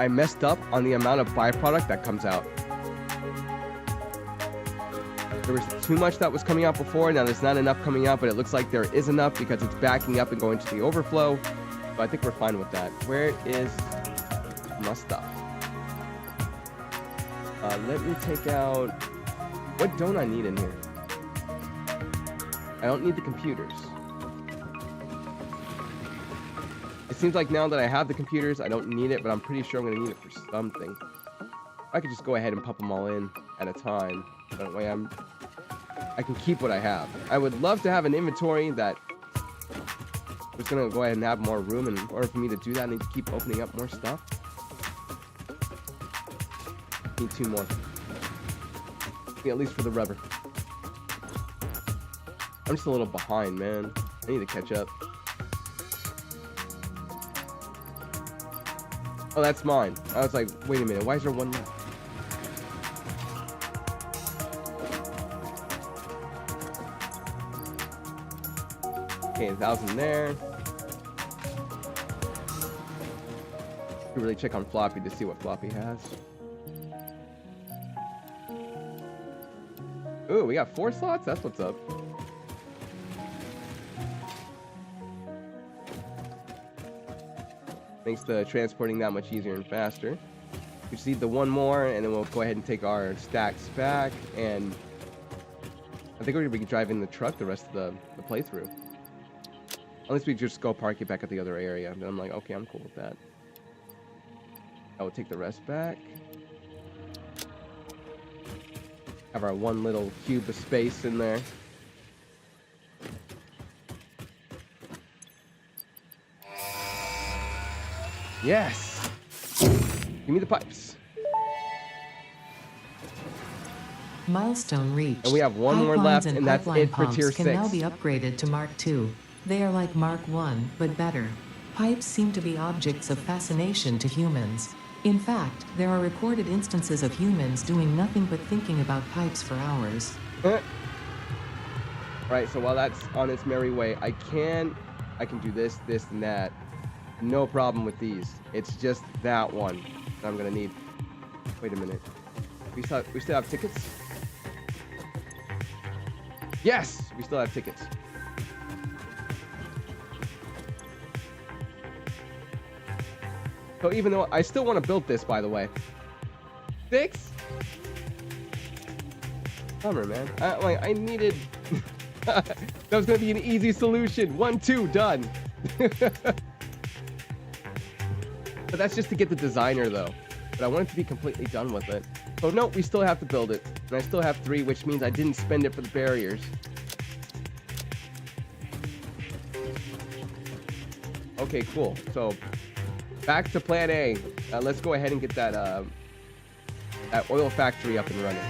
messed up on the amount of byproduct that comes out. There was too much that was coming out before. Now there's not enough coming out, but it looks like there is enough because it's backing up and going to the overflow. So I think we're fine with that. Where is my stuff? Let me take out... What don't I need in here? I don't need the computers. It seems like now that I have the computers, I don't need it, but I'm pretty sure I'm going to need it for something. I could just go ahead and pump them all in at a time. That way I can keep what I have. I would love to have an inventory that was going to go ahead and have more room. In order for me to do that, I need to keep opening up more stuff. Need 2 more. Yeah, at least for the rubber. I'm just a little behind, man. I need to catch up. Oh, that's mine. I was like, wait a minute, why is there one left? Okay, 1,000 there. Should really check on Floppy to see what Floppy has. Ooh, we got 4 slots? That's what's up. Makes the transporting that much easier and faster. We just need the 1 more, and then we'll go ahead and take our stacks back, and I think we're going to be driving the truck the rest of the playthrough. Unless we just go park it back at the other area. Then I'm like, okay, I'm cool with that. I will take the rest back. Have our 1 little cube of space in there. Yes! Give me the pipes. Milestone reached. And we have 1 more left, and that's it for tier 6. Can now be upgraded to Mark II. They are like Mark I, but better. Pipes seem to be objects of fascination to humans. In fact, there are recorded instances of humans doing nothing but thinking about pipes for hours. Right, so while that's on its merry way, I can do this, and that. No problem with these. It's just that one that I'm gonna need. Wait a minute. We still have tickets? Yes! We still have tickets. So even though I still want to build this, by the way. 6? Bummer, man. I needed... that was gonna be an easy solution. 1, 2, done. But that's just to get the designer, though. But I want it to be completely done with it. So, no, we still have to build it. And I still have 3, which means I didn't spend it for the barriers. Okay, cool. So, back to plan A. Let's go ahead and get that oil factory up and running.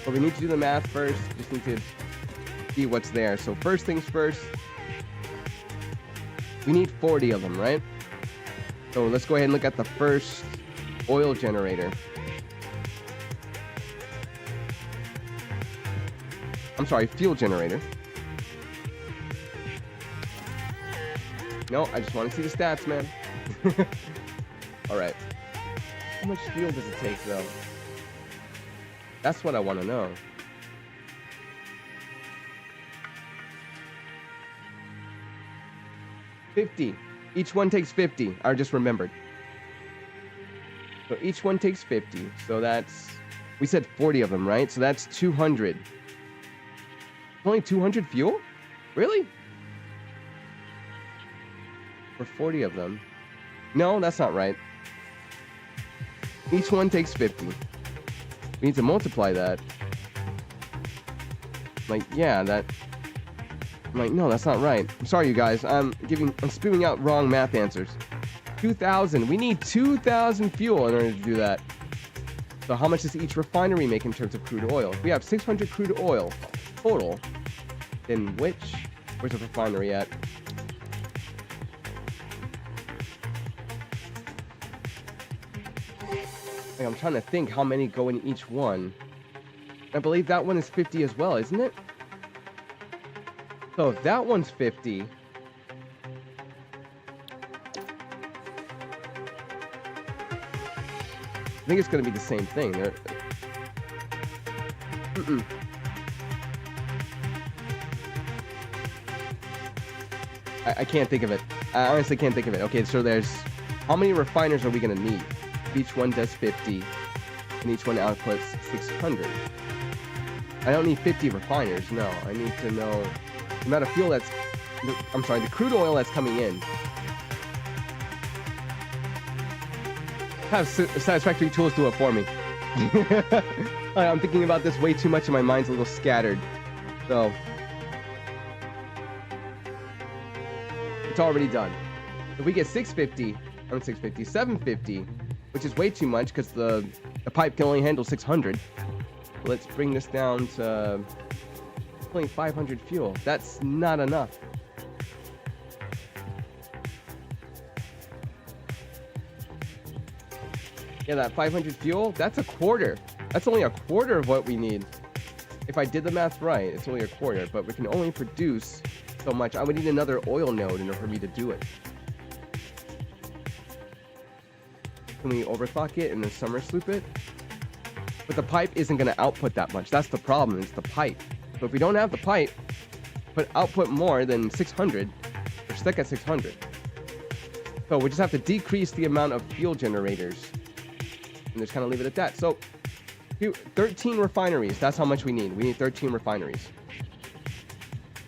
But we need to do the math first. Just need to see what's there. So first things first, we need 40 of them, right? So let's go ahead and look at the first oil generator. I'm sorry, fuel generator. No, I just want to see the stats, man. All right. How much fuel does it take, though? That's what I want to know. $50. Each one takes 50. I just remembered. So each one takes 50. So that's... We said 40 of them, right? So that's 200. Only 200 fuel? Really? For 40 of them. No, that's not right. Each one takes 50. We need to multiply that. Like, yeah, that... I'm like, no, that's not right. I'm sorry, you guys. I'm spewing out wrong math answers. 2,000. We need 2,000 fuel in order to do that. So how much does each refinery make in terms of crude oil? If we have 600 crude oil total, then where's the refinery at? Like, I'm trying to think how many go in each one. I believe that one is 50 as well, isn't it? So if that one's 50, I think it's going to be the same thing. I can't think of it. I honestly can't think of it. Okay, so there's... How many refiners are we going to need? Each one does 50, and each one outputs 600. I don't need 50 refiners, no. I need to know the amount of fuel that's... I'm sorry, the crude oil that's coming in. Have Satisfactory tools do it for me. I'm thinking about this way too much and my mind's a little scattered. So... It's already done. If we get 750, which is way too much because the pipe can only handle 600. Let's bring this down to only 500 fuel. That's not enough. Yeah, that 500 fuel, that's a quarter. That's only a quarter of what we need. If I did the math right, it's only a quarter, but we can only produce so much. I would need another oil node in order for me to do it. Can we overclock it and then summer sloop it? But the pipe isn't going to output that much. That's the problem, it's the pipe. So if we don't have the pipe, but output more than 600, we're stuck at 600. So we just have to decrease the amount of fuel generators and just kind of leave it at that. So 13 refineries, that's how much we need. We need 13 refineries.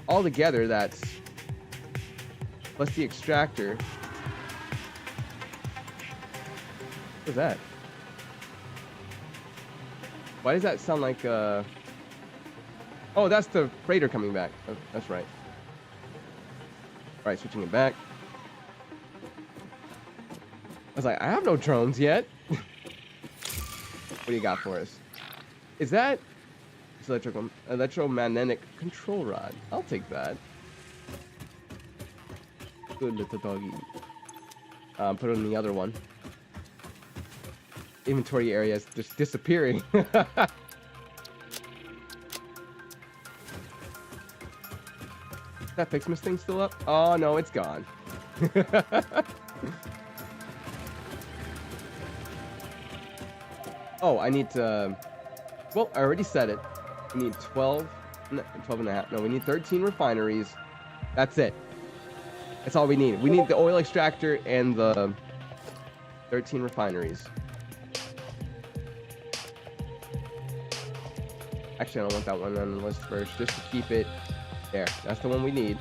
Altogether, that's plus the extractor. What is that? Why does that sound like oh, that's the freighter coming back. Oh, that's right. Alright, switching it back. I was like, I have no drones yet. What do you got for us? Is that... It's electromagnetic control rod. I'll take that. Good little doggy. Put it in the other one. Inventory area is just disappearing. Is that Fixmas thing still up? Oh no, it's gone. Oh, I need to... Well, I already said it. We need 12 and a half. No, we need 13 refineries. That's it. That's all we need. We need the oil extractor and the 13 refineries. Actually, I don't want that one on the list first, just to keep it there. That's the one we need,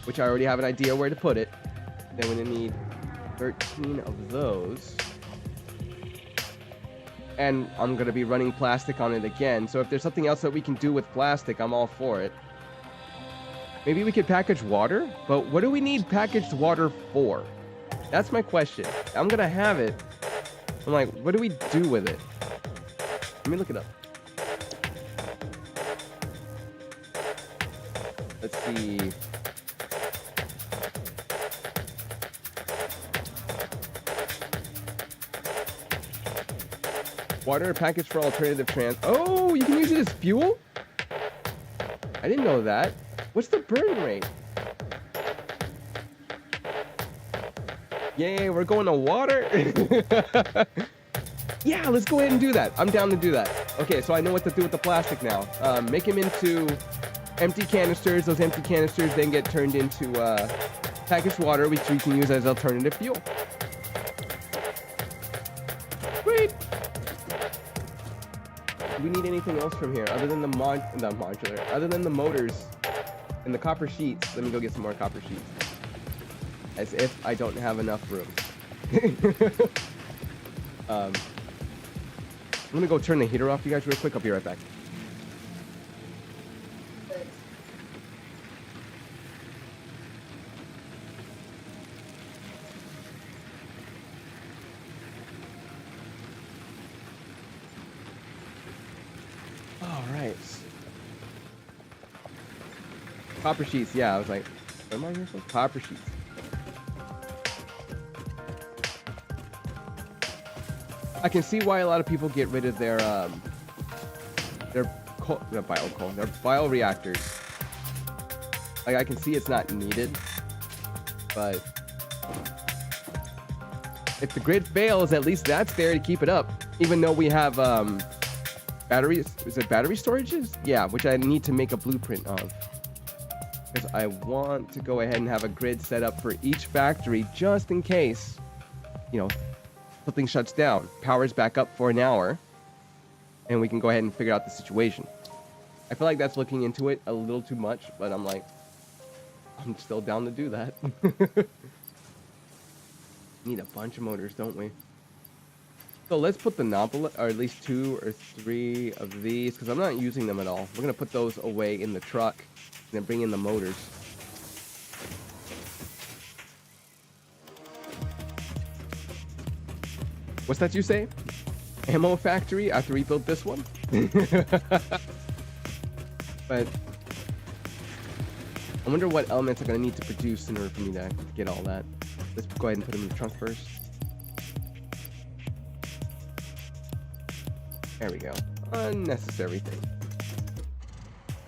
which I already have an idea where to put it. Then we're gonna need 13 of those. And I'm gonna be running plastic on it again. So if there's something else that we can do with plastic, I'm all for it. Maybe we could package water, but what do we need packaged water for? That's my question. I'm gonna have it. I'm like, what do we do with it? Let me look it up. Let's see. Water package for alternative trans. Oh, you can use it as fuel? I didn't know that. What's the burn rate? Yay, we're going to water. Yeah, let's go ahead and do that. I'm down to do that. Okay, so I know what to do with the plastic now. Make them into empty canisters. Those empty canisters then get turned into packaged water, which we can use as alternative fuel. Great. Do we need anything else from here other than the modular, other than the motors and the copper sheets? Let me go get some more copper sheets. As if I don't have enough room. I'm gonna go turn the heater off, you guys, real quick. I'll be right back. All right. Copper sheets, yeah. I was like, what am I here for? Copper sheets. I can see why a lot of people get rid of their bioreactors. Like, I can see it's not needed, but if the grid fails, at least that's there to keep it up. Even though we have batteries, is it battery storages? Yeah, which I need to make a blueprint of, because I want to go ahead and have a grid set up for each factory just in case, you know, something shuts down, powers back up for an hour, and we can go ahead and figure out the situation. I feel like that's looking into it a little too much, but I'm like, I'm still down to do that. Need a bunch of motors, don't we? So let's put the novel, or at least 2 or 3 of these, because I'm not using them at all. We're gonna put those away in the truck, and then bring in the motors. What's that you say? Ammo factory after we built this one? But I wonder what elements I'm gonna need to produce in order for me to get all that. Let's go ahead and put them in the trunk first. There we go. Unnecessary thing.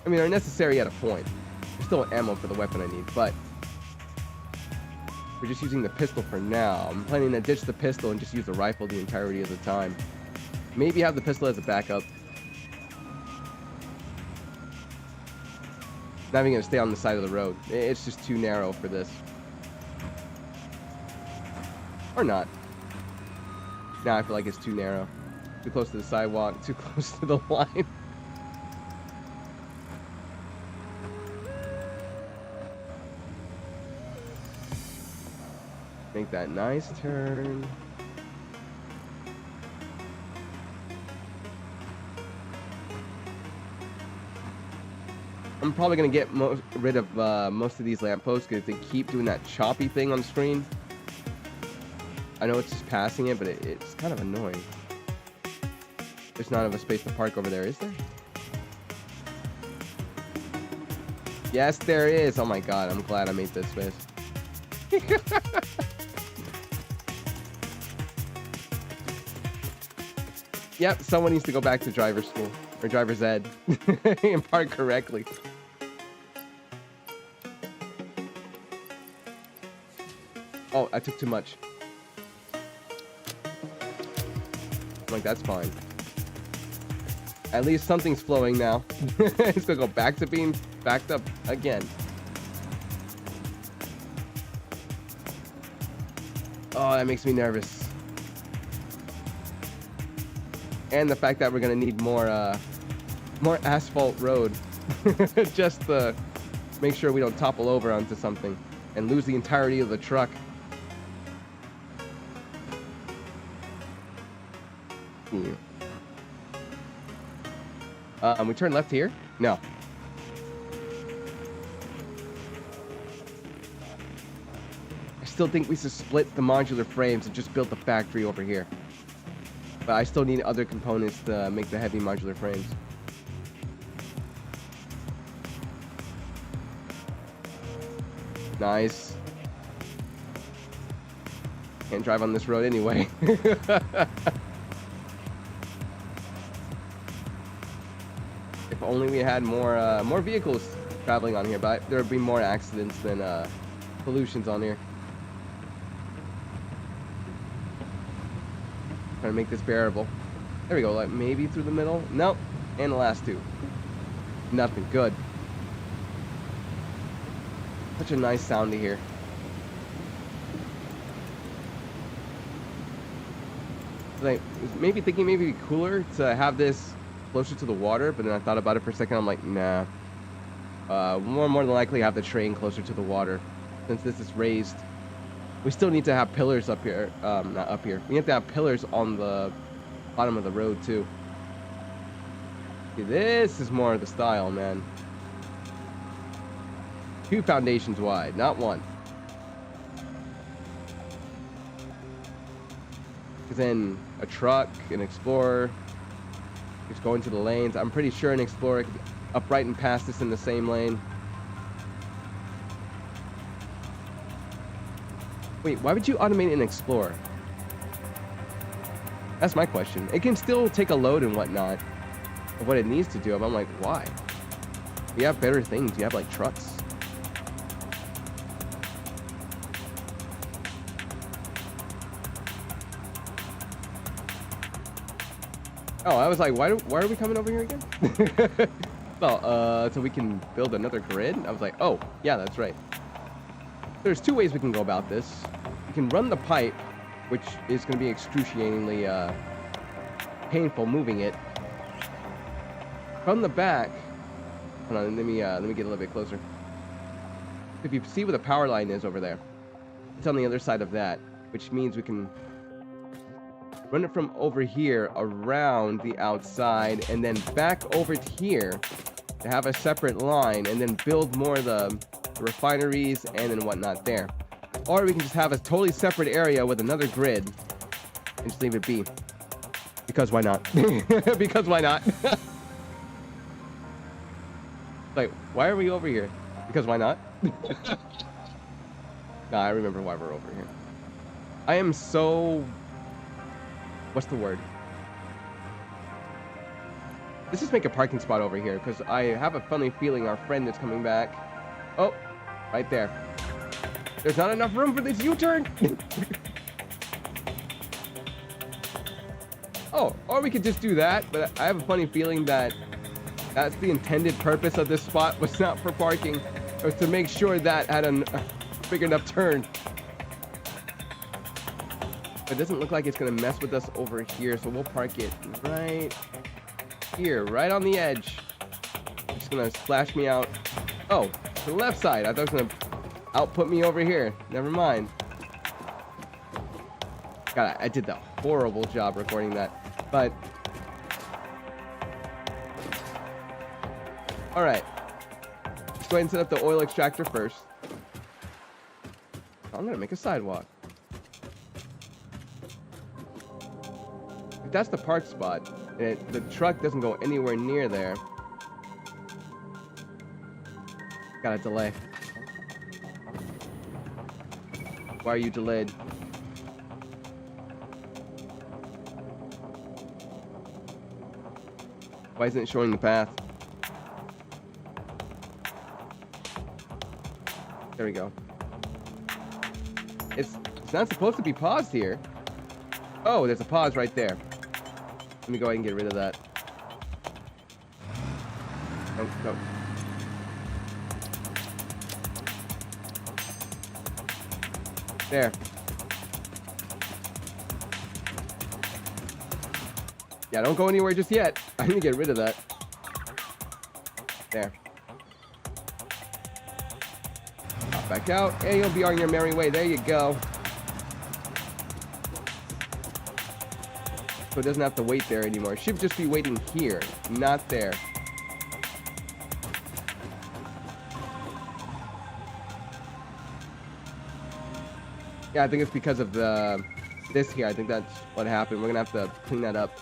I mean, they're necessary at a point. There's still ammo for the weapon I need, but we're just using the pistol for now. I'm planning to ditch the pistol and just use the rifle the entirety of the time. Maybe have the pistol as a backup. Not even gonna stay on the side of the road. It's just too narrow for this. Or not. Now I feel like it's too narrow. Too close to the sidewalk, too close to the line. Make that nice turn. I'm probably gonna get rid of most of these lampposts because they keep doing that choppy thing on the screen. I know it's just passing it, but it's kind of annoying. There's not enough space to park over there, is there? Yes, there is. Oh my god, I'm glad I made this space. Yep, someone needs to go back to driver's school or driver's ed and park correctly. Oh, I took too much. I'm like, that's fine. At least something's flowing now. It's gonna go back to being backed up again. Oh, that makes me nervous. And the fact that we're gonna need more More asphalt road. Just to make sure we don't topple over onto something and lose the entirety of the truck. We turn left here? No. I still think we should split the modular frames and just build the factory over here. But I still need other components to make the heavy modular frames. Nice. Can't drive on this road anyway. If only we had more vehicles traveling on here, but there would be more accidents than pollutions on here. Trying to make this bearable. There we go, like maybe through the middle. Nope. And the last two. Nothing. Good. Such a nice sound to hear. Like, maybe thinking maybe it'd be cooler to have this closer to the water, but then I thought about it for a second. I'm like, nah. More than likely have the train closer to the water, since this is raised. We still need to have pillars up here. Not up here. We have to have pillars on the bottom of the road too. See, this is more of the style, man. 2 foundations wide, not 1. Because then a truck, an Explorer, just going to the lanes. I'm pretty sure an Explorer could upright and pass this in the same lane. Wait, why would you automate an Explorer? That's my question. It can still take a load and whatnot of what it needs to do. But I'm like, why? You have better things. You have like trucks. Oh, I was like, why are we coming over here again? Well, so we can build another grid? I was like, oh, yeah, that's right. There's 2 ways we can go about this. We can run the pipe, which is going to be excruciatingly painful moving it. From the back, hold on, let me get a little bit closer. If you see where the power line is over there, it's on the other side of that, which means we can run it from over here around the outside and then back over to here to have a separate line and then build more of the refineries and then whatnot there. Or we can just have a totally separate area with another grid and just leave it be. Because why not? Because why not? Like, why are we over here? Because why not? Nah, I remember why we're over here. I am so... What's the word? Let's just make a parking spot over here, because I have a funny feeling our friend is coming back. Oh, right there. There's not enough room for this U-turn. Oh, or we could just do that, but I have a funny feeling that that's the intended purpose of this spot, was not for parking. It was to make sure that had a big enough turn. It doesn't look like it's going to mess with us over here, so we'll park it right here, right on the edge. It's going to splash me out. Oh, to the left side. I thought it was going to output me over here. Never mind. God, I did the horrible job recording that. But, alright. Let's go ahead and set up the oil extractor first. I'm going to make a sidewalk. If that's the park spot, and the truck doesn't go anywhere near there. Got a delay. Why are you delayed? Why isn't it showing the path? There we go. It's not supposed to be paused here. Oh, there's a pause right there. Let me go ahead and get rid of that. Oh, no. There. Yeah, don't go anywhere just yet. I need to get rid of that. There. Pop back out, and you'll be on your merry way. There you go. So it doesn't have to wait there anymore. It should just be waiting here, not there. Yeah, I think it's because of this here. I think that's what happened. We're gonna have to clean that up.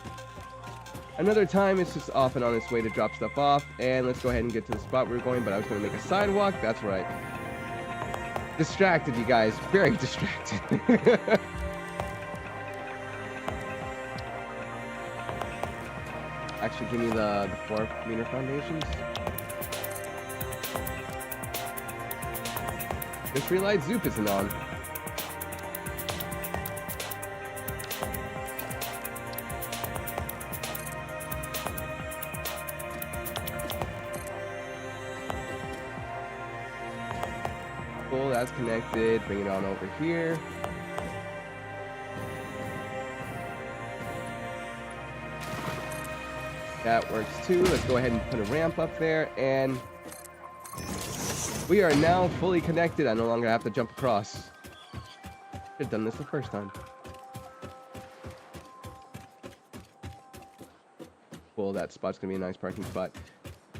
Another time, it's just off and on its way to drop stuff off. And let's go ahead and get to the spot we're going, but I was gonna make a sidewalk. That's right. Distracted, you guys. Very distracted. Actually, give me the 4-meter foundations. Just realized Zoop isn't on. Cool, that's connected. Bring it on over here. That works too. Let's go ahead and put a ramp up there, and we are now fully connected. I no longer have to jump across. Should have done this the first time. Cool, that spot's gonna be a nice parking spot.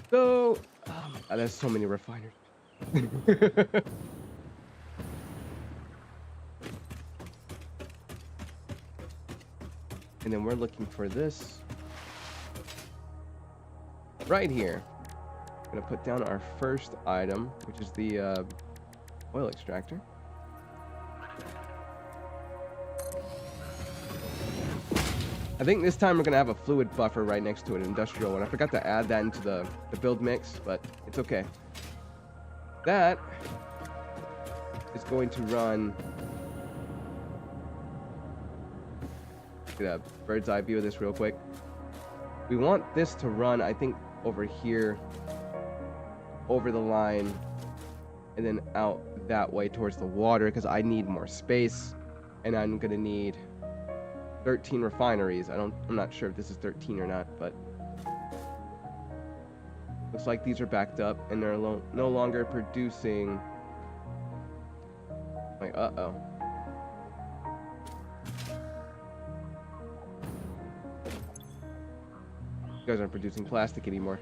So, oh my god, there's so many refiners. And then we're looking for this right here. I'm gonna put down our first item, which is the oil extractor. I think this time we're gonna have a fluid buffer right next to an industrial one. I forgot to add that into the build mix, but it's okay. That is going to run. Get a bird's eye view of this real quick. We want this to run, I think, over here, over the line, and then out that way towards the water, because I need more space, and I'm gonna need 13 refineries. I'm not sure if this is 13 or not, but looks like these are backed up and they're no longer producing. Like, uh-oh. You guys aren't producing plastic anymore.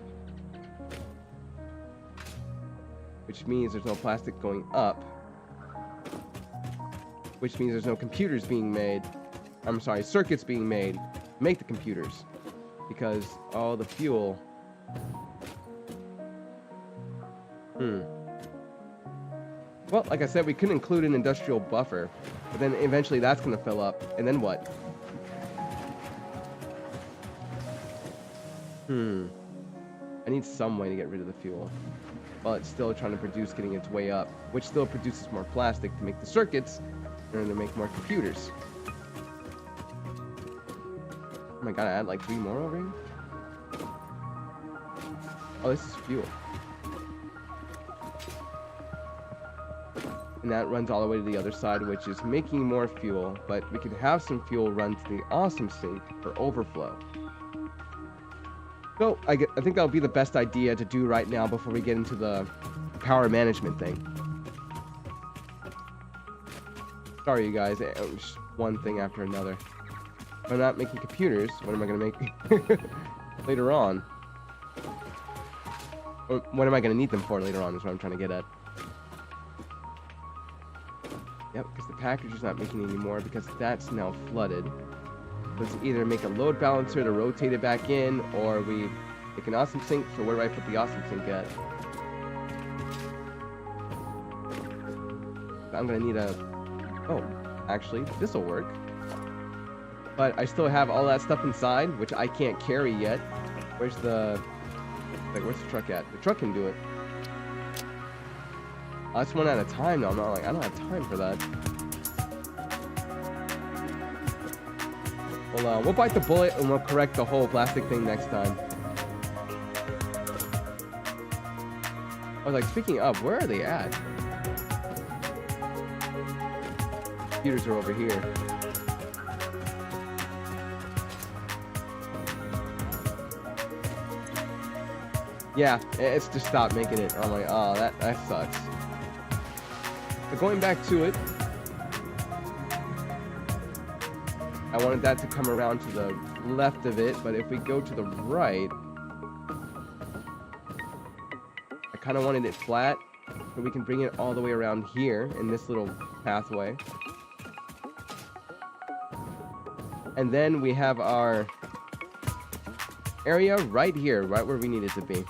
Which means there's no plastic going up. Which means there's no computers being made. I'm sorry, circuits being made to make the computers. Because all the fuel... Well, like I said, we could include an industrial buffer. But then eventually that's going to fill up. And then what? I need some way to get rid of the fuel while it's still trying to produce, getting its way up, which still produces more plastic to make the circuits in order to make more computers. Oh my god, I add like 3 more over here? Oh, this is fuel. And that runs all the way to the other side, which is making more fuel, but we can have some fuel run to the awesome sink for overflow. So, I think that'll be the best idea to do right now before we get into the power management thing. Sorry, you guys. It was one thing after another. If I'm not making computers, what am I going to make later on? Or what am I going to need them for later on is what I'm trying to get at. Yep, because the package is not making any more because that's now flooded. Let's either make a load balancer to rotate it back in, or we make an awesome sink. So where do I put the awesome sink at? I'm gonna need a... Oh, actually, this'll work. But I still have all that stuff inside, which I can't carry yet. Where's the... Like, where's the truck at? The truck can do it. Oh, that's one at a time, though. I'm not like, I don't have time for that. Well, we'll bite the bullet and we'll correct the whole plastic thing next time. I was like, speaking of, where are they at? Computers are over here. Yeah, it's just stopped making it. I'm like, oh, that sucks. But going back to it, I wanted that to come around to the left of it, but if we go to the right, I kind of wanted it flat, so we can bring it all the way around here in this little pathway. And then we have our area right here, right where we need it to be.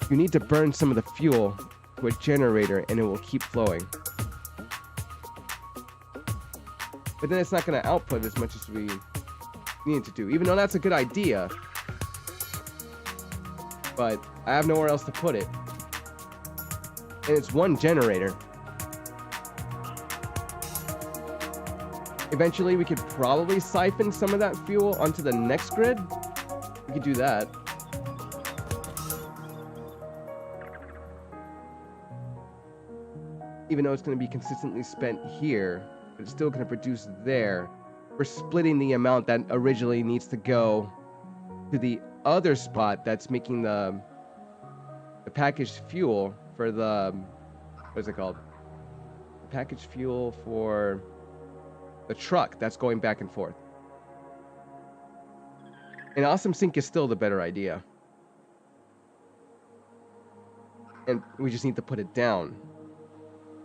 You need to burn some of the fuel to a generator and it will keep flowing. But then it's not going to output as much as we need it to do, even though that's a good idea. But I have nowhere else to put it. And it's one generator. Eventually, we could probably siphon some of that fuel onto the next grid. We could do that. Even though it's going to be consistently spent here, but it's still going to produce there. We're splitting the amount that originally needs to go to the other spot that's making the packaged fuel for the, what is it called? The packaged fuel for the truck that's going back and forth. An awesome sink is still the better idea. And we just need to put it down.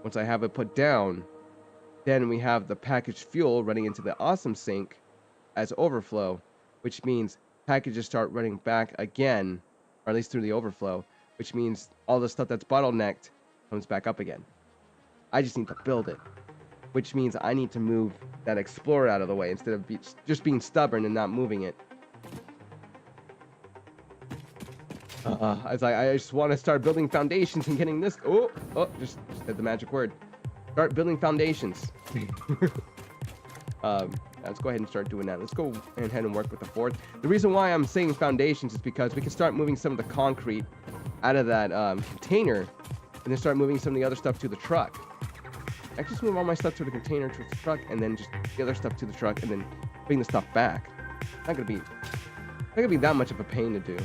Once I have it put down, then we have the packaged fuel running into the awesome sink as overflow, which means packages start running back again, or at least through the overflow, which means all the stuff that's bottlenecked comes back up again. I just need to build it, which means I need to move that Explorer out of the way instead of just being stubborn and not moving it. I just want to start building foundations and getting this. Just said the magic word. Start building foundations. Let's go ahead and start doing that. Let's go ahead and work with the fourth. The reason why I'm saying foundations is because we can start moving some of the concrete out of that container and then start moving some of the other stuff to the truck. I just move all my stuff to the container, to the truck, and then just the other stuff to the truck, and then bring the stuff back. Not gonna be that much of a pain to do.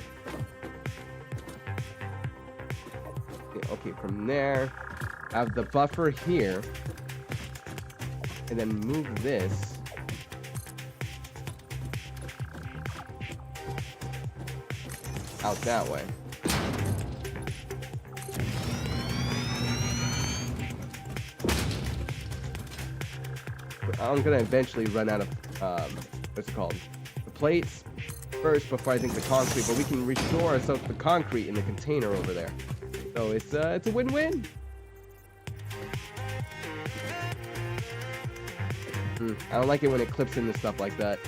Okay, from there, have the buffer here, and then move this out that way. I'm gonna eventually run out of what's it called? The plates first before I think the concrete, but we can restore ourselves the concrete in the container over there. So it's a win-win. I don't like it when it clips into stuff like that.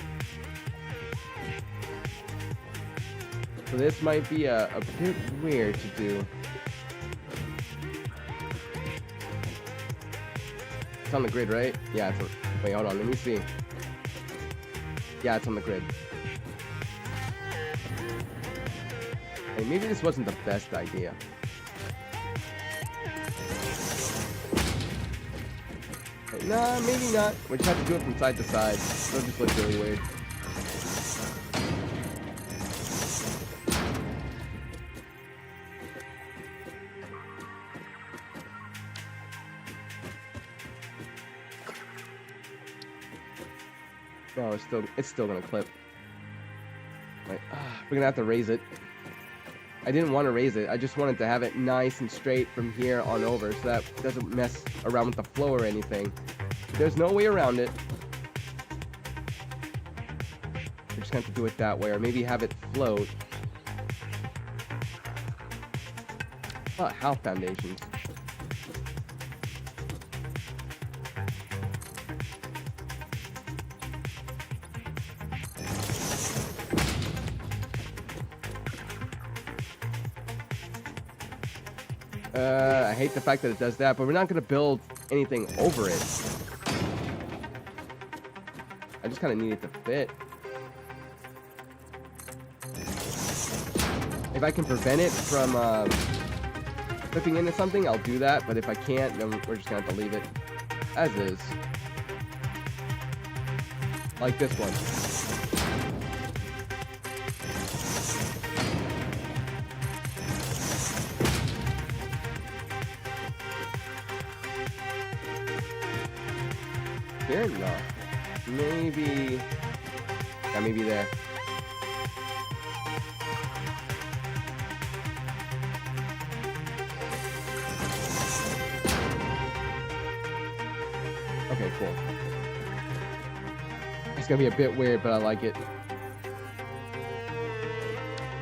So this might be a bit weird to do. It's on the grid, right? Yeah, it's on, wait, hold on, let me see. Yeah, it's on the grid. Hey, maybe this wasn't the best idea. Nah, maybe not. We just have to do it from side to side. It'll just look really weird. No, it's still gonna clip. Like, we're gonna have to raise it. I didn't want to raise it. I just wanted to have it nice and straight from here on over so that it doesn't mess around with the flow or anything. There's no way around it. We're just going to have to do it that way, or maybe have it float. How foundations? I hate the fact that it does that, but we're not going to build anything over it. I just kind of need it to fit. If I can prevent it from flipping into something, I'll do that. But if I can't, then we're just going to have to leave it as is. Like this one. here? No. Maybe... Yeah, maybe there. Okay, cool. It's gonna be a bit weird, but I like it.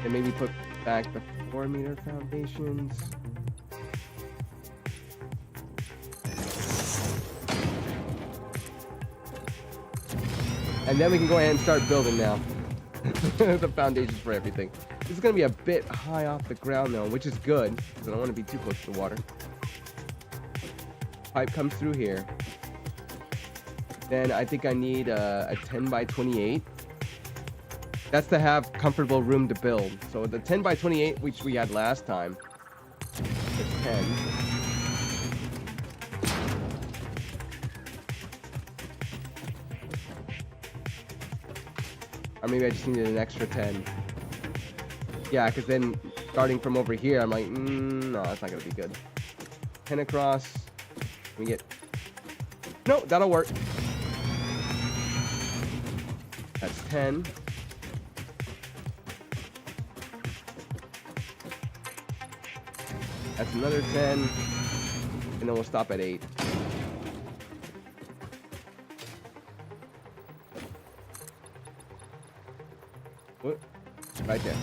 And maybe put back the 4-meter foundations. And then we can go ahead and start building now. The foundations for everything. This is gonna be a bit high off the ground though, which is good, because I don't want to be too close to the water. Pipe comes through here. Then I think I need a 10 by 28. That's to have comfortable room to build. So the 10 by 28, which we had last time, is 10. Or maybe I just needed an extra 10. Yeah, because then starting from over here, I'm like, no, that's not going to be good. 10 across. We get... No, that'll work. That's 10. That's another 10. And then we'll stop at 8. What? Right there.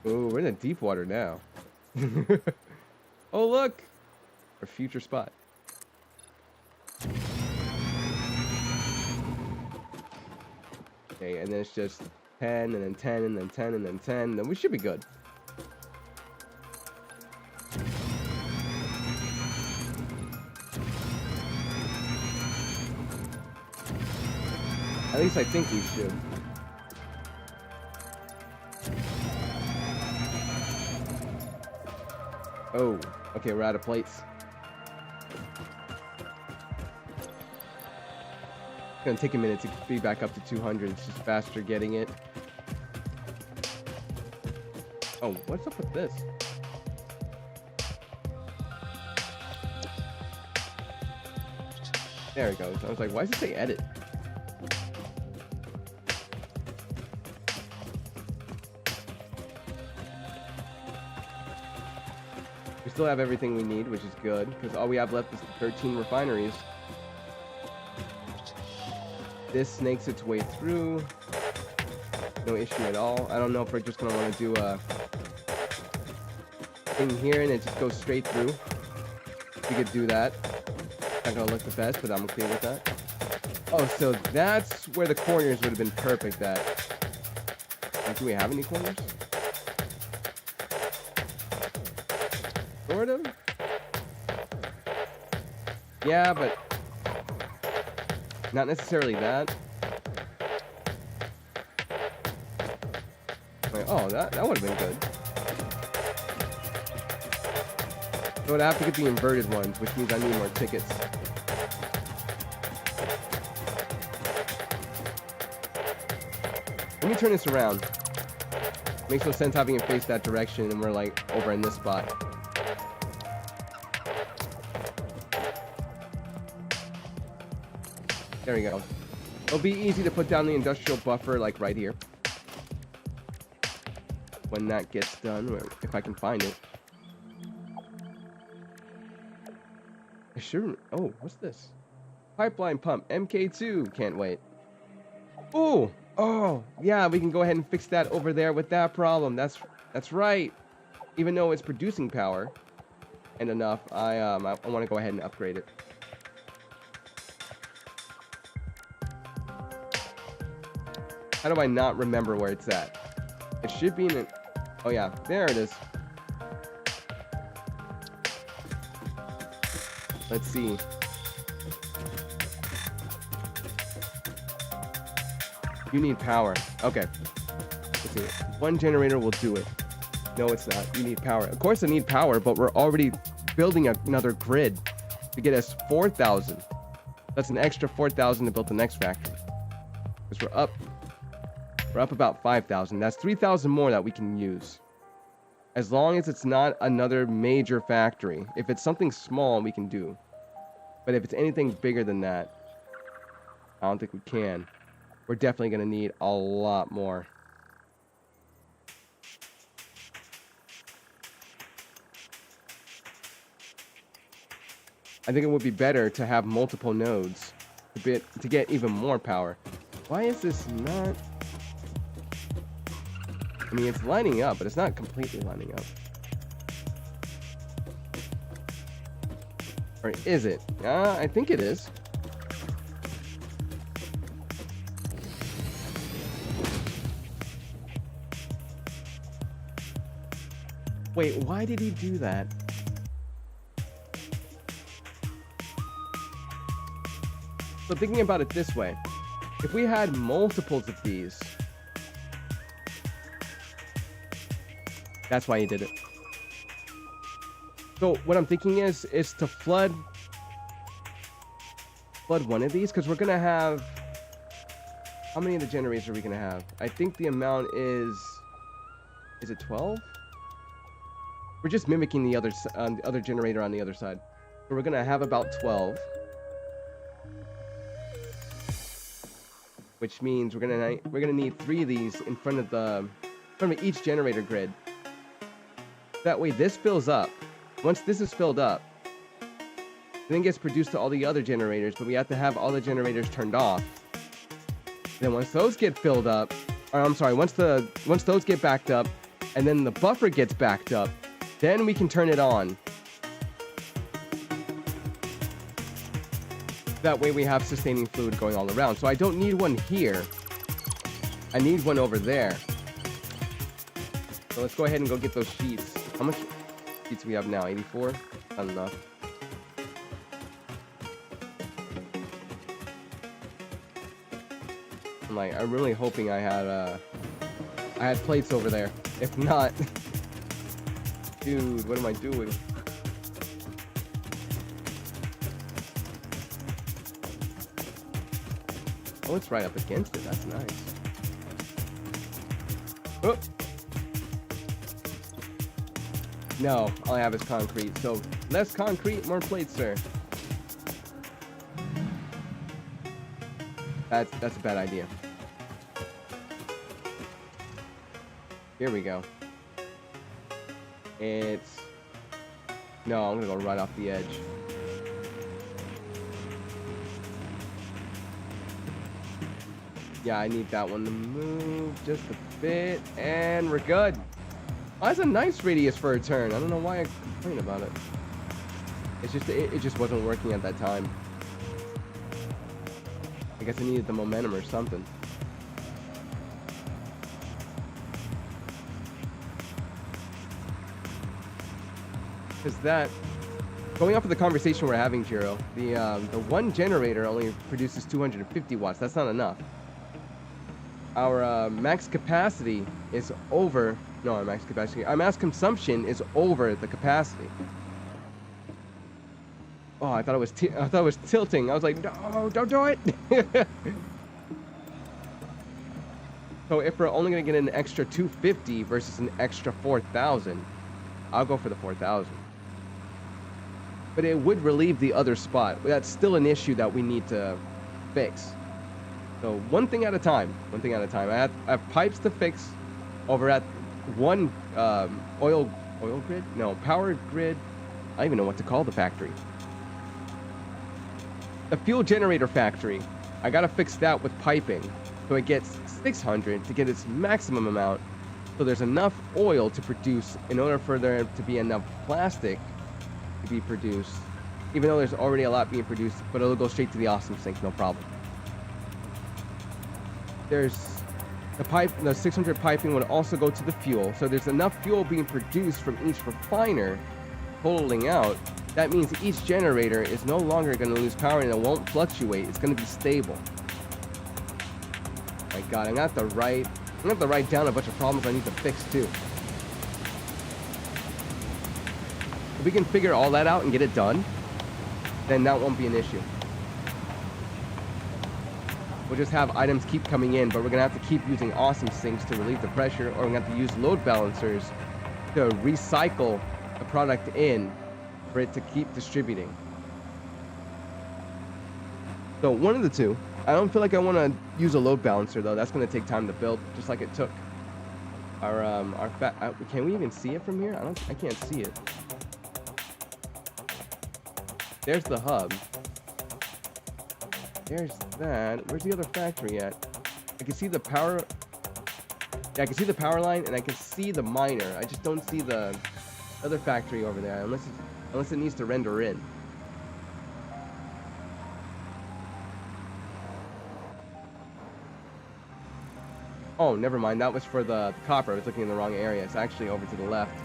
Oh, we're in the deep water now. Oh, look! Our future spot. Okay, and then it's just 10, and then 10, and then 10, and then 10. Then we should be good. At least I think we should. Oh, okay, we're out of plates. It's gonna take a minute to be back up to 200. It's just faster getting it. Oh, what's up with this? There it goes. I was like, why does it say edit? We still have everything we need, which is good, because all we have left is 13 refineries. This snakes its way through. No issue at all. I don't know if we're just gonna want to do a thing here and it just goes straight through. We could do that. Not gonna look the best, but I'm okay with that. Oh, so that's where the corners would have been perfect at. Like, do we have any corners? Sort of? Yeah, but not necessarily that. Like, oh, that would have been good. So I'd have to get the inverted ones, which means I need more tickets. Let me turn this around. Makes no sense having it face that direction and we're like over in this spot. There we go. It'll be easy to put down the industrial buffer like right here. When that gets done, or if I can find it. I sure. Oh, what's this? Pipeline pump, MK2. Can't wait. Ooh. Oh, yeah, we can go ahead and fix that over there with that problem. That's right. Even though it's producing power and enough, I want to go ahead and upgrade it. How do I not remember where it's at? It should be in an... Oh, yeah. There it is. Let's see. You need power. Okay. Let's see. One generator will do it. No, it's not. You need power. Of course I need power, but we're already building another grid to get us 4,000. That's an extra 4,000 to build the next factory. Because we're up about 5,000. That's 3,000 more that we can use. As long as it's not another major factory. If it's something small, we can do. But if it's anything bigger than that, I don't think we can. We're definitely going to need a lot more. I think it would be better to have multiple nodes to get even more power. Why is this not... I mean, it's lining up, but it's not completely lining up. Or is it? I think it is. Wait, why did he do that? So thinking about it this way, if we had multiples of these, that's why he did it. So what I'm thinking is to flood one of these, because we're gonna have, how many of the generators are we gonna have? I think the amount is it 12? We're just mimicking the other generator on the other side. So we're gonna have about 12. Which means we're gonna need 3 of these in front of each generator grid. That way this fills up. Once this is filled up, then it gets produced to all the other generators, but we have to have all the generators turned off. Then once those get filled up, or I'm sorry, once those get backed up, and then the buffer gets backed up, then we can turn it on. That way we have sustaining fluid going all around. So I don't need one here. I need one over there. So let's go ahead and go get those sheets. How much sheets do we have now? 84? Not enough. I'm really hoping I had plates over there. If not, dude, what am I doing? Oh, it's right up against it. That's nice. Oh. No, all I have is concrete. So, less concrete, more plates, sir. That's a bad idea. Here we go. No, I'm gonna go right off the edge. Yeah, I need that one to move just a bit, and we're good. Oh, that's a nice radius for a turn. I don't know why I complain about it. It's just it just wasn't working at that time. I guess I needed the momentum or something. Because that, going off of the conversation we're having, Jiro, the one generator only produces 250 watts. That's not enough. Our max capacity is over. No, our max capacity. Our max consumption is over the capacity. Oh, I thought it was tilting. I was like, no, don't do it. So if we're only gonna get an extra 250 versus an extra 4,000, I'll go for the 4,000. But it would relieve the other spot. That's still an issue that we need to fix. So one thing at a time. One thing at a time. I have pipes to fix over at one oil grid? No, power grid. I don't even know what to call the factory. The fuel generator factory. I gotta fix that with piping, so it gets 600 to get its maximum amount. So there's enough oil to produce in order for there to be enough plastic to be produced. Even though there's already a lot being produced, but it'll go straight to the awesome sink, no problem. There's the 600 piping would also go to the fuel. So there's enough fuel being produced from each refiner, totaling out. That means each generator is no longer going to lose power and it won't fluctuate. It's going to be stable. My God, I'm gonna have to write down a bunch of problems I need to fix too. If we can figure all that out and get it done, then that won't be an issue. We'll just have items keep coming in, but we're gonna have to keep using awesome sinks to relieve the pressure, or we're gonna have to use load balancers to recycle the product in for it to keep distributing. So one of the two. I don't feel like I want to use a load balancer though. That's going to take time to build, just like it took our can we even see it from here? I can't see it. There's the hub. There's that. Where's the other factory at? I can see the power. Yeah, I can see the power line and I can see the miner. I just don't see the other factory over there unless it needs to render in. Oh, never mind. That was for the copper. I was looking in the wrong area. It's actually over to the left.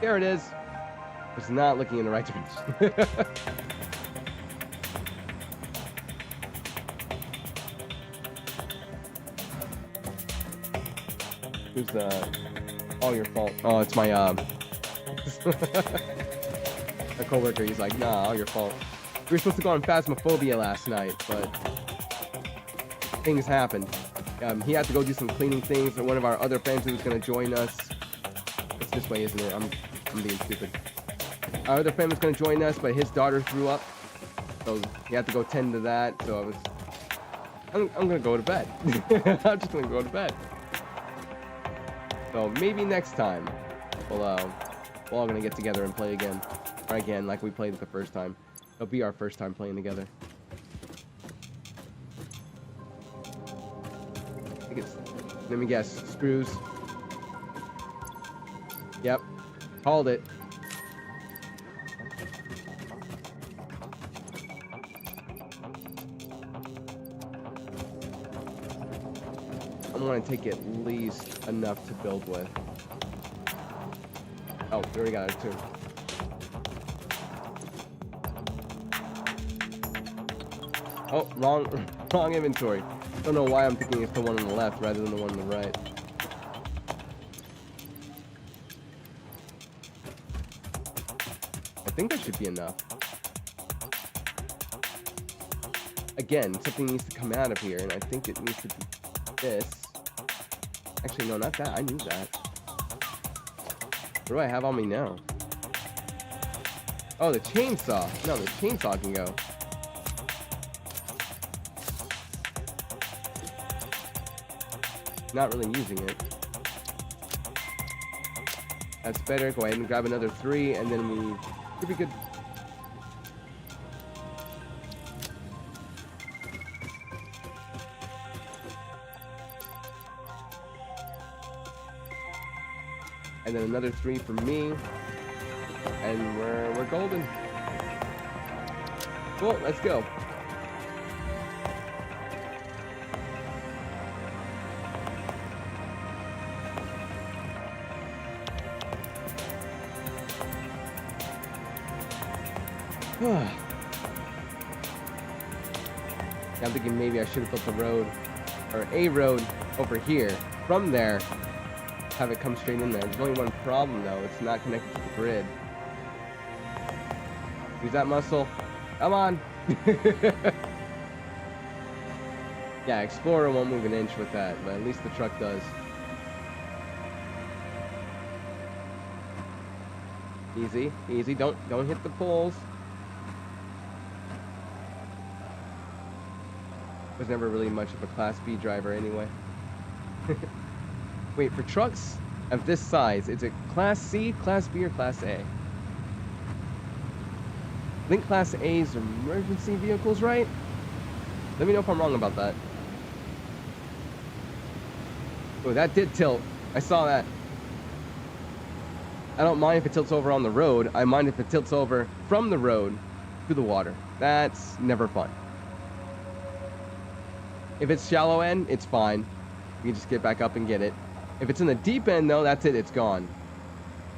There it is. I was not looking in the right direction. Who's all your fault. Oh, it's my a coworker. He's like, nah, all your fault. We were supposed to go on Phasmophobia last night, but things happened. He had to go do some cleaning things, and one of our other friends who was going to join us. It's this way, isn't it? I'm being stupid. Our other friend was going to join us, but his daughter threw up, so he had to go tend to that. So I'm going to go to bed. I'm just going to go to bed. So maybe next time we're all going to get together and play again. Or again, like we played it the first time. It'll be our first time playing together. I think it's, let me guess, screws. Yep, called it. I want to take at least enough to build with. Oh, we already got it too. Oh, wrong inventory. Don't know why I'm thinking it's the one on the left rather than the one on the right. I think that should be enough. Again, something needs to come out of here, and I think it needs to be this. Actually, no, not that. I knew that. What do I have on me now? Oh, the chainsaw. No, the chainsaw can go. Not really using it. That's better. Go ahead and grab another 3, and then we should be good. And then another 3 for me, and we're golden. Cool. Let's go. I'm thinking maybe I should have built the road, or a road over here. From there, have it come straight in there. There's only one problem though, it's not connected to the grid. Use that muscle. Come on! Yeah, Explorer won't move an inch with that, but at least the truck does. Easy, easy, don't hit the poles. Was never really much of a Class B driver anyway. Wait, for trucks of this size, is it Class C, Class B, or Class A? I think Class A is emergency vehicles, right? Let me know if I'm wrong about that. Oh, that did tilt. I saw that. I don't mind if it tilts over on the road. I mind if it tilts over from the road to the water. That's never fun. If it's shallow end, it's fine. You can just get back up and get it. If it's in the deep end, though, that's it. It's gone.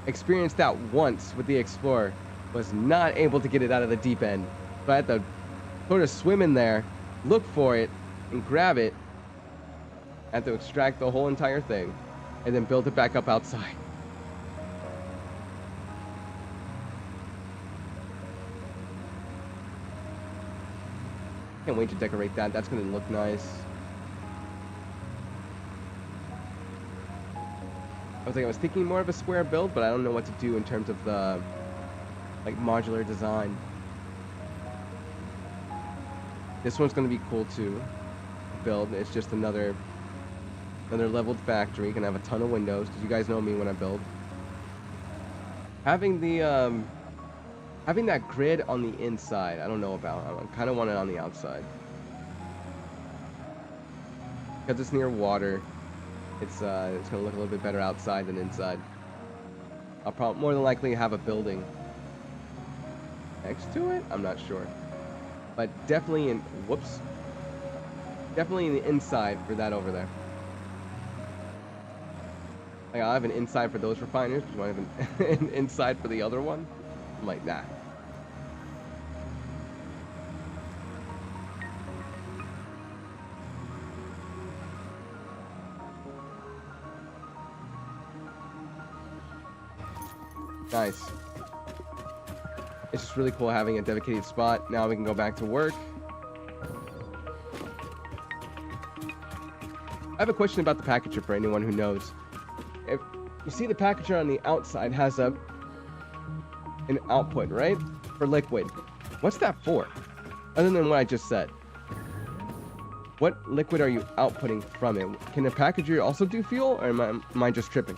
Experienced that once with the Explorer. Was not able to get it out of the deep end. So I had to sort of swim in there, look for it, and grab it. I had to extract the whole entire thing, and then build it back up outside. Can't wait to decorate that. That's going to look nice. I was thinking more of a square build, but I don't know what to do in terms of the like modular design. This one's gonna be cool too. Build. It's just another leveled factory. Gonna have a ton of windows because you guys know me when I build. Having the having that grid on the inside, I don't know about. I kind of want it on the outside because it's near water. It's gonna look a little bit better outside than inside. I'll probably more than likely have a building next to it. I'm not sure, but definitely in definitely in the inside for that over there. Like I'll have an inside for those refiners, but you want to have an inside for the other one? I'm like, nah. Nice. It's just really cool having a dedicated spot. Now we can go back to work. I have a question about the packager for anyone who knows. If you see the packager on the outside has an output, right? For liquid. What's that for? Other than what I just said. What liquid are you outputting from it? Can a packager also do fuel, or am I just tripping?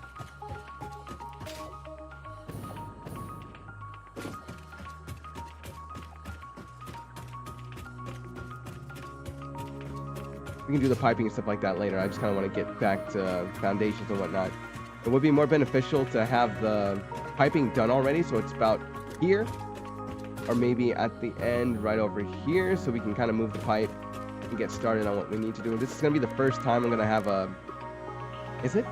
We can do the piping and stuff like that later. I just kind of want to get back to foundations and whatnot. It would be more beneficial to have the piping done already, so it's about here, or maybe at the end right over here, so we can kind of move the pipe and get started on what we need to do. This is going to be the first time I'm going to have a... Is it?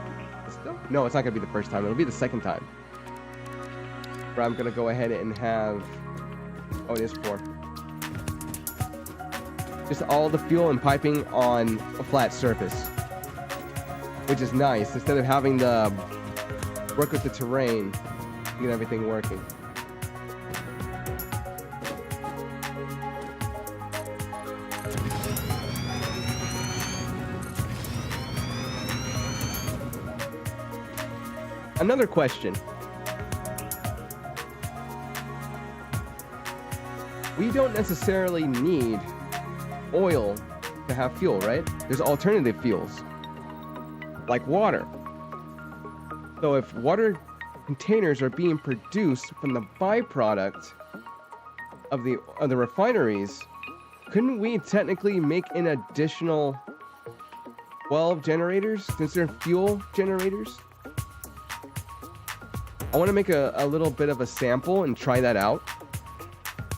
Still? No, it's not going to be the first time. It'll be the second time. Where I'm going to go ahead and have... Oh, it is 4. Just all the fuel and piping on a flat surface, which is nice. Instead of having to work with the terrain to get everything working. Another question. We don't necessarily need oil to have fuel, right? There's alternative fuels like water. So if water containers are being produced from the byproduct of the refineries, couldn't we technically make an additional 12 generators since they're fuel generators? I want to make a little bit of a sample and try that out,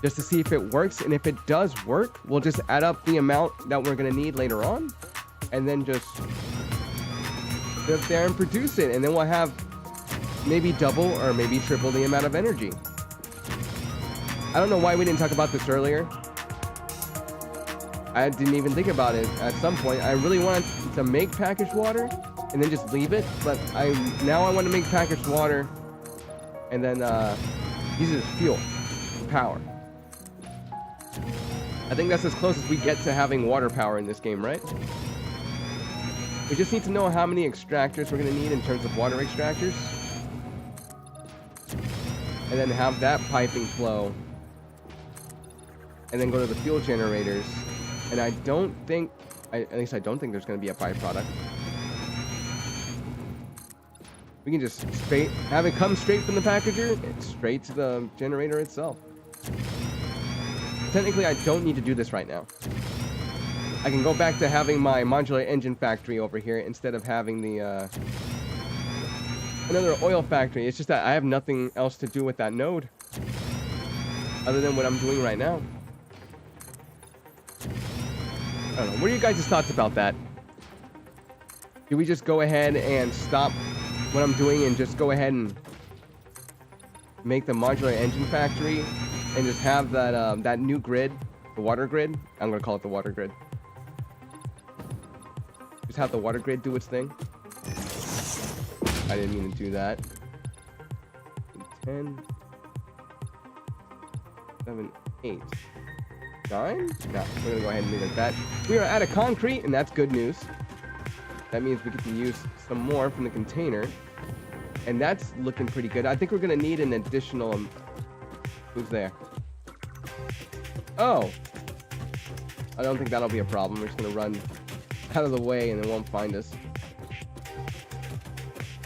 just to see if it works. And if it does work, we'll just add up the amount that we're going to need later on, and then just sit up there and produce it. And then we'll have maybe double or maybe triple the amount of energy. I don't know why we didn't talk about this earlier. I didn't even think about it at some point. I really wanted to make packaged water and then just leave it, but now I want to make packaged water and then use it as fuel, power. I think that's as close as we get to having water power in this game, right? We just need to know how many extractors we're going to need in terms of water extractors. And then have that piping flow. And then go to the fuel generators. And I don't think, at least I don't think there's going to be a byproduct. We can just have it come straight from the packager, straight to the generator itself. Technically, I don't need to do this right now. I can go back to having my modular engine factory over here instead of having the another oil factory. It's just that I have nothing else to do with that node other than what I'm doing right now. I don't know. What are you guys' thoughts about that? Do we just go ahead and stop what I'm doing and just go ahead and make the modular engine factory and just have that that new grid, the water grid? I'm gonna call it the water grid. Just have the water grid do its thing. I didn't mean to do that. 10, 7, 8, 9? No, we're gonna go ahead and leave it at that. We are out of concrete, and that's good news. That means we get to use some more from the container. And that's looking pretty good. I think we're gonna need an additional. Who's there? Oh. I don't think that'll be a problem. We're just gonna run out of the way and it won't find us.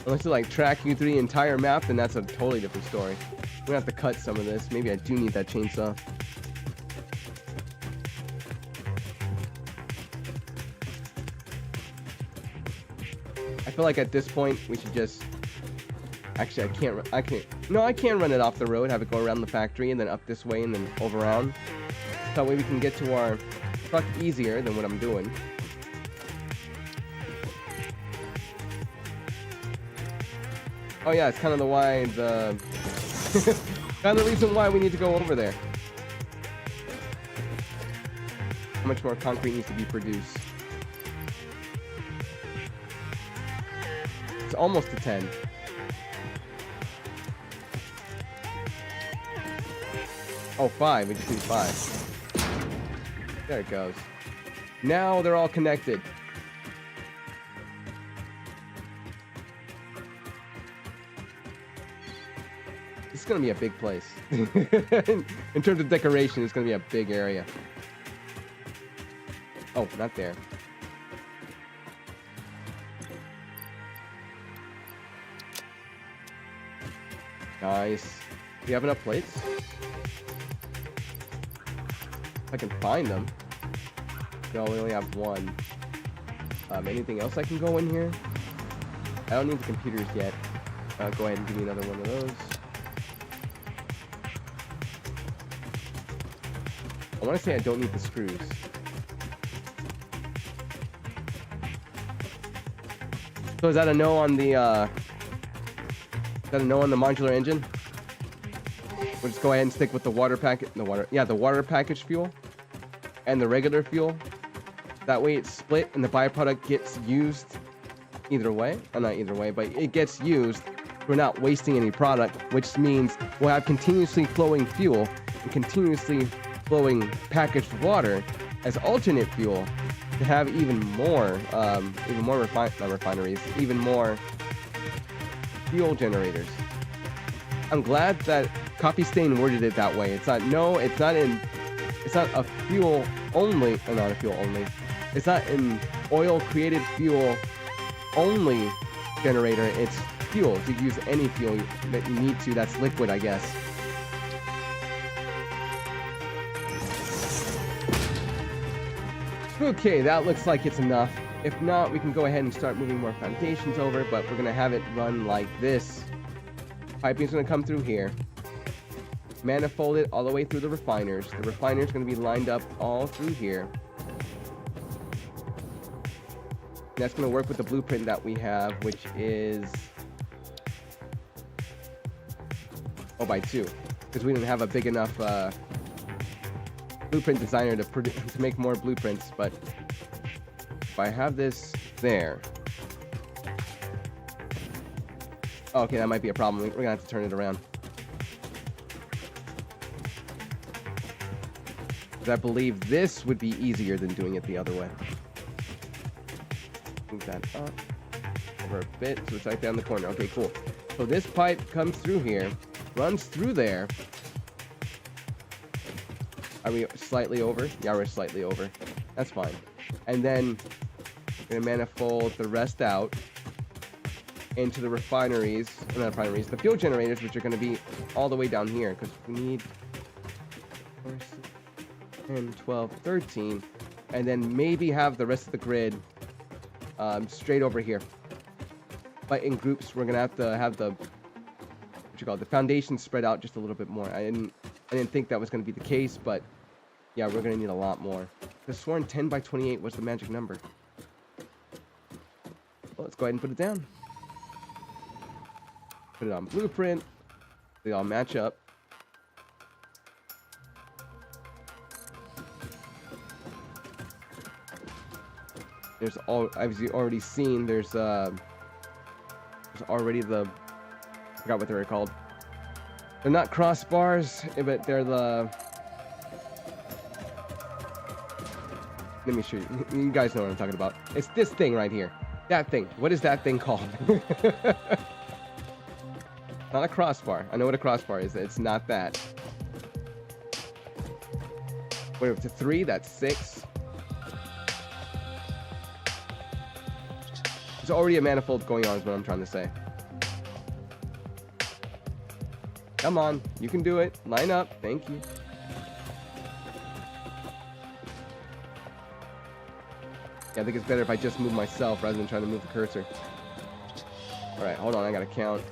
Unless you like track you through the entire map, then that's a totally different story. We're gonna have to cut some of this. Maybe I do need that chainsaw. I feel like at this point we should just. Actually, I can't. No, I can run it off the road, have it go around the factory, and then up this way, and then over around. That way we can get to our truck easier than what I'm doing. Oh yeah, it's kind of the why the kind of the reason why we need to go over there. How much more concrete needs to be produced? It's almost to 10. Oh, 5. We just need 5. There it goes. Now they're all connected. It's gonna be a big place. In terms of decoration, it's gonna be a big area. Oh, not there. Nice. Do you have enough plates? If I can find them. No, we only have one. Anything else I can go in here? I don't need the computers yet. Go ahead and give me another one of those. I want to say I don't need the screws. So is that a no on the modular engine? We'll just go ahead and stick with the water packet, the water package fuel and the regular fuel. That way it's split and the byproduct gets used either way. Not either way, but it gets used. We're not wasting any product, which means we'll have continuously flowing fuel and continuously flowing packaged water as alternate fuel to have even more fuel generators. I'm glad that Coffee Stain worded it that way. It's not a fuel only, or not a fuel only. It's not an oil created fuel only generator. It's fuel. You can use any fuel that you need to. That's liquid, I guess. Okay, that looks like it's enough. If not, we can go ahead and start moving more foundations over, but we're gonna have it run like this. Piping's gonna come through here. Manifold it all the way through the refiners. The refiner's gonna be lined up all through here. And that's gonna work with the blueprint that we have, which is by 2, because we didn't have a big enough blueprint designer to make more blueprints. But if I have this there, okay, that might be a problem. We're gonna have to turn it around. I believe this would be easier than doing it the other way. Move that up over a bit so it's right down the corner. Okay, cool. So this pipe comes through here, runs through there. Are we slightly over? Yeah, we're slightly over. That's fine. And then we're gonna manifold the rest out into the refineries, not refineries, the fuel generators, which are gonna be all the way down here, because we need 10, 12, 13, and then maybe have the rest of the grid straight over here. But in groups, we're gonna have to have the the foundation spread out just a little bit more. I didn't think that was gonna be the case, but yeah, we're gonna need a lot more. The sworn 10 by 28 was the magic number. Well, let's go ahead and put it down. Put it on blueprint. They all match up. There's as you already seen, there's already the, I forgot what they were called. They're not crossbars, but they're the, let me show you. You guys know what I'm talking about. It's this thing right here. That thing. What is that thing called? Not a crossbar. I know what a crossbar is. It's not that. Wait, to 3, that's 6. There's already a manifold going on is what I'm trying to say. Come on, you can do it. Line up. Thank you. Yeah, I think it's better if I just move myself rather than trying to move the cursor. Alright, hold on, I gotta count.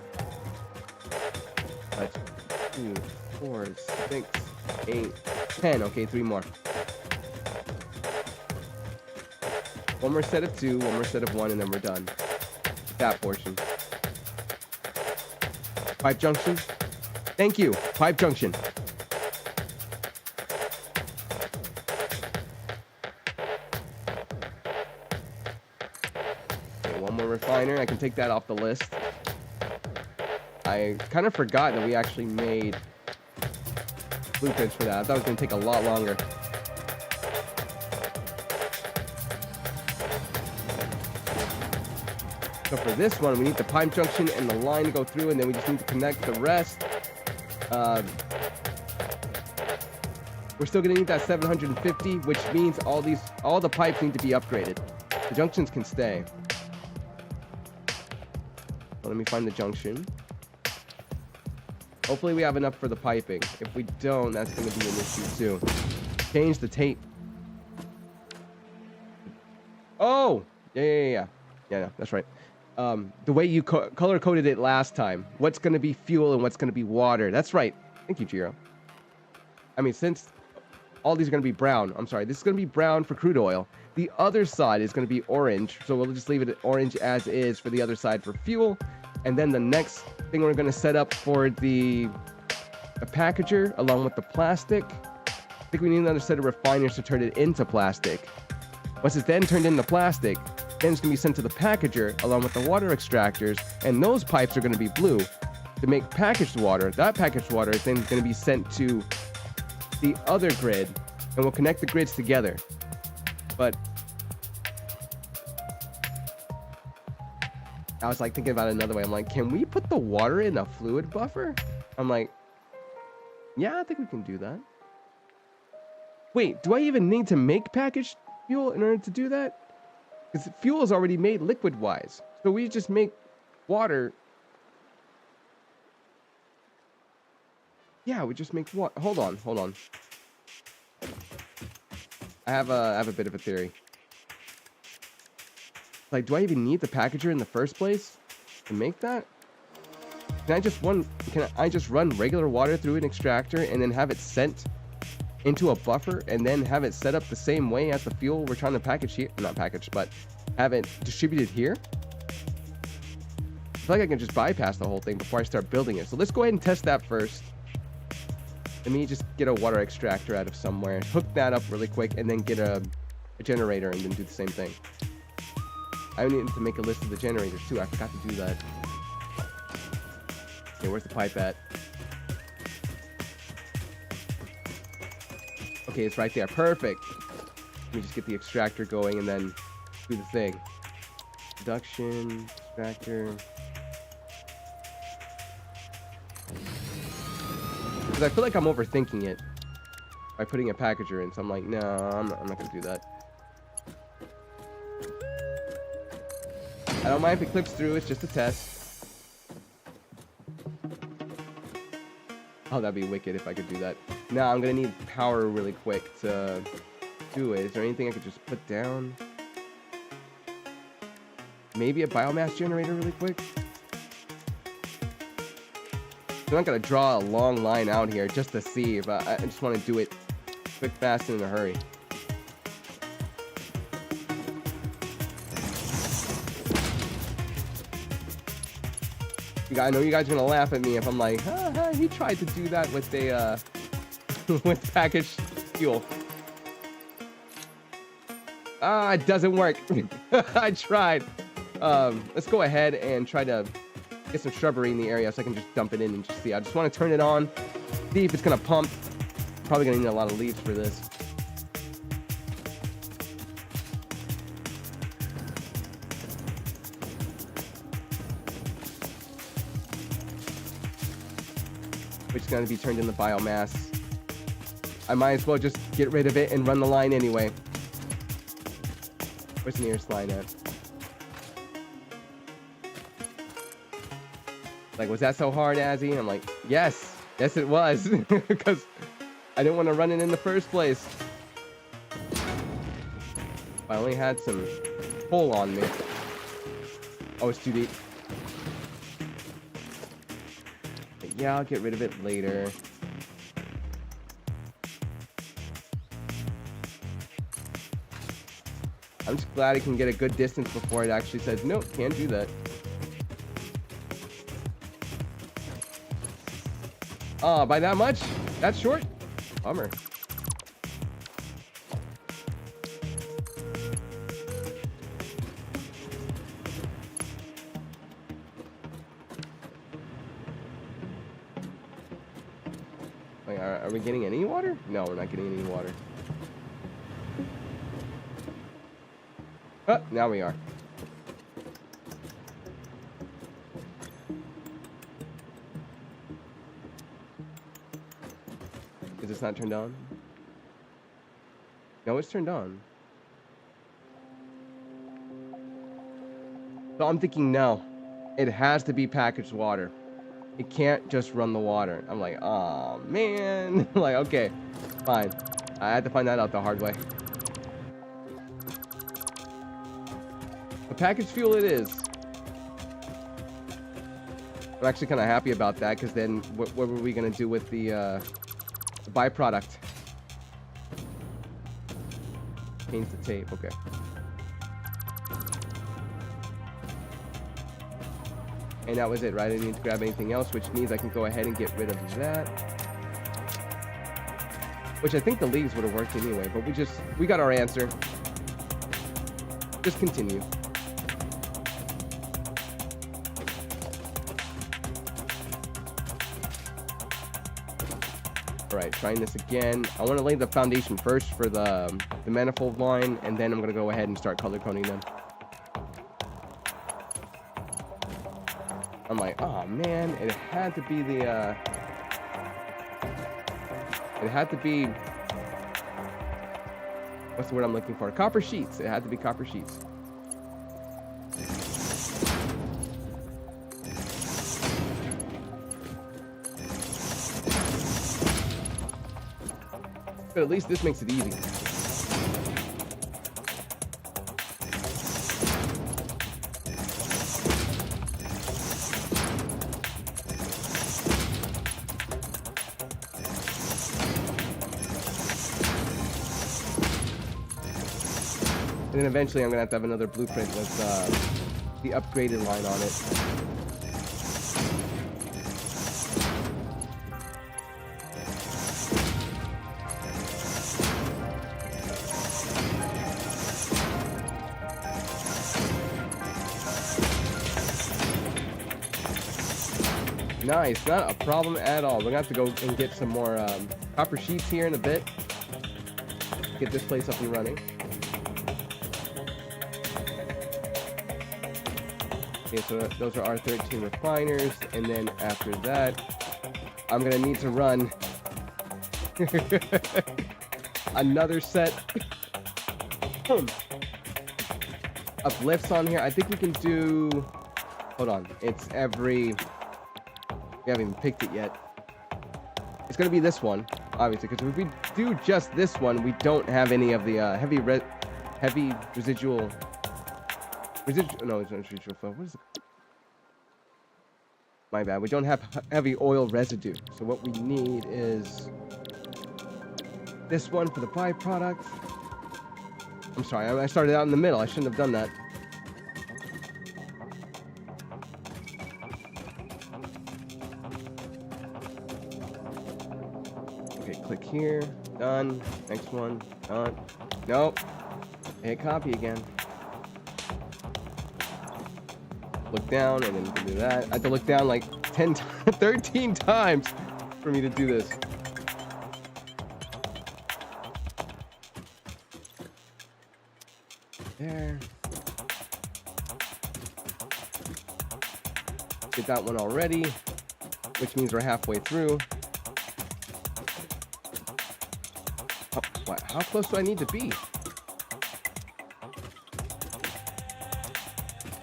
That's 2, 4, 6, 8, 10. Okay, 3 more. One more set of 2, one more set of 1, and then we're done. That portion. Pipe junction. Thank you. Pipe junction. Okay, one more refiner. I can take that off the list. I kind of forgot that we actually made blueprints for that. I thought it was going to take a lot longer. So for this one, we need the pipe junction and the line to go through, and then we just need to connect the rest. We're still going to need that 750, which means all the pipes need to be upgraded. The junctions can stay. So let me find the junction. Hopefully we have enough for the piping. If we don't, that's going to be an issue too. Change the tape. Oh! Yeah, no, that's right. The way you color-coded it last time. What's going to be fuel and what's going to be water. That's right. Thank you, Jiro. I mean, since all these are going to be brown. I'm sorry. This is going to be brown for crude oil. The other side is going to be orange. So we'll just leave it orange as is for the other side for fuel. And then the next thing we're going to set up for the packager along with the plastic. I think we need another set of refiners to turn it into plastic. Once it's then turned into plastic, then it's going to be sent to the packager along with the water extractors, and those pipes are going to be blue to make packaged water. That packaged water is then going to be sent to the other grid, and we'll connect the grids together. But I was like thinking about it another way. I'm like, can we put the water in a fluid buffer? I'm like, yeah, I think we can do that. Wait, do I even need to make packaged fuel in order to do that? Because fuel is already made liquid-wise. So we just make water. Yeah, we just make water. Hold on. I have a bit of a theory. Like, do I even need the packager in the first place to make that? Can I just run regular water through an extractor and then have it sent into a buffer and then have it set up the same way as the fuel we're trying to package here? Not package, but have it distributed here? I feel like I can just bypass the whole thing before I start building it. So let's go ahead and test that first. Let me just get a water extractor out of somewhere, hook that up really quick, and then get a generator and then do the same thing. I need to make a list of the generators too. I forgot to do that. Okay, where's the pipe at? Okay, it's right there. Perfect. Let me just get the extractor going and then do the thing. Production, extractor. Because I feel like I'm overthinking it by putting a packager in. So I'm like, no, I'm not going to do that. I don't mind if it clips through. It's just a test. Oh, that'd be wicked if I could do that. Now I'm going to need power really quick to do it. Is there anything I could just put down? Maybe a biomass generator really quick? I'm not going to draw a long line out here just to see, but I just want to do it quick, fast, and in a hurry. I know you guys are going to laugh at me if I'm like, he tried to do that with a with packaged fuel. It doesn't work. I tried. Let's go ahead and try to get some shrubbery in the area so I can just dump it in and just see. I just want to turn it on, see if it's going to pump. Probably going to need a lot of leaves for this. garbage is going to be turned into biomass. I might as well just get rid of it and run the line anyway. Where's the nearest line at? Like, was that so hard, Azzy? I'm like, yes. Yes, it was. Because I didn't want to run it in the first place. I only had some pull on me. Oh, it's too deep. But yeah, I'll get rid of it later. I'm just glad I can get a good distance before it actually says, nope, can't do that. Oh, by that much? That's short? Bummer. Wait, are we getting any water? No, we're not getting any water. Oh, now we are. Is this not turned on? No, it's turned on. So I'm thinking, no. It has to be packaged water. It can't just run the water. I'm like, oh man. Like, okay, fine. I had to find that out the hard way. But packaged fuel it is. I'm actually kind of happy about that, because then what were we going to do with the byproduct? Change the tape, okay. And that was it, right? I didn't need to grab anything else, which means I can go ahead and get rid of that. Which I think the leaves would have worked anyway, but we got our answer. Just continue. Alright, trying this again. I want to lay the foundation first for the manifold line, and then I'm going to go ahead and start color coding them. I'm like, oh man, it had to be the, it had to be, what's the word I'm looking for? Copper sheets. It had to be copper sheets. But at least this makes it easy. And then eventually I'm going to have another blueprint with the upgraded line on it. Nice, not a problem at all. We're going to have to go and get some more copper sheets here in a bit. Get this place up and running. Okay, so those are our 13 refiners, and then after that, I'm gonna need to run another set of lifts on here. I think we can do, hold on, it's every, we haven't even picked it yet. It's gonna be this one, obviously, because if we do just this one, we don't have any of the heavy residual. No, it's not residual flow. What is it? My bad. We don't have heavy oil residue. So what we need is this one for the byproduct. I'm sorry, I started out in the middle. I shouldn't have done that. Okay, click here. Done. Next one. Done. Nope. Hit copy again. Look down, and then you can do that. I have to look down like 13 times for me to do this. There. Get that one already, which means we're halfway through. What? How close do I need to be?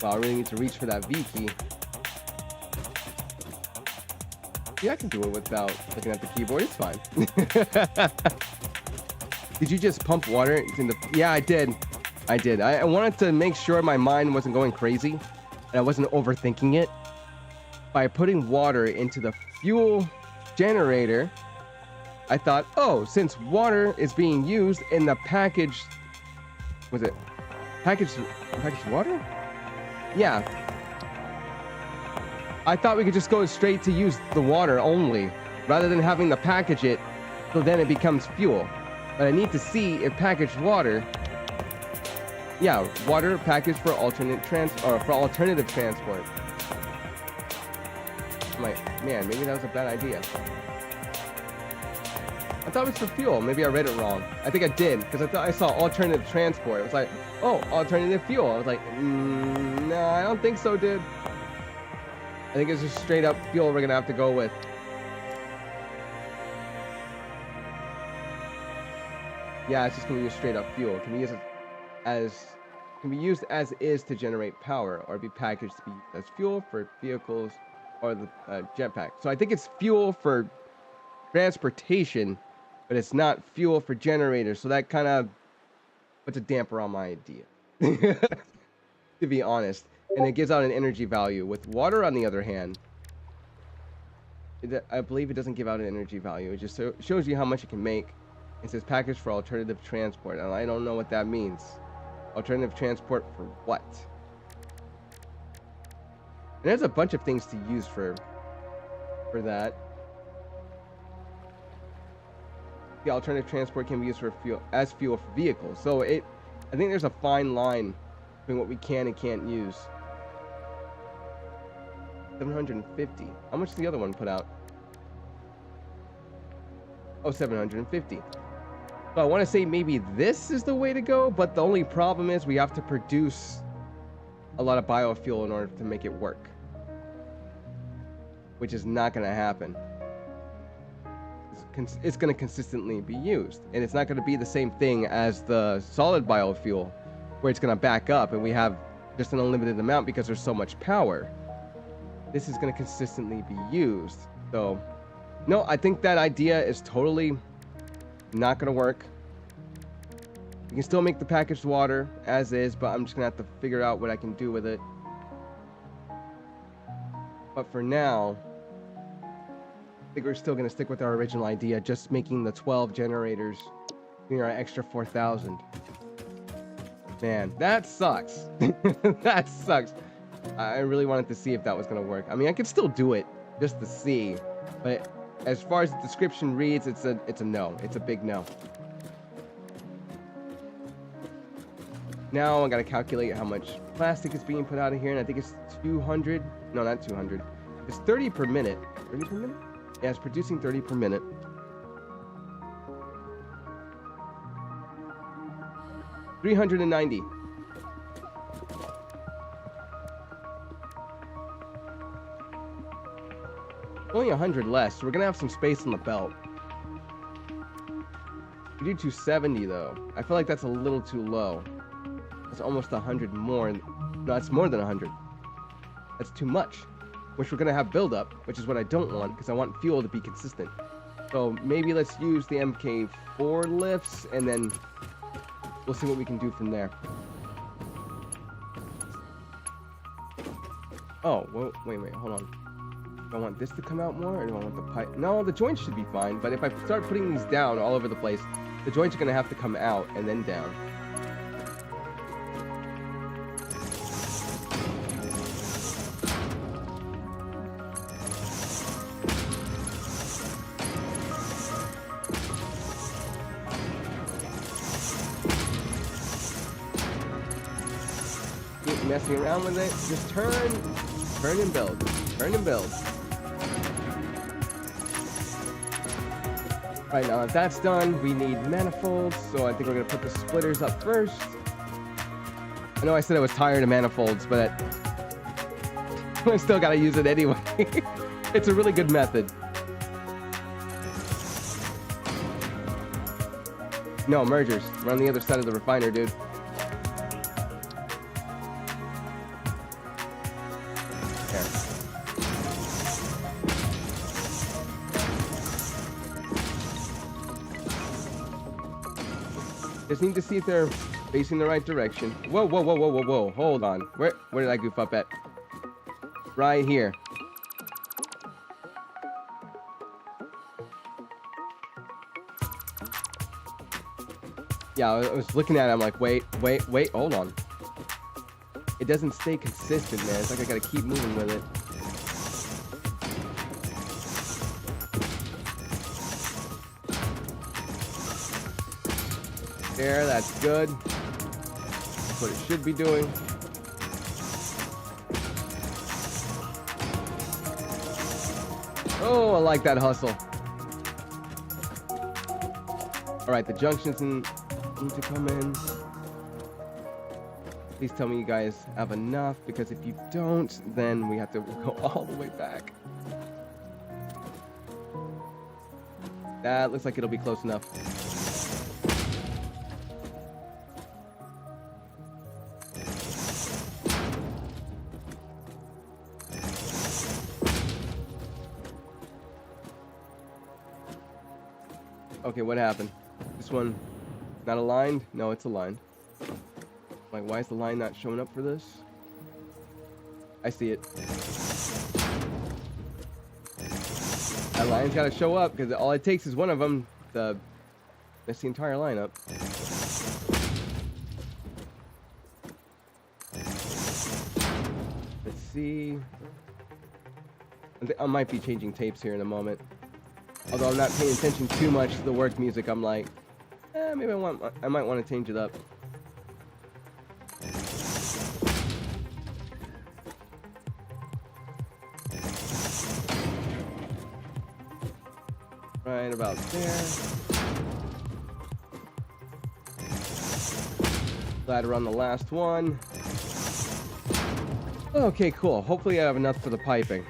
Well, I really need to reach for that V key. Yeah, I can do it without looking at the keyboard. It's fine. Did you just pump water in the... Yeah, I did. I wanted to make sure my mind wasn't going crazy and I wasn't overthinking it by putting water into the fuel generator. I thought, oh, since water is being used in the packaged... Was it packaged water? Yeah. I thought we could just go straight to use the water only, rather than having to package it, so then it becomes fuel. But I need to see if packaged water... Yeah, water packaged for alternative transport. I'm like, man, maybe that was a bad idea. I thought it was for fuel. Maybe I read it wrong. I think I did, because I thought I saw alternative transport. It was like, oh, alternative fuel. I was like, no, I don't think so, dude. I think it's just straight up fuel we're gonna have to go with. Yeah, it's just gonna be straight up fuel. Can be used as is to generate power, or be packaged to be used as fuel for vehicles or the jetpack. So I think it's fuel for transportation, but it's not fuel for generators. So that kind of puts a damper on my idea, to be honest. And it gives out an energy value. With water, on the other hand, I believe it doesn't give out an energy value. It just shows you how much it can make. It says package for alternative transport, and I don't know what that means. Alternative transport for what? And there's a bunch of things to use for that. The alternative transport can be used for fuel for vehicles. So I think there's a fine line between what we can and can't use. 750. How much did the other one put out? Oh, 750. So I want to say maybe this is the way to go, but the only problem is we have to produce a lot of biofuel in order to make it work, which is not going to happen. It's going to consistently be used, and it's not going to be the same thing as the solid biofuel, where it's going to back up and we have just an unlimited amount because there's so much power. This is going to consistently be used. So no, I think that idea is totally not going to work. You can still make the packaged water as is, but I'm just going to have to figure out what I can do with it. But for now, I think we're still going to stick with our original idea, just making the 12 generators, you know, our extra 4,000. Man, that sucks. That sucks. I really wanted to see if that was going to work. I mean, I could still do it just to see, but as far as the description reads, it's a no. It's a big no. Now I got to calculate how much plastic is being put out of here, and I think it's 200. No, not 200. It's 30 per minute. 30 per minute? Yeah, it's producing 30 per minute. $390. Only 100 less, so we're gonna have some space on the belt. We do 270 though. I feel like that's a little too low. That's almost 100 more. No, that's more than 100. That's too much. Which we're gonna have buildup, which is what I don't want, because I want fuel to be consistent. So maybe let's use the MK4 lifts, and then we'll see what we can do from there. Oh, well, wait, hold on. Do I want this to come out more, or do I want the pipe? No, the joints should be fine, but if I start putting these down all over the place, the joints are going to have to come out and then down. Keep messing around with it. Just turn and build. Turn and build. Right now, if that's done, we need manifolds, so I think we're going to put the splitters up first. I know I said I was tired of manifolds, but I still got to use it anyway. It's a really good method. No, mergers. We're on the other side of the refiner, dude. There. Just need to see if they're facing the right direction. Whoa, whoa, whoa, whoa, whoa, whoa. Hold on. Where did I goof up at? Right here. Yeah, I was looking at it. I'm like, wait, hold on. It doesn't stay consistent, man. It's like I gotta keep moving with it. There, that's good. That's what it should be doing. Oh, I like that hustle. Alright, the junctions need to come in. Please tell me you guys have enough, because if you don't, then we have to go all the way back. That looks like it'll be close enough. Okay, what happened? This one not aligned? No, it's aligned. Like, why is the line not showing up for this? I see it. That line's got to show up, because all it takes is one of them. That's the entire lineup. Let's see. I might be changing tapes here in a moment. Although I'm not paying attention too much to the work music, I'm like, maybe I might want to change it up. Right about there. Ladder on the last one. Okay, cool. Hopefully I have enough for the piping.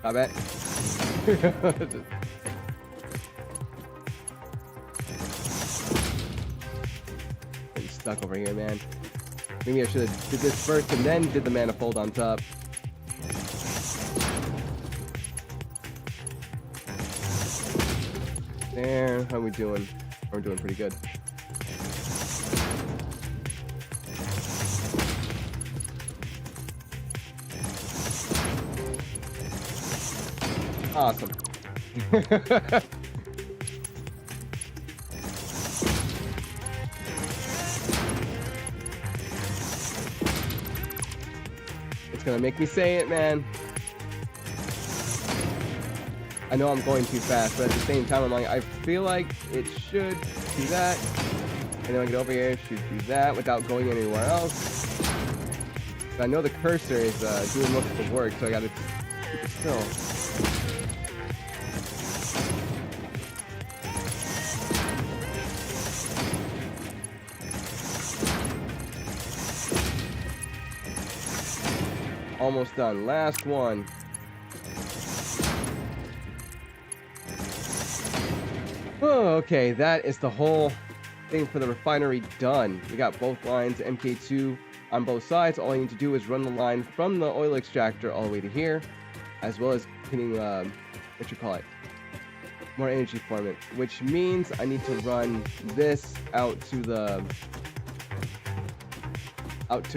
I bet. Getting stuck over here, man. Maybe I should have did this first and then did the manifold on top. There. How are we doing? We're doing pretty good. Awesome. It's gonna make me say it, man. I know I'm going too fast, but at the same time, I'm like, I feel like it should do that. And then I get over here, it should do that without going anywhere else. But I know the cursor is doing most of the work, so I gotta keep it still. Almost done. Last one. Oh, okay, that is the whole thing for the refinery done. We got both lines, MK2 on both sides. All you need to do is run the line from the oil extractor all the way to here, as well as putting, more energy from it, which means I need to run this out to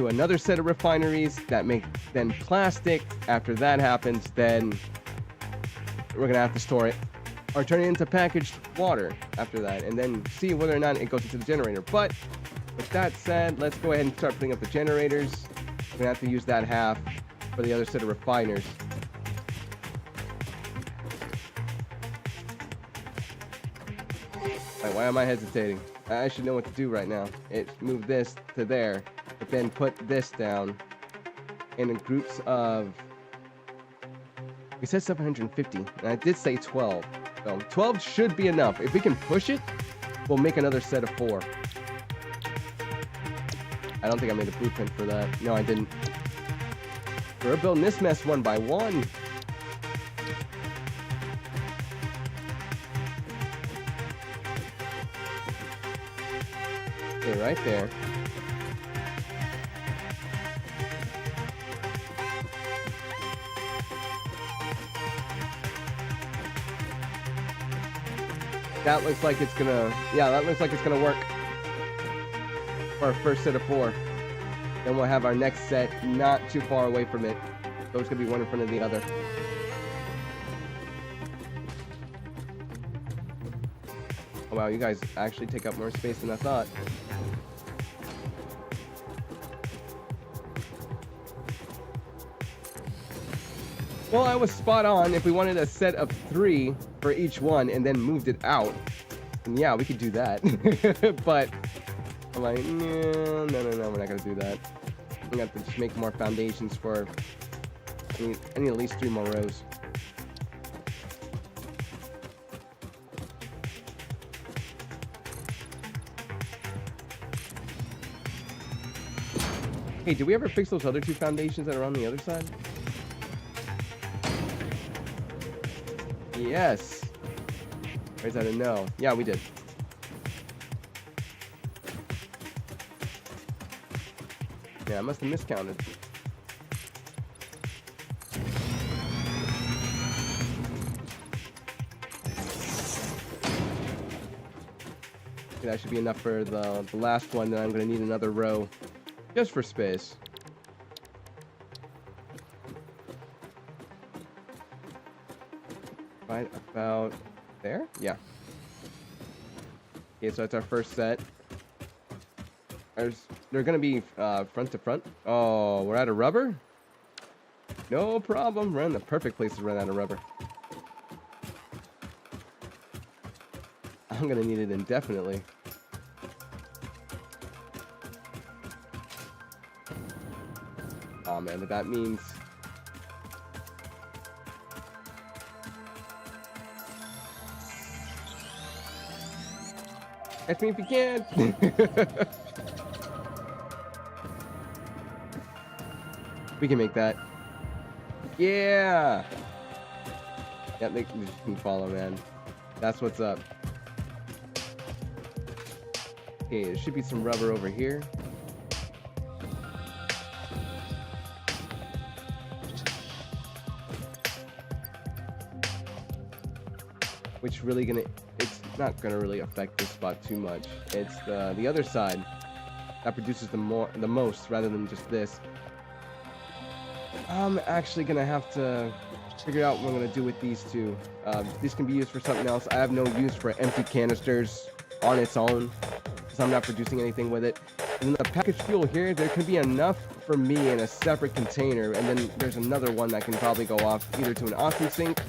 another set of refineries that make then plastic. After that happens, then we're gonna have to store it or turn it into packaged water after that, and then see whether or not it goes into the generator. But with that said, let's go ahead and start putting up the generators. We're gonna have to use that half for the other set of refiners. Why am I hesitating? I should know what to do right now. It's move this to there, but then put this down in groups of... We said 750, and I did say 12. So 12 should be enough. If we can push it, we'll make another set of 4. I don't think I made a blueprint for that. No, I didn't. We're building this mess one by one. Okay, right there. That looks like it's gonna, yeah, that looks like it's gonna work for our first set of 4. Then we'll have our next set not too far away from it. So it's gonna be one in front of the other. Oh, wow, you guys actually take up more space than I thought. Well, I was spot on. If we wanted a set of 3 for each one and then moved it out, then yeah, we could do that. But I'm like, no, we're not gonna do that. We have to just make more foundations for. I need at least 3 more rows. Hey, did we ever fix those other 2 foundations that are on the other side? Yes. Or is that a no? Yeah, we did. Yeah, I must have miscounted. Okay, that should be enough for the last one. Then I'm going to need another row just for space. Right about there? Yeah. Okay, so that's our first set. They're gonna be front to front. Oh, we're out of rubber? No problem. We're in the perfect place to run out of rubber. I'm gonna need it indefinitely. Oh man, but that means catch me if you can. We can make that. Yeah. Yeah, they can follow, man. That's what's up. Okay, there should be some rubber over here. Which really gonna, it's not gonna really affect this spot too much. It's the other side that produces the most rather than just this. I'm actually gonna have to figure out what I'm gonna do with these 2. These can be used for something else. I have no use for empty canisters on its own because I'm not producing anything with it. And the packaged fuel here, there could be enough for me in a separate container, and then there's another one that can probably go off either to an oxy sink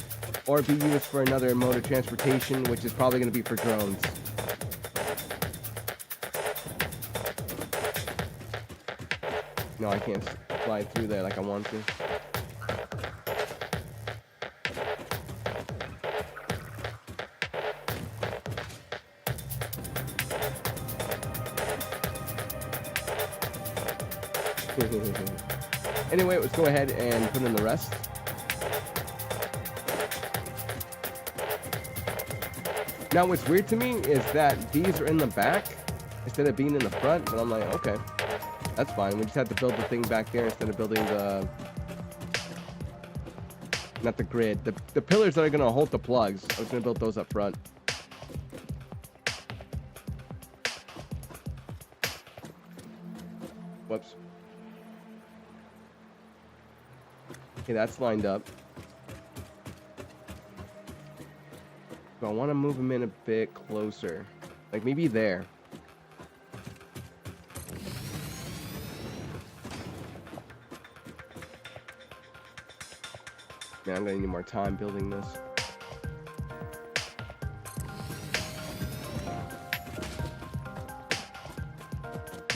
or be used for another mode of transportation, which is probably going to be for drones. No, I can't slide through there like I want to. Anyway, let's go ahead and put in the rest. Now, what's weird to me is that these are in the back instead of being in the front, and I'm like, okay, that's fine. We just have to build the thing back there instead of building the, not the grid, the pillars that are going to hold the plugs. I was going to build those up front. Whoops. Okay, that's lined up. So I want to move them in a bit closer. Like maybe there. Man, I'm going to need more time building this.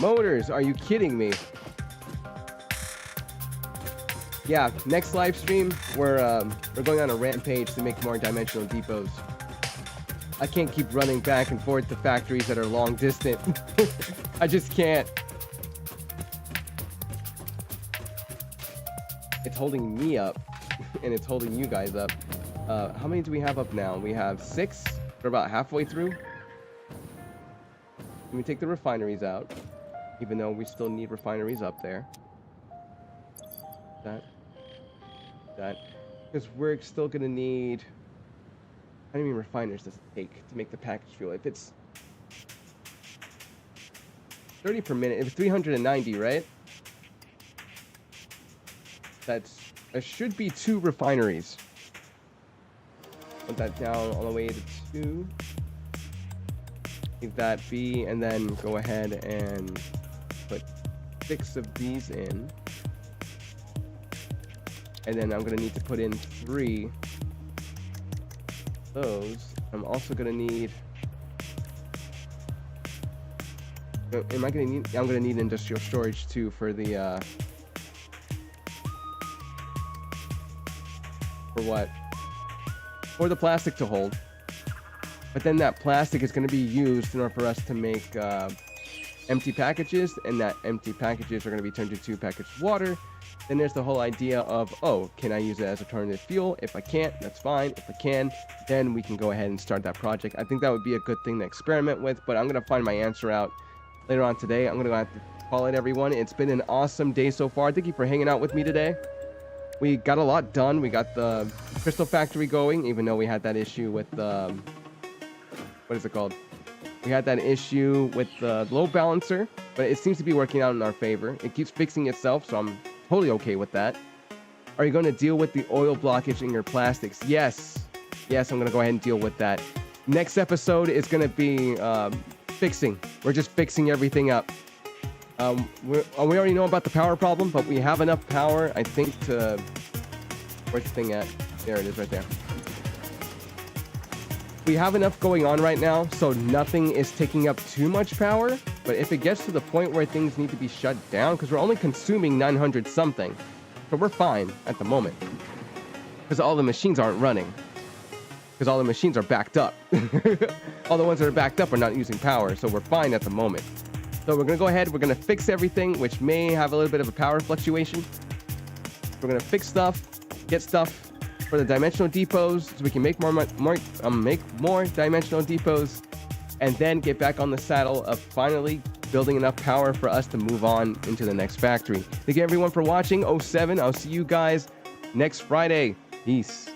Motors, are you kidding me? Yeah, next live stream, we're going on a rampage to make more dimensional depots. I can't keep running back and forth to factories that are long distant. I just can't. It's holding me up, and it's holding you guys up. How many do we have up now? We have 6. We're about halfway through. Let me take the refineries out, even though we still need refineries up there. That. Because we're still going to need... How many refiners does it take to make the package fuel? If it's 30 per minute, it's 390, right? That should be 2 refineries. Put that down all the way to 2. Leave that be, and then go ahead and put 6 of these in. And then I'm gonna need to put in 3 of those. I'm also gonna need. I'm gonna need industrial storage too for the. For what? For the plastic to hold. But then that plastic is going to be used in order for us to make empty packages, and that empty packages are going to be turned into packaged water. Then there's the whole idea of, oh, can I use it as alternative fuel? If I can't, that's fine. If I can, then we can go ahead and start that project. I think that would be a good thing to experiment with, but I'm going to find my answer out later on today. I'm going to have to call it, everyone. It's been an awesome day so far. Thank you for hanging out with me today. We got a lot done. We got the crystal factory going, even though we had that issue with the... what is it called? We had that issue with the load balancer, but it seems to be working out in our favor. It keeps fixing itself, so I'm totally okay with that. Are you going to deal with the oil blockage in your plastics? Yes. Yes, I'm going to go ahead and deal with that. Next episode is going to be fixing. We're just fixing everything up. We already know about the power problem, but we have enough power, I think, to... Where's the thing at? There it is, right there. We have enough going on right now, so nothing is taking up too much power. But if it gets to the point where things need to be shut down, because we're only consuming 900 something, so we're fine at the moment. Because all the machines aren't running. Because all the machines are backed up. All the ones that are backed up are not using power, so we're fine at the moment. So we're going to go ahead, we're going to fix everything, which may have a little bit of a power fluctuation. We're going to fix stuff, get stuff for the dimensional depots, so we can make more dimensional depots, and then get back on the saddle of finally building enough power for us to move on into the next factory. Thank you everyone for watching 07. I'll see you guys next Friday. Peace.